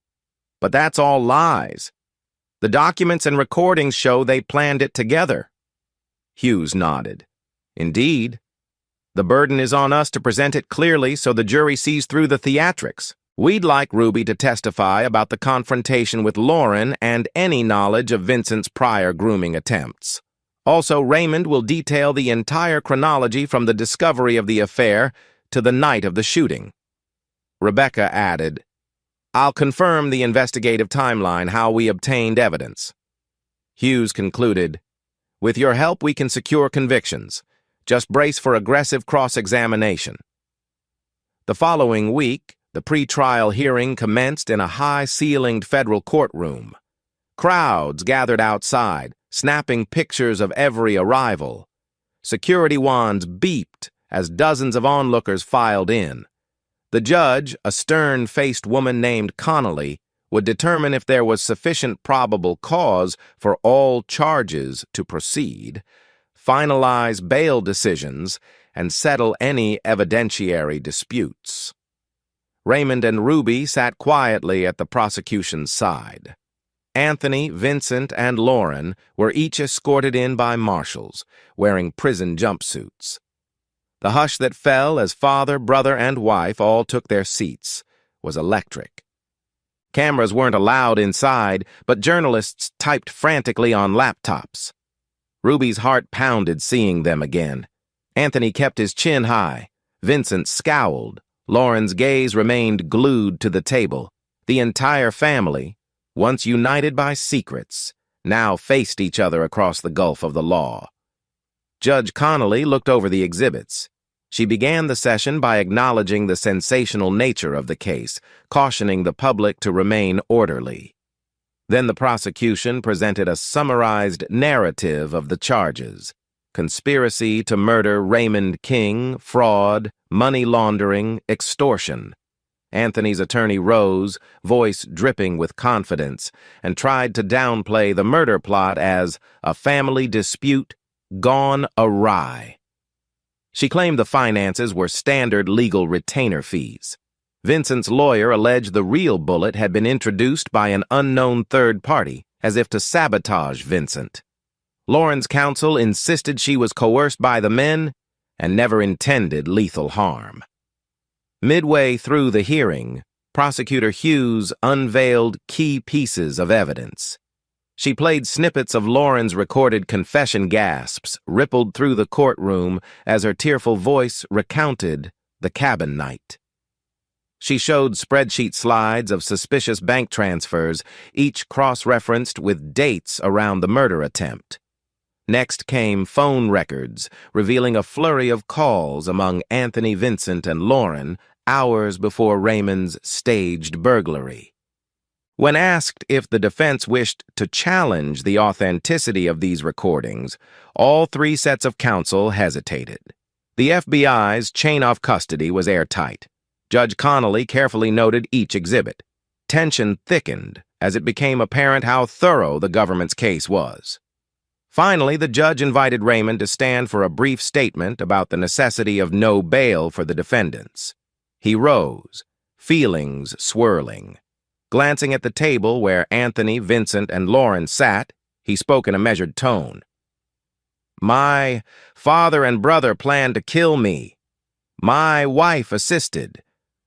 "But that's all lies. The documents and recordings show they planned it together." Hughes nodded. "Indeed. The burden is on us to present it clearly so the jury sees through the theatrics. We'd like Ruby to testify about the confrontation with Lauren and any knowledge of Vincent's prior grooming attempts. Also, Raymond will detail the entire chronology from the discovery of the affair to the night of the shooting." Rebecca added, "I'll confirm the investigative timeline, how we obtained evidence." Hughes concluded, "With your help, we can secure convictions. Just brace for aggressive cross-examination." The following week, the pre-trial hearing commenced in a high-ceilinged federal courtroom. Crowds gathered outside, snapping pictures of every arrival. Security wands beeped as dozens of onlookers filed in. The judge, a stern-faced woman named Connolly, would determine if there was sufficient probable cause for all charges to proceed, finalize bail decisions, and settle any evidentiary disputes. Raymond and Ruby sat quietly at the prosecution's side. Anthony, Vincent, and Lauren were each escorted in by marshals, wearing prison jumpsuits. The hush that fell as father, brother, and wife all took their seats was electric. Cameras weren't allowed inside, but journalists typed frantically on laptops. Ruby's heart pounded seeing them again. Anthony kept his chin high. Vincent scowled. Lauren's gaze remained glued to the table. The entire family, once united by secrets, now faced each other across the gulf of the law. Judge Connolly looked over the exhibits. She began the session by acknowledging the sensational nature of the case, cautioning the public to remain orderly. Then the prosecution presented a summarized narrative of the charges: conspiracy to murder Raymond King, fraud, money laundering, extortion. Anthony's attorney rose, voice dripping with confidence, and tried to downplay the murder plot as a family dispute gone awry. She claimed the finances were standard legal retainer fees. Vincent's lawyer alleged the real bullet had been introduced by an unknown third party, as if to sabotage Vincent. Lauren's counsel insisted she was coerced by the men and never intended lethal harm. Midway through the hearing, Prosecutor Hughes unveiled key pieces of evidence. She played snippets of Lauren's recorded confession. Gasps rippled through the courtroom as her tearful voice recounted the cabin night. She showed spreadsheet slides of suspicious bank transfers, each cross-referenced with dates around the murder attempt. Next came phone records, revealing a flurry of calls among Anthony, Vincent, and Lauren hours before Raymond's staged burglary. When asked if the defense wished to challenge the authenticity of these recordings, all 3 sets of counsel hesitated. The FBI's chain of custody was airtight. Judge Connolly carefully noted each exhibit. Tension thickened as it became apparent how thorough the government's case was. Finally, the judge invited Raymond to stand for a brief statement about the necessity of no bail for the defendants. He rose, feelings swirling. Glancing at the table where Anthony, Vincent, and Lauren sat, he spoke in a measured tone. My father and brother planned to kill me. My wife assisted.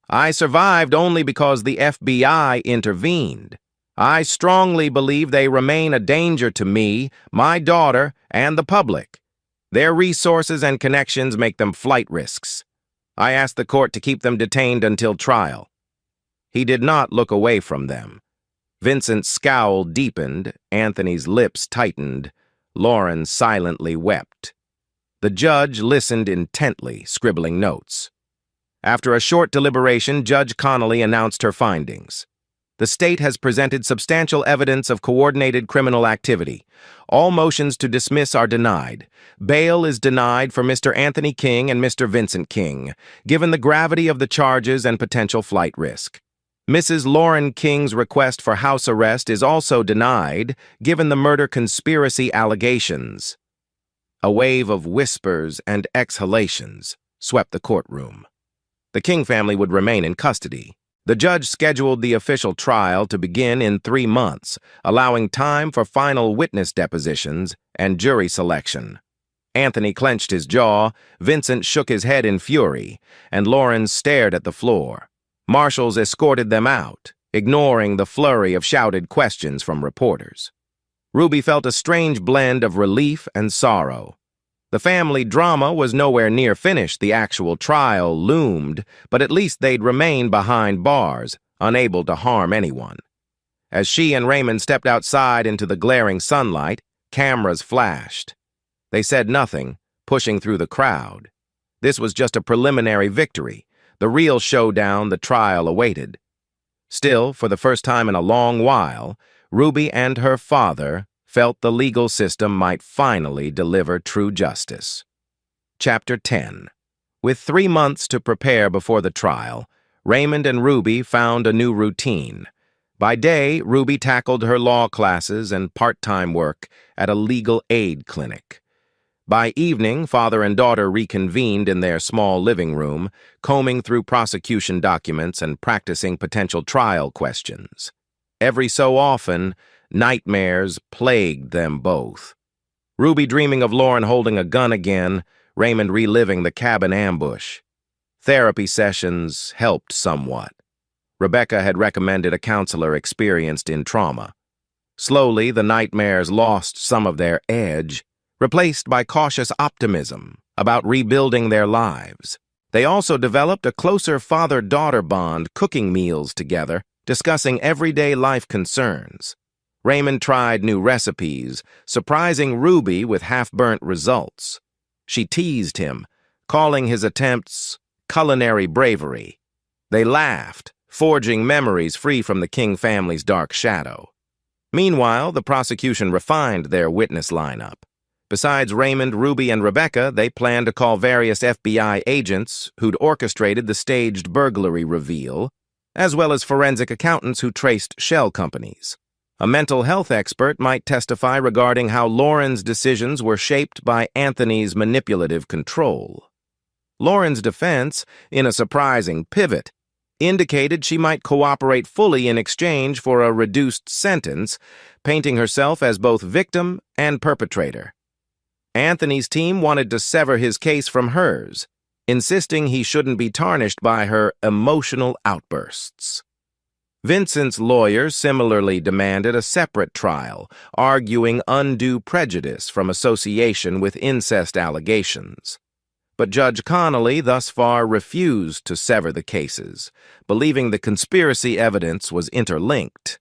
I survived only because the FBI intervened. I strongly believe they remain a danger to me, my daughter, and the public. Their resources and connections make them flight risks. I asked the court to keep them detained until trial. He did not look away from them. Vincent's scowl deepened, Anthony's lips tightened. Lauren silently wept. The judge listened intently, scribbling notes. After a short deliberation, Judge Connolly announced her findings. The state has presented substantial evidence of coordinated criminal activity. All motions to dismiss are denied. Bail is denied for Mr. Anthony King and Mr. Vincent King, given the gravity of the charges and potential flight risk. Mrs. Lauren King's request for house arrest is also denied, given the murder conspiracy allegations. A wave of whispers and exhalations swept the courtroom. The King family would remain in custody. The judge scheduled the official trial to begin in 3 months, allowing time for final witness depositions and jury selection. Anthony clenched his jaw, Vincent shook his head in fury, and Lauren stared at the floor. Marshals escorted them out, ignoring the flurry of shouted questions from reporters. Ruby felt a strange blend of relief and sorrow. The family drama was nowhere near finished. The actual trial loomed, but at least they'd remain behind bars, unable to harm anyone. As she and Raymond stepped outside into the glaring sunlight, cameras flashed. They said nothing, pushing through the crowd. This was just a preliminary victory. The real showdown the trial awaited. Still, for the first time in a long while, Ruby and her father felt the legal system might finally deliver true justice. Chapter 10. With 3 months to prepare before the trial, Raymond and Ruby found a new routine. By day, Ruby tackled her law classes and part-time work at a legal aid clinic. By evening, father and daughter reconvened in their small living room, combing through prosecution documents and practicing potential trial questions. Every so often, nightmares plagued them both. Ruby dreaming of Lauren holding a gun again, Raymond reliving the cabin ambush. Therapy sessions helped somewhat. Rebecca had recommended a counselor experienced in trauma. Slowly, the nightmares lost some of their edge, replaced by cautious optimism about rebuilding their lives. They also developed a closer father-daughter bond, cooking meals together, discussing everyday life concerns. Raymond tried new recipes, surprising Ruby with half-burnt results. She teased him, calling his attempts culinary bravery. They laughed, forging memories free from the King family's dark shadow. Meanwhile, the prosecution refined their witness lineup. Besides Raymond, Ruby, and Rebecca, they planned to call various FBI agents who'd orchestrated the staged burglary reveal, as well as forensic accountants who traced shell companies. A mental health expert might testify regarding how Lauren's decisions were shaped by Anthony's manipulative control. Lauren's defense, in a surprising pivot, indicated she might cooperate fully in exchange for a reduced sentence, painting herself as both victim and perpetrator. Anthony's team wanted to sever his case from hers, insisting he shouldn't be tarnished by her emotional outbursts. Vincent's lawyer similarly demanded a separate trial, arguing undue prejudice from association with incest allegations. But Judge Connolly thus far refused to sever the cases, believing the conspiracy evidence was interlinked.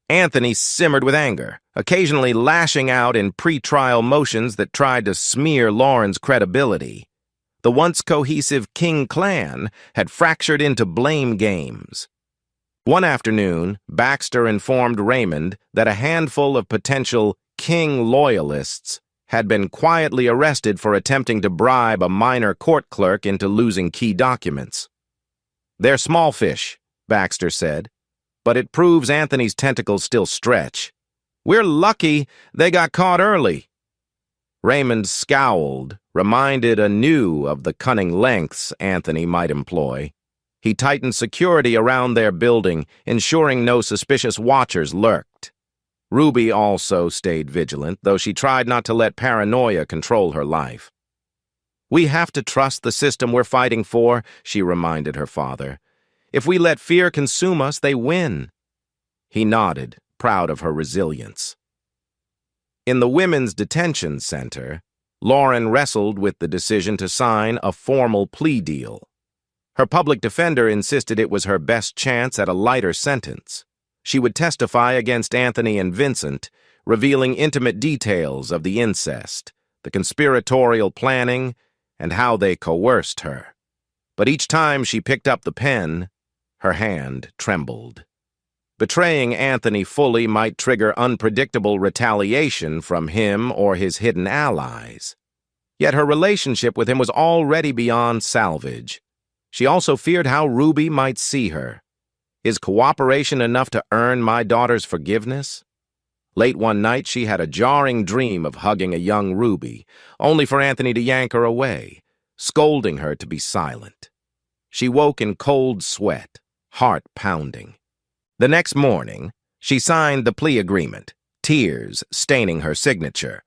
Anthony simmered with anger, occasionally lashing out in pre-trial motions that tried to smear Lauren's credibility. The once cohesive King clan had fractured into blame games. One afternoon, Baxter informed Raymond that a handful of potential King loyalists had been quietly arrested for attempting to bribe a minor court clerk into losing key documents. "They're small fish," Baxter said, "but it proves Anthony's tentacles still stretch. We're lucky they got caught early." Raymond scowled, reminded anew of the cunning lengths Anthony might employ. He tightened security around their building, ensuring no suspicious watchers lurked. Ruby also stayed vigilant, though she tried not to let paranoia control her life. "We have to trust the system we're fighting for," she reminded her father. "If we let fear consume us, they win." He nodded, proud of her resilience. In the women's detention center, Lauren wrestled with the decision to sign a formal plea deal. Her public defender insisted it was her best chance at a lighter sentence. She would testify against Anthony and Vincent, revealing intimate details of the incest, the conspiratorial planning, and how they coerced her. But each time she picked up the pen, her hand trembled. Betraying Anthony fully might trigger unpredictable retaliation from him or his hidden allies. Yet her relationship with him was already beyond salvage. She also feared how Ruby might see her. Is cooperation enough to earn my daughter's forgiveness? Late one night, she had a jarring dream of hugging a young Ruby, only for Anthony to yank her away, scolding her to be silent. She woke in cold sweat, heart pounding. The next morning, she signed the plea agreement, tears staining her signature.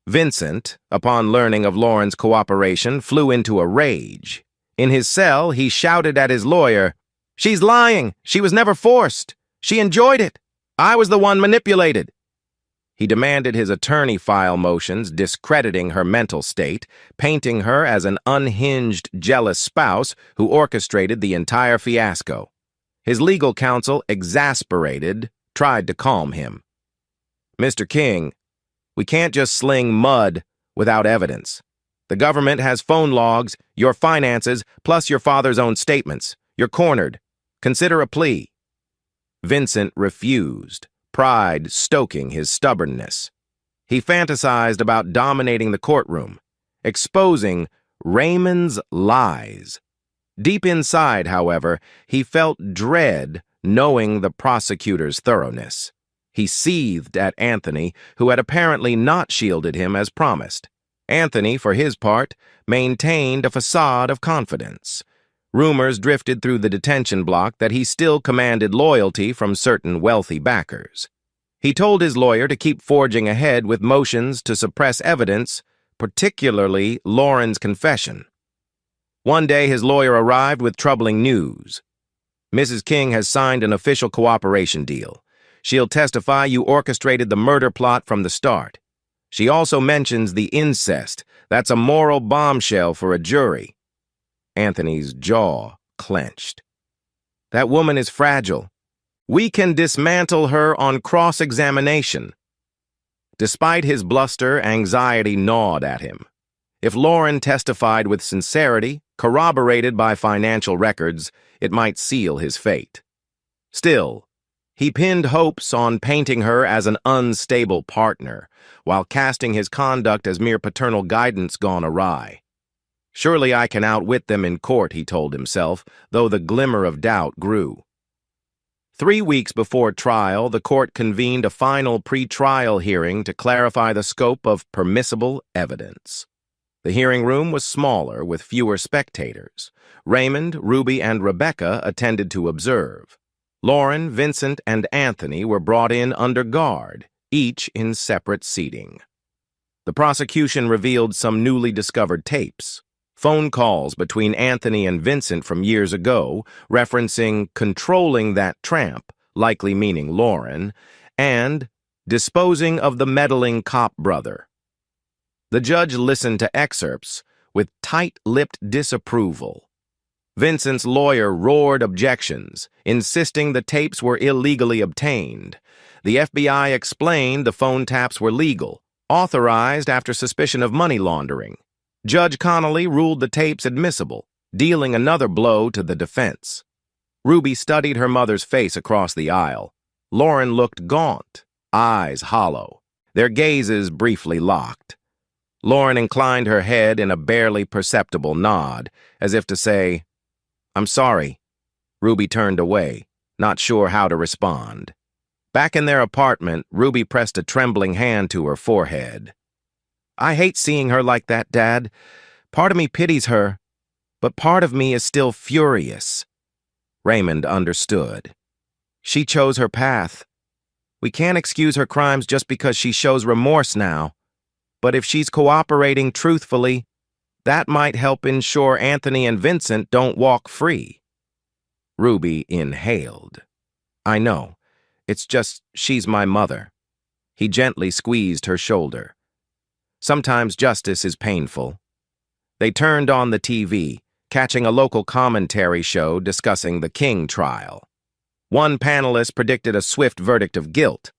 Vincent, upon learning of Lauren's cooperation, flew into a rage. In his cell, he shouted at his lawyer, "She's lying! She was never forced! She enjoyed it! I was the one manipulated!" He demanded his attorney file motions discrediting her mental state, painting her as an unhinged, jealous spouse who orchestrated the entire fiasco. His legal counsel, exasperated, tried to calm him. "Mr. King, we can't just sling mud without evidence. The government has phone logs, your finances, plus your father's own statements. You're cornered. Consider a plea." Vincent refused, pride stoking his stubbornness. He fantasized about dominating the courtroom, exposing Raymond's lies. Deep inside, however, he felt dread knowing the prosecutor's thoroughness. He seethed at Anthony, who had apparently not shielded him as promised. Anthony, for his part, maintained a facade of confidence. Rumors drifted through the detention block that he still commanded loyalty from certain wealthy backers. He told his lawyer to keep forging ahead with motions to suppress evidence, particularly Lauren's confession. One day, his lawyer arrived with troubling news. "Mrs. King has signed an official cooperation deal. She'll testify you orchestrated the murder plot from the start. She also mentions the incest. That's a moral bombshell for a jury." Anthony's jaw clenched. "That woman is fragile. We can dismantle her on cross-examination." Despite his bluster, anxiety gnawed at him. If Lauren testified with sincerity, corroborated by financial records, it might seal his fate. Still, he pinned hopes on painting her as an unstable partner, while casting his conduct as mere paternal guidance gone awry. "Surely I can outwit them in court," he told himself, though the glimmer of doubt grew. 3 weeks before trial, the court convened a final pre-trial hearing to clarify the scope of permissible evidence. The hearing room was smaller, with fewer spectators. Raymond, Ruby, and Rebecca attended to observe. Lauren, Vincent, and Anthony were brought in under guard, each in separate seating. The prosecution revealed some newly discovered tapes, phone calls between Anthony and Vincent from years ago, referencing controlling that tramp, likely meaning Lauren, and disposing of the meddling cop brother. The judge listened to excerpts with tight-lipped disapproval. Vincent's lawyer roared objections, insisting the tapes were illegally obtained. The FBI explained the phone taps were legal, authorized after suspicion of money laundering. Judge Connolly ruled the tapes admissible, dealing another blow to the defense. Ruby studied her mother's face across the aisle. Lauren looked gaunt, eyes hollow, their gazes briefly locked. Lauren inclined her head in a barely perceptible nod, as if to say, "I'm sorry." Ruby turned away, not sure how to respond. Back in their apartment, Ruby pressed a trembling hand to her forehead. "I hate seeing her like that, Dad. Part of me pities her, but part of me is still furious." Raymond understood. "She chose her path. We can't excuse her crimes just because she shows remorse now. But if she's cooperating truthfully, that might help ensure Anthony and Vincent don't walk free. Ruby inhaled. I know. It's just she's my mother. He gently squeezed her shoulder. Sometimes justice is painful. They turned on the TV, catching a local commentary show discussing the King trial. One panelist predicted a swift verdict of guilt.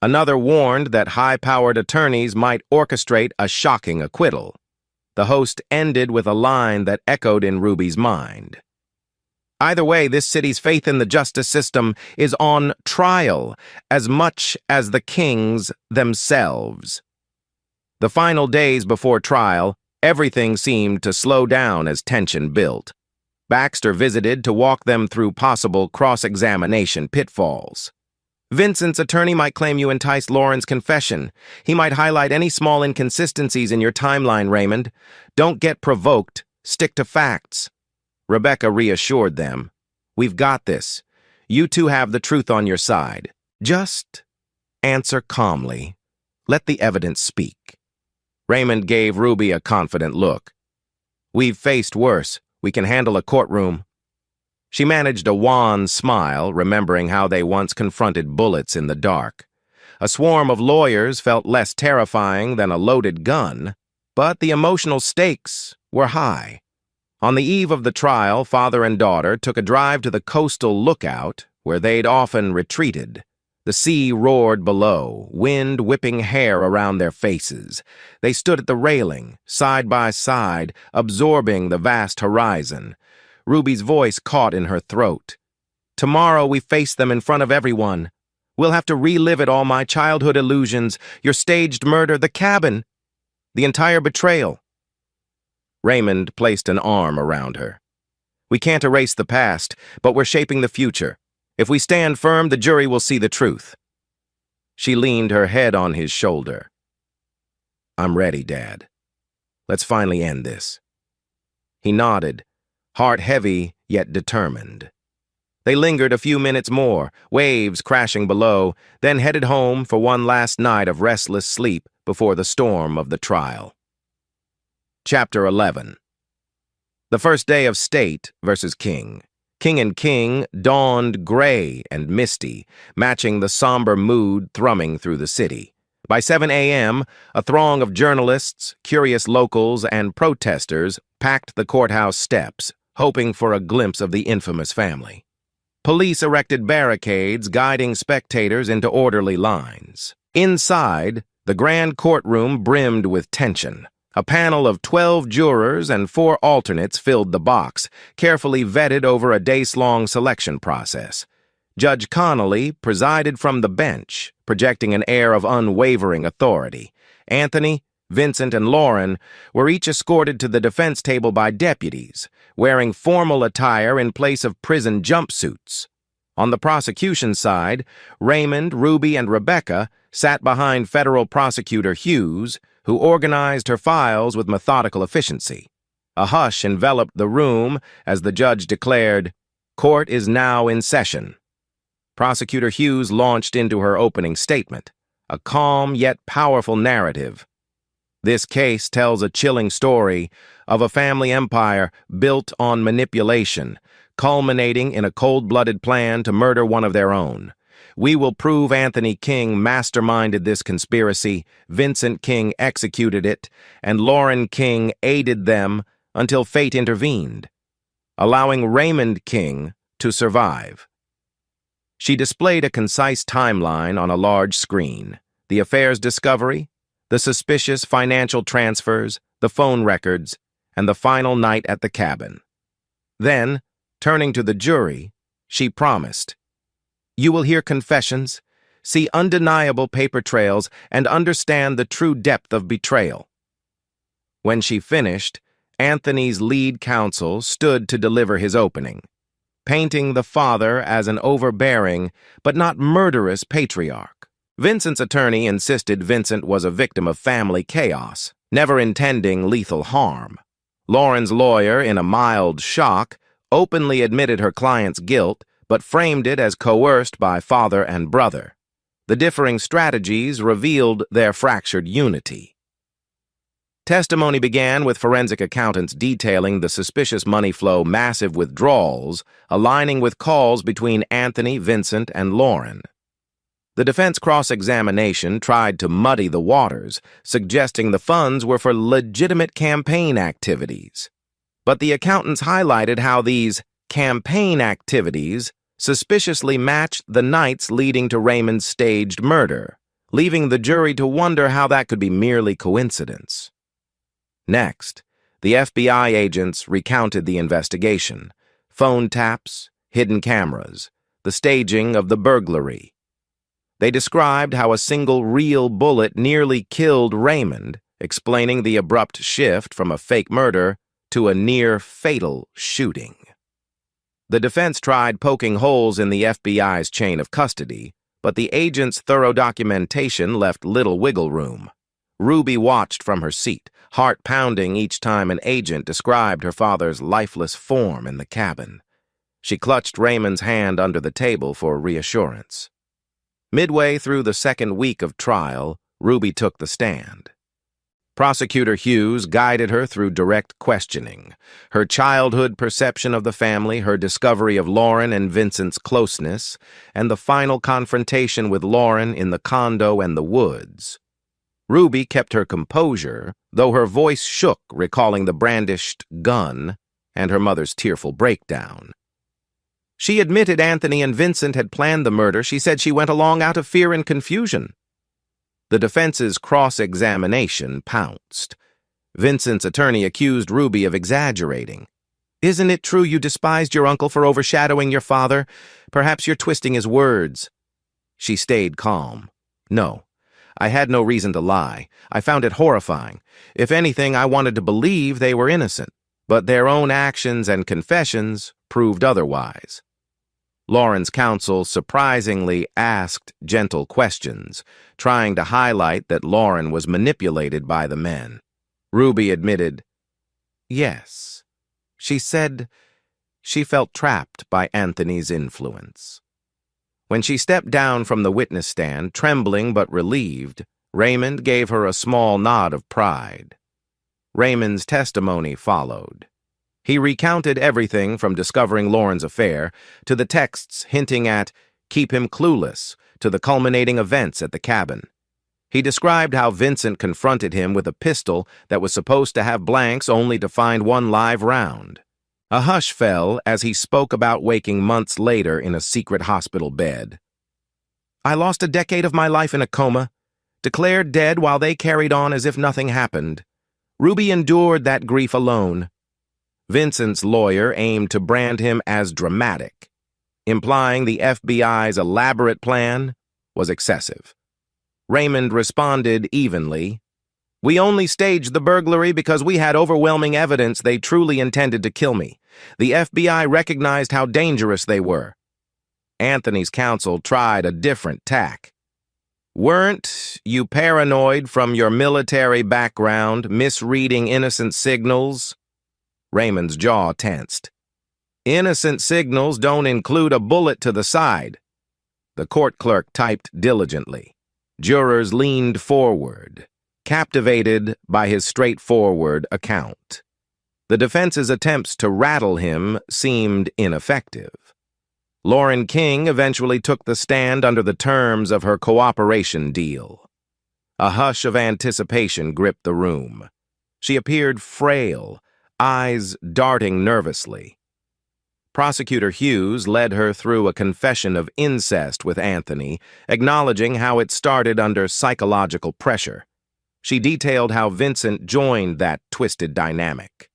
Another warned that high-powered attorneys might orchestrate a shocking acquittal. The host ended with a line that echoed in Ruby's mind. Either way, this city's faith in the justice system is on trial as much as the King's themselves. The final days before trial, everything seemed to slow down as tension built. Baxter visited to walk them through possible cross-examination pitfalls. Vincent's attorney might claim you enticed Lauren's confession. He might highlight any small inconsistencies in your timeline, Raymond. Don't get provoked. Stick to facts. Rebecca reassured them. We've got this. You two have the truth on your side. Just answer calmly. Let the evidence speak. Raymond gave Ruby a confident look. We've faced worse. We can handle a courtroom. She managed a wan smile, remembering how they once confronted bullets in the dark. A swarm of lawyers felt less terrifying than a loaded gun, but the emotional stakes were high. On the eve of the trial, father and daughter took a drive to the coastal lookout, where they'd often retreated. The sea roared below, wind whipping hair around their faces. They stood at the railing, side by side, absorbing the vast horizon. Ruby's voice caught in her throat. Tomorrow we face them in front of everyone. We'll have to relive it all, my childhood illusions, your staged murder, the cabin, the entire betrayal. Raymond placed an arm around her. We can't erase the past, but we're shaping the future. If we stand firm, the jury will see the truth. She leaned her head on his shoulder. I'm ready, Dad. Let's finally end this. He nodded, heart heavy yet determined. They lingered a few minutes more, waves crashing below, then headed home for one last night of restless sleep before the storm of the trial. Chapter 11. The first day of State versus King. King and King dawned gray and misty, matching the somber mood thrumming through the city. By 7 a.m., a throng of journalists, curious locals, and protesters packed the courthouse steps, hoping for a glimpse of the infamous family. Police erected barricades, guiding spectators into orderly lines. Inside, the grand courtroom brimmed with tension. A panel of 12 jurors and 4 alternates filled the box, carefully vetted over a days-long selection process. Judge Connolly presided from the bench, projecting an air of unwavering authority. Anthony, Vincent, and Lauren were each escorted to the defense table by deputies, wearing formal attire in place of prison jumpsuits. On the prosecution side, Raymond, Ruby, and Rebecca sat behind federal prosecutor Hughes, who organized her files with methodical efficiency. A hush enveloped the room as the judge declared, "Court is now in session." Prosecutor Hughes launched into her opening statement, a calm yet powerful narrative. This case tells a chilling story of a family empire built on manipulation, culminating in a cold-blooded plan to murder one of their own. We will prove Anthony King masterminded this conspiracy, Vincent King executed it, and Lauren King aided them until fate intervened, allowing Raymond King to survive. She displayed a concise timeline on a large screen: the affair's discovery, the suspicious financial transfers, the phone records, and the final night at the cabin. Then, turning to the jury, she promised, "You will hear confessions, see undeniable paper trails, and understand the true depth of betrayal." When she finished, Anthony's lead counsel stood to deliver his opening, painting the father as an overbearing but not murderous patriarch. Vincent's attorney insisted Vincent was a victim of family chaos, never intending lethal harm. Lauren's lawyer, in a mild shock, openly admitted her client's guilt, but framed it as coerced by father and brother. The differing strategies revealed their fractured unity. Testimony began with forensic accountants detailing the suspicious money flow, massive withdrawals, aligning with calls between Anthony, Vincent, and Lauren. The defense cross-examination tried to muddy the waters, suggesting the funds were for legitimate campaign activities. But the accountants highlighted how these campaign activities suspiciously matched the nights leading to Raymond's staged murder, leaving the jury to wonder how that could be merely coincidence. Next, the FBI agents recounted the investigation: phone taps, hidden cameras, the staging of the burglary. They described how a single real bullet nearly killed Raymond, explaining the abrupt shift from a fake murder to a near-fatal shooting. The defense tried poking holes in the FBI's chain of custody, but the agents' thorough documentation left little wiggle room. Ruby watched from her seat, heart pounding each time an agent described her father's lifeless form in the cabin. She clutched Raymond's hand under the table for reassurance. Midway through the second week of trial, Ruby took the stand. Prosecutor Hughes guided her through direct questioning. Her childhood perception of the family, her discovery of Lauren and Vincent's closeness, and the final confrontation with Lauren in the condo and the woods. Ruby kept her composure, though her voice shook, recalling the brandished gun and her mother's tearful breakdown. She admitted Anthony and Vincent had planned the murder. She said she went along out of fear and confusion. The defense's cross-examination pounced. Vincent's attorney accused Ruby of exaggerating. "Isn't it true you despised your uncle for overshadowing your father? Perhaps you're twisting his words." She stayed calm. "No, I had no reason to lie. I found it horrifying. If anything, I wanted to believe they were innocent, but their own actions and confessions proved otherwise." Lauren's counsel surprisingly asked gentle questions, trying to highlight that Lauren was manipulated by the men. Ruby admitted, "Yes." She said she felt trapped by Anthony's influence. When she stepped down from the witness stand, trembling but relieved, Raymond gave her a small nod of pride. Raymond's testimony followed. He recounted everything from discovering Lauren's affair to the texts hinting at "keep him clueless" to the culminating events at the cabin. He described how Vincent confronted him with a pistol that was supposed to have blanks only to find one live round. A hush fell as he spoke about waking months later in a secret hospital bed. "I lost a decade of my life in a coma, declared dead while they carried on as if nothing happened. Ruby endured that grief alone." Vincent's lawyer aimed to brand him as dramatic, implying the FBI's elaborate plan was excessive. Raymond responded evenly, "We only staged the burglary because we had overwhelming evidence they truly intended to kill me. The FBI recognized how dangerous they were." Anthony's counsel tried a different tack. "Weren't you paranoid from your military background, misreading innocent signals?" Raymond's jaw tensed. "Innocent signals don't include a bullet to the side." The court clerk typed diligently. Jurors leaned forward, captivated by his straightforward account. The defense's attempts to rattle him seemed ineffective. Lauren King eventually took the stand under the terms of her cooperation deal. A hush of anticipation gripped the room. She appeared frail, eyes darting nervously. Prosecutor Hughes led her through a confession of incest with Anthony, acknowledging how it started under psychological pressure. She detailed how Vincent joined that twisted dynamic.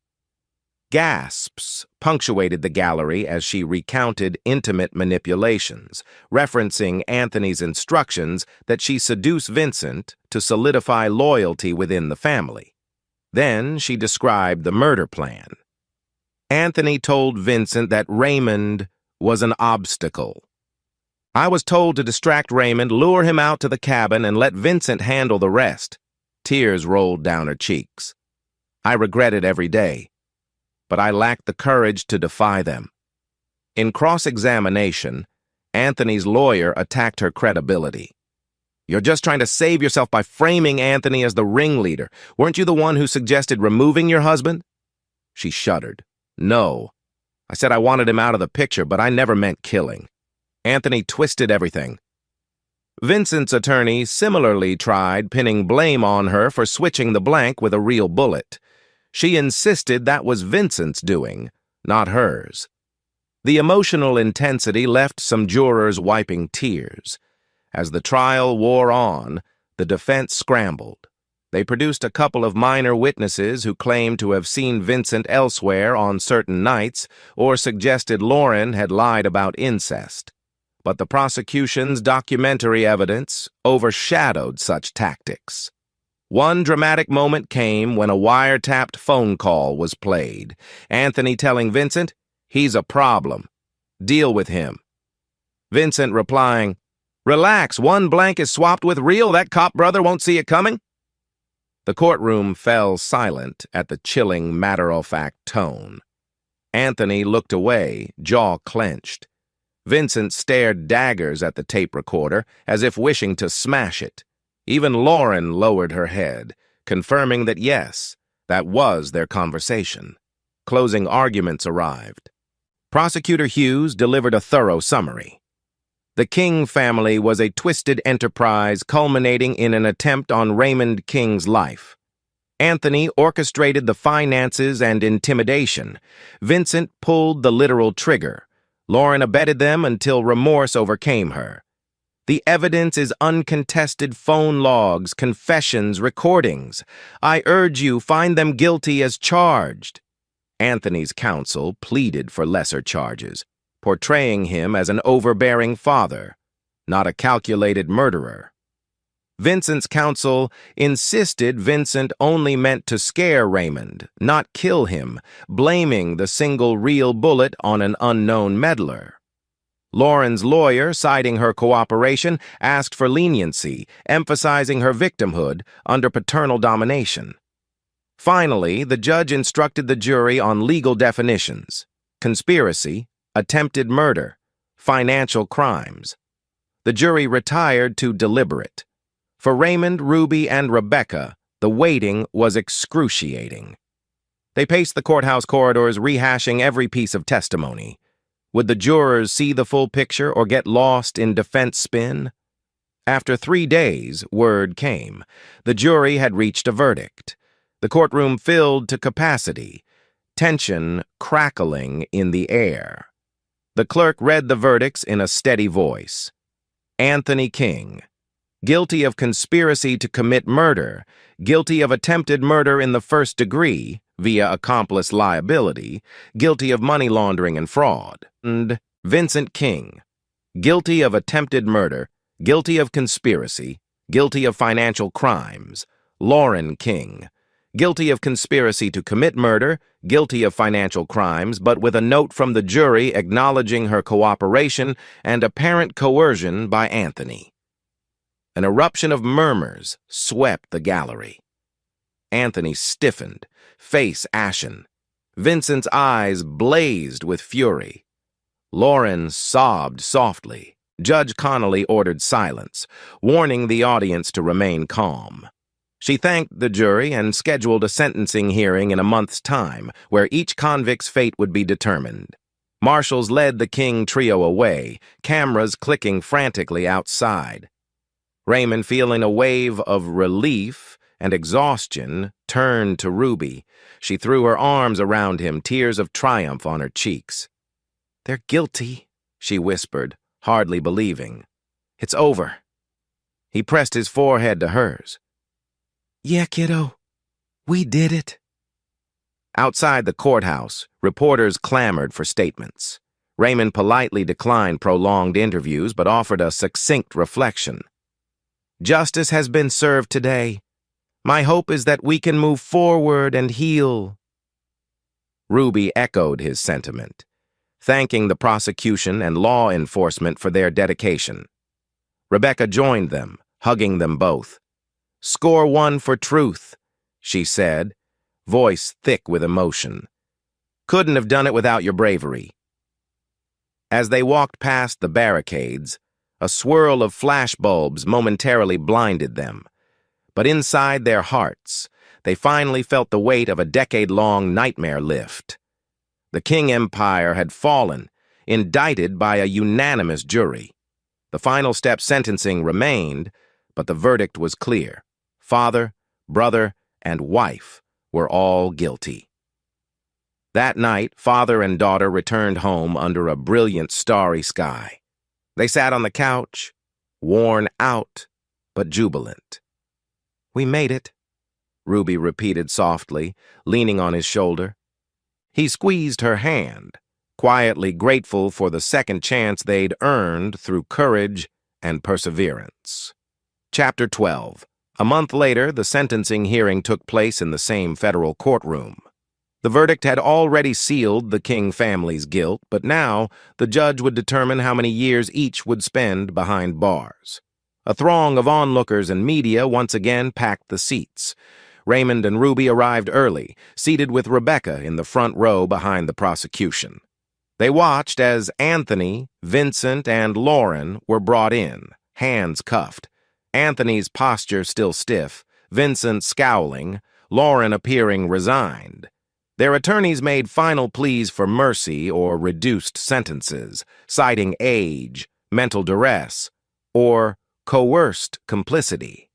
Gasps punctuated the gallery as she recounted intimate manipulations, referencing Anthony's instructions that she seduce Vincent to solidify loyalty within the family. Then she described the murder plan. Anthony told Vincent that Raymond was an obstacle. "I was told to distract Raymond, lure him out to the cabin, and let Vincent handle the rest." Tears rolled down her cheeks. "I regret it every day, but I lacked the courage to defy them." In cross-examination, Anthony's lawyer attacked her credibility. You're just trying to save yourself by framing Anthony as the ringleader. Weren't you the one who suggested removing your husband? She shuddered. No. I said I wanted him out of the picture, but I never meant killing. Anthony twisted everything. Vincent's attorney similarly tried pinning blame on her for switching the blank with a real bullet. She insisted that was Vincent's doing, not hers. The emotional intensity left some jurors wiping tears. As the trial wore on, the defense scrambled. They produced a couple of minor witnesses who claimed to have seen Vincent elsewhere on certain nights or suggested Lauren had lied about incest. But the prosecution's documentary evidence overshadowed such tactics. One dramatic moment came when a wiretapped phone call was played, Anthony telling Vincent, "He's a problem. Deal with him." Vincent replying, "Relax, one blank is swapped with real, that cop brother won't see it coming." The courtroom fell silent at the chilling, matter-of-fact tone. Anthony looked away, jaw clenched. Vincent stared daggers at the tape recorder, as if wishing to smash it. Even Lauren lowered her head, confirming that yes, that was their conversation. Closing arguments arrived. Prosecutor Hughes delivered a thorough summary. The King family was a twisted enterprise culminating in an attempt on Raymond King's life. Anthony orchestrated the finances and intimidation. Vincent pulled the literal trigger. Lauren abetted them until remorse overcame her. The evidence is uncontested phone logs, confessions, recordings. I urge you, find them guilty as charged. Anthony's counsel pleaded for lesser charges, portraying him as an overbearing father, not a calculated murderer. Vincent's counsel insisted Vincent only meant to scare Raymond, not kill him, blaming the single real bullet on an unknown meddler. Lauren's lawyer, citing her cooperation, asked for leniency, emphasizing her victimhood under paternal domination. Finally, the judge instructed the jury on legal definitions: conspiracy, attempted murder, financial crimes. The jury retired to deliberate. For Raymond, Ruby, and Rebecca, the waiting was excruciating. They paced the courthouse corridors, rehashing every piece of testimony. Would the jurors see the full picture or get lost in defense spin? After 3 days, word came. The jury had reached a verdict. The courtroom filled to capacity, tension crackling in the air. The clerk read the verdicts in a steady voice. Anthony King, guilty of conspiracy to commit murder, guilty of attempted murder in the first degree via accomplice liability, guilty of money laundering and fraud. And Vincent King, guilty of attempted murder, guilty of conspiracy, guilty of financial crimes. Lauren King, guilty of conspiracy to commit murder, guilty of financial crimes, but with a note from the jury acknowledging her cooperation and apparent coercion by Anthony. An eruption of murmurs swept the gallery. Anthony stiffened, face ashen. Vincent's eyes blazed with fury. Lauren sobbed softly. Judge Connolly ordered silence, warning the audience to remain calm. She thanked the jury and scheduled a sentencing hearing in a month's time, where each convict's fate would be determined. Marshals led the King trio away, cameras clicking frantically outside. Raymond, feeling a wave of relief and exhaustion, turned to Ruby. She threw her arms around him, tears of triumph on her cheeks. "They're guilty," she whispered, hardly believing. "It's over." He pressed his forehead to hers. "Yeah, kiddo, we did it." Outside the courthouse, reporters clamored for statements. Raymond politely declined prolonged interviews but offered a succinct reflection. "Justice has been served today. My hope is that we can move forward and heal." Ruby echoed his sentiment, thanking the prosecution and law enforcement for their dedication. Rebecca joined them, hugging them both. "Score one for truth," she said, voice thick with emotion. "Couldn't have done it without your bravery." As they walked past the barricades, A swirl of flashbulbs momentarily blinded them. But inside their hearts, they finally felt the weight of a decade-long nightmare lift. The King Empire had fallen, indicted by a unanimous jury. The final step sentencing remained, but the verdict was clear. Father, brother, and wife were all guilty. That night, father and daughter returned home under a brilliant starry sky. They sat on the couch, worn out, but jubilant. "We made it," Ruby repeated softly, leaning on his shoulder. He squeezed her hand, quietly grateful for the second chance they'd earned through courage and perseverance. Chapter 12. A month later, the sentencing hearing took place in the same federal courtroom. The verdict had already sealed the King family's guilt, but now the judge would determine how many years each would spend behind bars. A throng of onlookers and media once again packed the seats. Raymond and Ruby arrived early, seated with Rebecca in the front row behind the prosecution. They watched as Anthony, Vincent, and Lauren were brought in, hands cuffed. Anthony's posture still stiff, Vincent scowling, Lauren appearing resigned. Their attorneys made final pleas for mercy or reduced sentences, citing age, mental duress, or coerced complicity.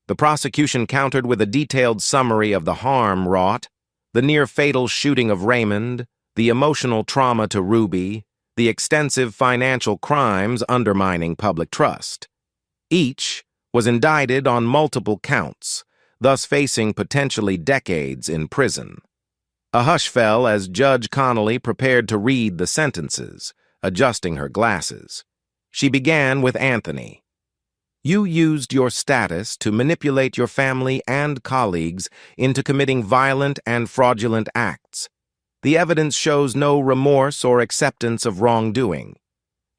The prosecution countered with a detailed summary of the harm wrought, the near-fatal shooting of Raymond, the emotional trauma to Ruby, the extensive financial crimes undermining public trust. Each was indicted on multiple counts, thus facing potentially decades in prison. A hush fell as Judge Connolly prepared to read the sentences, adjusting her glasses. She began with Anthony. "You used your status to manipulate your family and colleagues into committing violent and fraudulent acts. The evidence shows no remorse or acceptance of wrongdoing.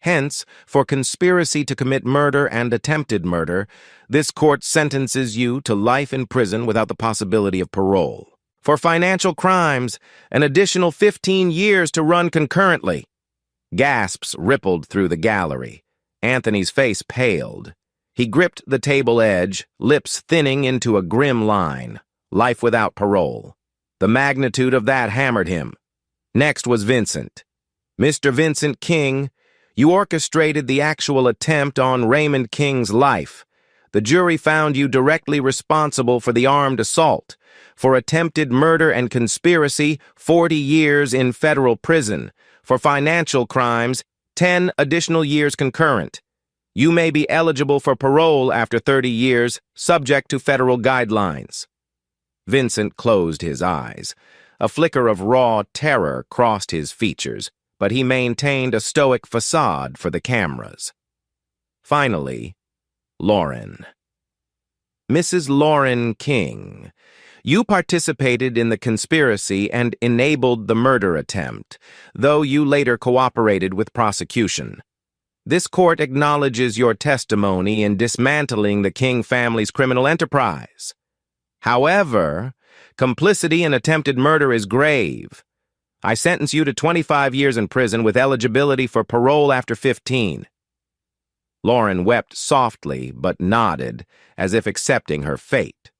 Hence, for conspiracy to commit murder and attempted murder, this court sentences you to life in prison without the possibility of parole. For financial crimes, an additional 15 years to run concurrently." Gasps rippled through the gallery. Anthony's face paled. He gripped the table edge, lips thinning into a grim line. Life without parole. The magnitude of that hammered him. Next was Vincent. "Mr. Vincent King, you orchestrated the actual attempt on Raymond King's life. The jury found you directly responsible for the armed assault. For attempted murder and conspiracy, 40 years in federal prison. For financial crimes, 10 additional years concurrent. You may be eligible for parole after 30 years, subject to federal guidelines." Vincent closed his eyes. A flicker of raw terror crossed his features, but he maintained a stoic facade for the cameras. Finally, Lauren. "Mrs. Lauren King, you participated in the conspiracy and enabled the murder attempt, though you later cooperated with prosecution. This court acknowledges your testimony in dismantling the King family's criminal enterprise. However, complicity in attempted murder is grave. I sentence you to 25 years in prison with eligibility for parole after 15. Lauren wept softly but nodded, as if accepting her fate.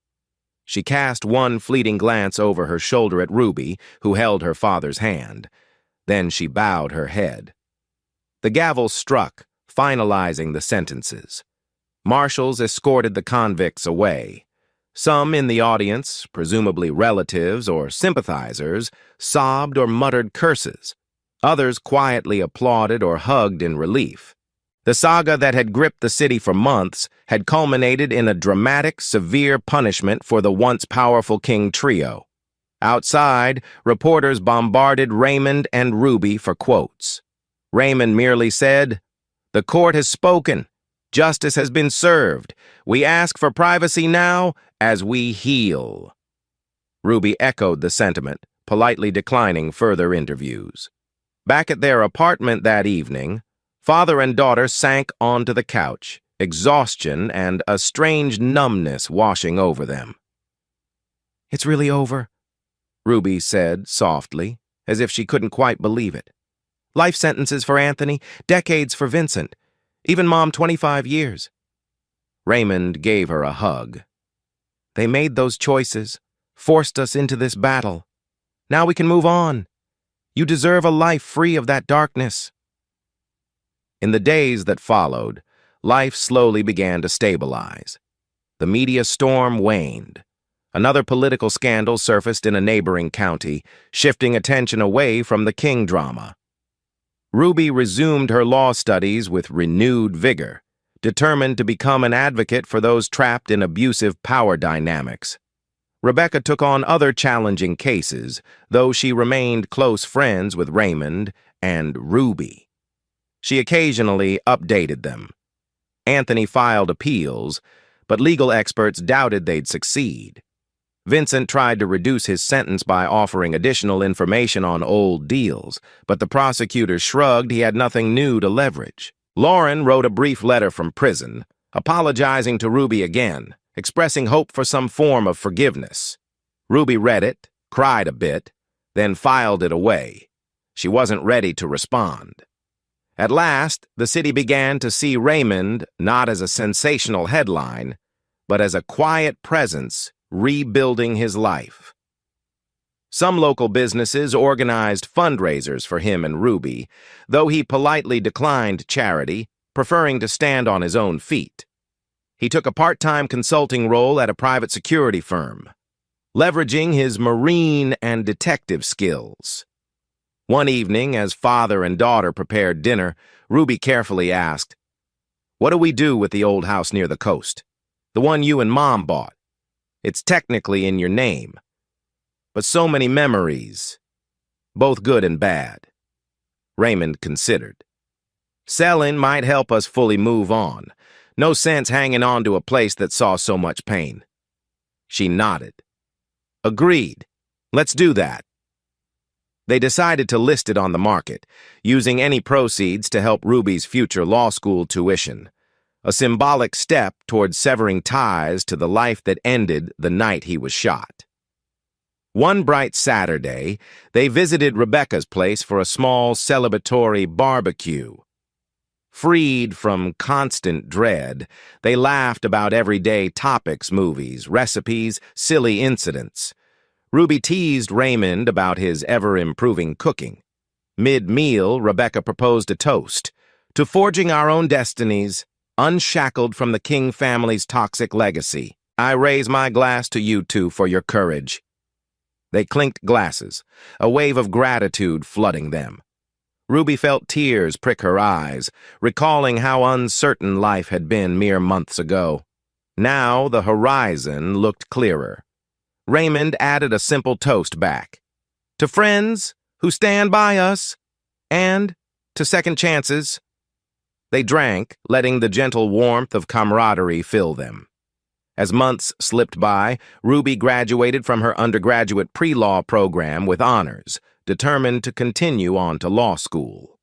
She cast one fleeting glance over her shoulder at Ruby, who held her father's hand. Then she bowed her head. The gavel struck, finalizing the sentences. Marshals escorted the convicts away. Some in the audience, presumably relatives or sympathizers, sobbed or muttered curses. Others quietly applauded or hugged in relief. The saga that had gripped the city for months had culminated in a dramatic, severe punishment for the once powerful King trio. Outside, reporters bombarded Raymond and Ruby for quotes. Raymond merely said, "The court has spoken. Justice has been served. We ask for privacy now as we heal." Ruby echoed the sentiment, politely declining further interviews. Back at their apartment that evening, father and daughter sank onto the couch, exhaustion and a strange numbness washing over them. "It's really over," Ruby said softly, as if she couldn't quite believe it. "Life sentences for Anthony, decades for Vincent. Even Mom, 25 years. Raymond gave her a hug. They made those choices, forced us into this battle. Now we can move on. You deserve a life free of that darkness. In the days that followed, life slowly began to stabilize. The media storm waned. Another political scandal surfaced in a neighboring county, shifting attention away from the King drama. Ruby resumed her law studies with renewed vigor, determined to become an advocate for those trapped in abusive power dynamics. Rebecca took on other challenging cases, though she remained close friends with Raymond and Ruby. She occasionally updated them. Anthony filed appeals, but legal experts doubted they'd succeed. Vincent tried to reduce his sentence by offering additional information on old deals, but the prosecutor shrugged he had nothing new to leverage. Lauren wrote a brief letter from prison, apologizing to Ruby again, expressing hope for some form of forgiveness. Ruby read it, cried a bit, then filed it away. She wasn't ready to respond. At last, the city began to see Raymond not as a sensational headline, but as a quiet presence rebuilding his life. Some local businesses organized fundraisers for him and Ruby, though he politely declined charity, preferring to stand on his own feet. He took a part-time consulting role at a private security firm, leveraging his marine and detective skills. One evening, as father and daughter prepared dinner, Ruby carefully asked, "What do we do with the old house near the coast? The one you and Mom bought? It's technically in your name. But so many memories, both good and bad." Raymond considered. "Selling might help us fully move on. No sense hanging on to a place that saw so much pain." She nodded. "Agreed. Let's do that." They decided to list it on the market, using any proceeds to help Ruby's future law school tuition, a symbolic step towards severing ties to the life that ended the night he was shot. One bright Saturday, they visited Rebecca's place for a small celebratory barbecue. Freed from constant dread, they laughed about everyday topics, movies, recipes, silly incidents. Ruby teased Raymond about his ever-improving cooking. Mid-meal, Rebecca proposed a toast to forging our own destinies, unshackled from the King family's toxic legacy. "I raise my glass to you two for your courage." They clinked glasses, a wave of gratitude flooding them. Ruby felt tears prick her eyes, recalling how uncertain life had been mere months ago. Now the horizon looked clearer. Raymond added a simple toast back. "To friends who stand by us, and to second chances." They drank, letting the gentle warmth of camaraderie fill them. As months slipped by, Ruby graduated from her undergraduate pre-law program with honors, determined to continue on to law school.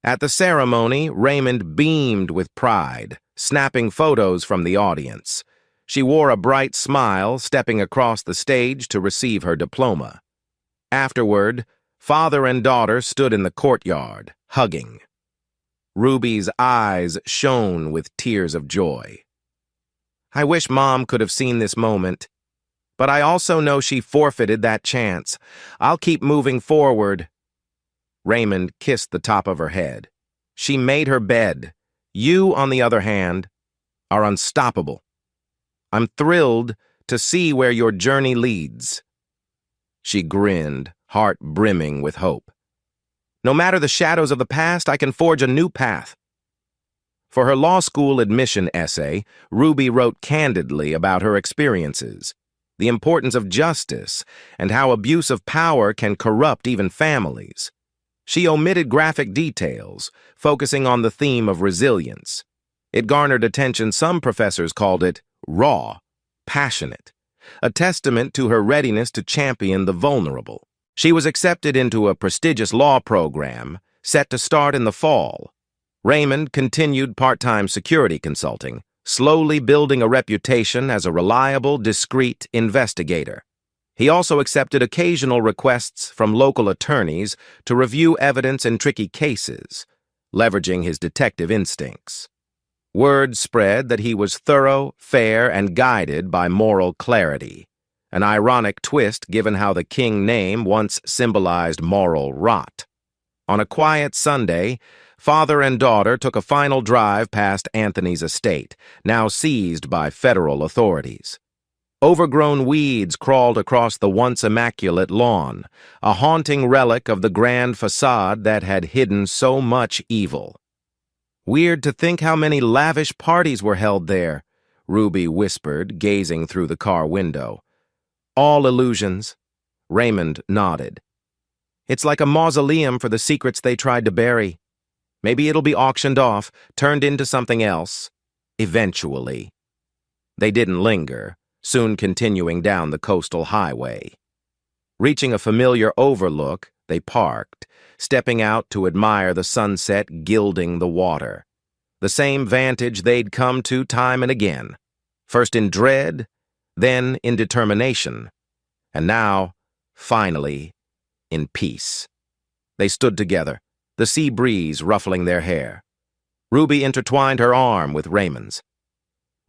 At the ceremony, Raymond beamed with pride, snapping photos from the audience. She wore a bright smile, stepping across the stage to receive her diploma. Afterward, father and daughter stood in the courtyard, hugging. Ruby's eyes shone with tears of joy. "I wish Mom could have seen this moment, but I also know she forfeited that chance. I'll keep moving forward." Raymond kissed the top of her head. "She made her bed. You, on the other hand, are unstoppable. I'm thrilled to see where your journey leads." She grinned, heart brimming with hope. "No matter the shadows of the past, I can forge a new path." For her law school admission essay, Ruby wrote candidly about her experiences, the importance of justice, and how abuse of power can corrupt even families. She omitted graphic details, focusing on the theme of resilience. It garnered attention. Some professors called it raw, passionate, a testament to her readiness to champion the vulnerable. She was accepted into a prestigious law program, set to start in the fall. Raymond continued part-time security consulting, slowly building a reputation as a reliable, discreet investigator. He also accepted occasional requests from local attorneys to review evidence in tricky cases, leveraging his detective instincts. Word spread that he was thorough, fair, and guided by moral clarity, an ironic twist given how the King name once symbolized moral rot. On a quiet Sunday, father and daughter took a final drive past Anthony's estate, now seized by federal authorities. Overgrown weeds crawled across the once immaculate lawn, a haunting relic of the grand facade that had hidden so much evil. "Weird to think how many lavish parties were held there," Ruby whispered, gazing through the car window. "All illusions," Raymond nodded. "It's like a mausoleum for the secrets they tried to bury. Maybe it'll be auctioned off, turned into something else. Eventually." They didn't linger, soon continuing down the coastal highway. Reaching a familiar overlook, they parked, stepping out to admire the sunset gilding the water. The same vantage they'd come to time and again, first in dread, then in determination, and now, finally, in peace. They stood together, the sea breeze ruffling their hair. Ruby intertwined her arm with Raymond's.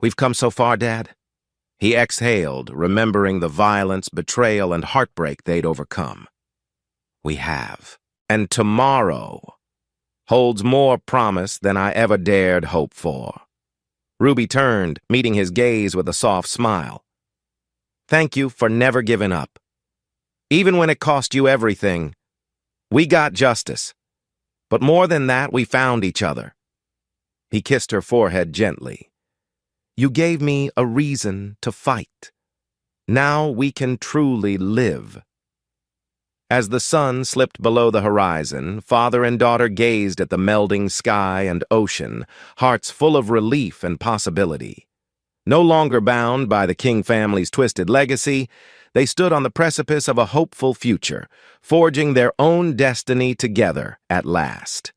"We've come so far, Dad." He exhaled, remembering the violence, betrayal, and heartbreak they'd overcome. "We have. And tomorrow holds more promise than I ever dared hope for." Ruby turned, meeting his gaze with a soft smile. "Thank you for never giving up. Even when it cost you everything, we got justice. But more than that, we found each other." He kissed her forehead gently. "You gave me a reason to fight. Now we can truly live." As the sun slipped below the horizon, father and daughter gazed at the melding sky and ocean, hearts full of relief and possibility. No longer bound by the King family's twisted legacy, they stood on the precipice of a hopeful future, forging their own destiny together at last.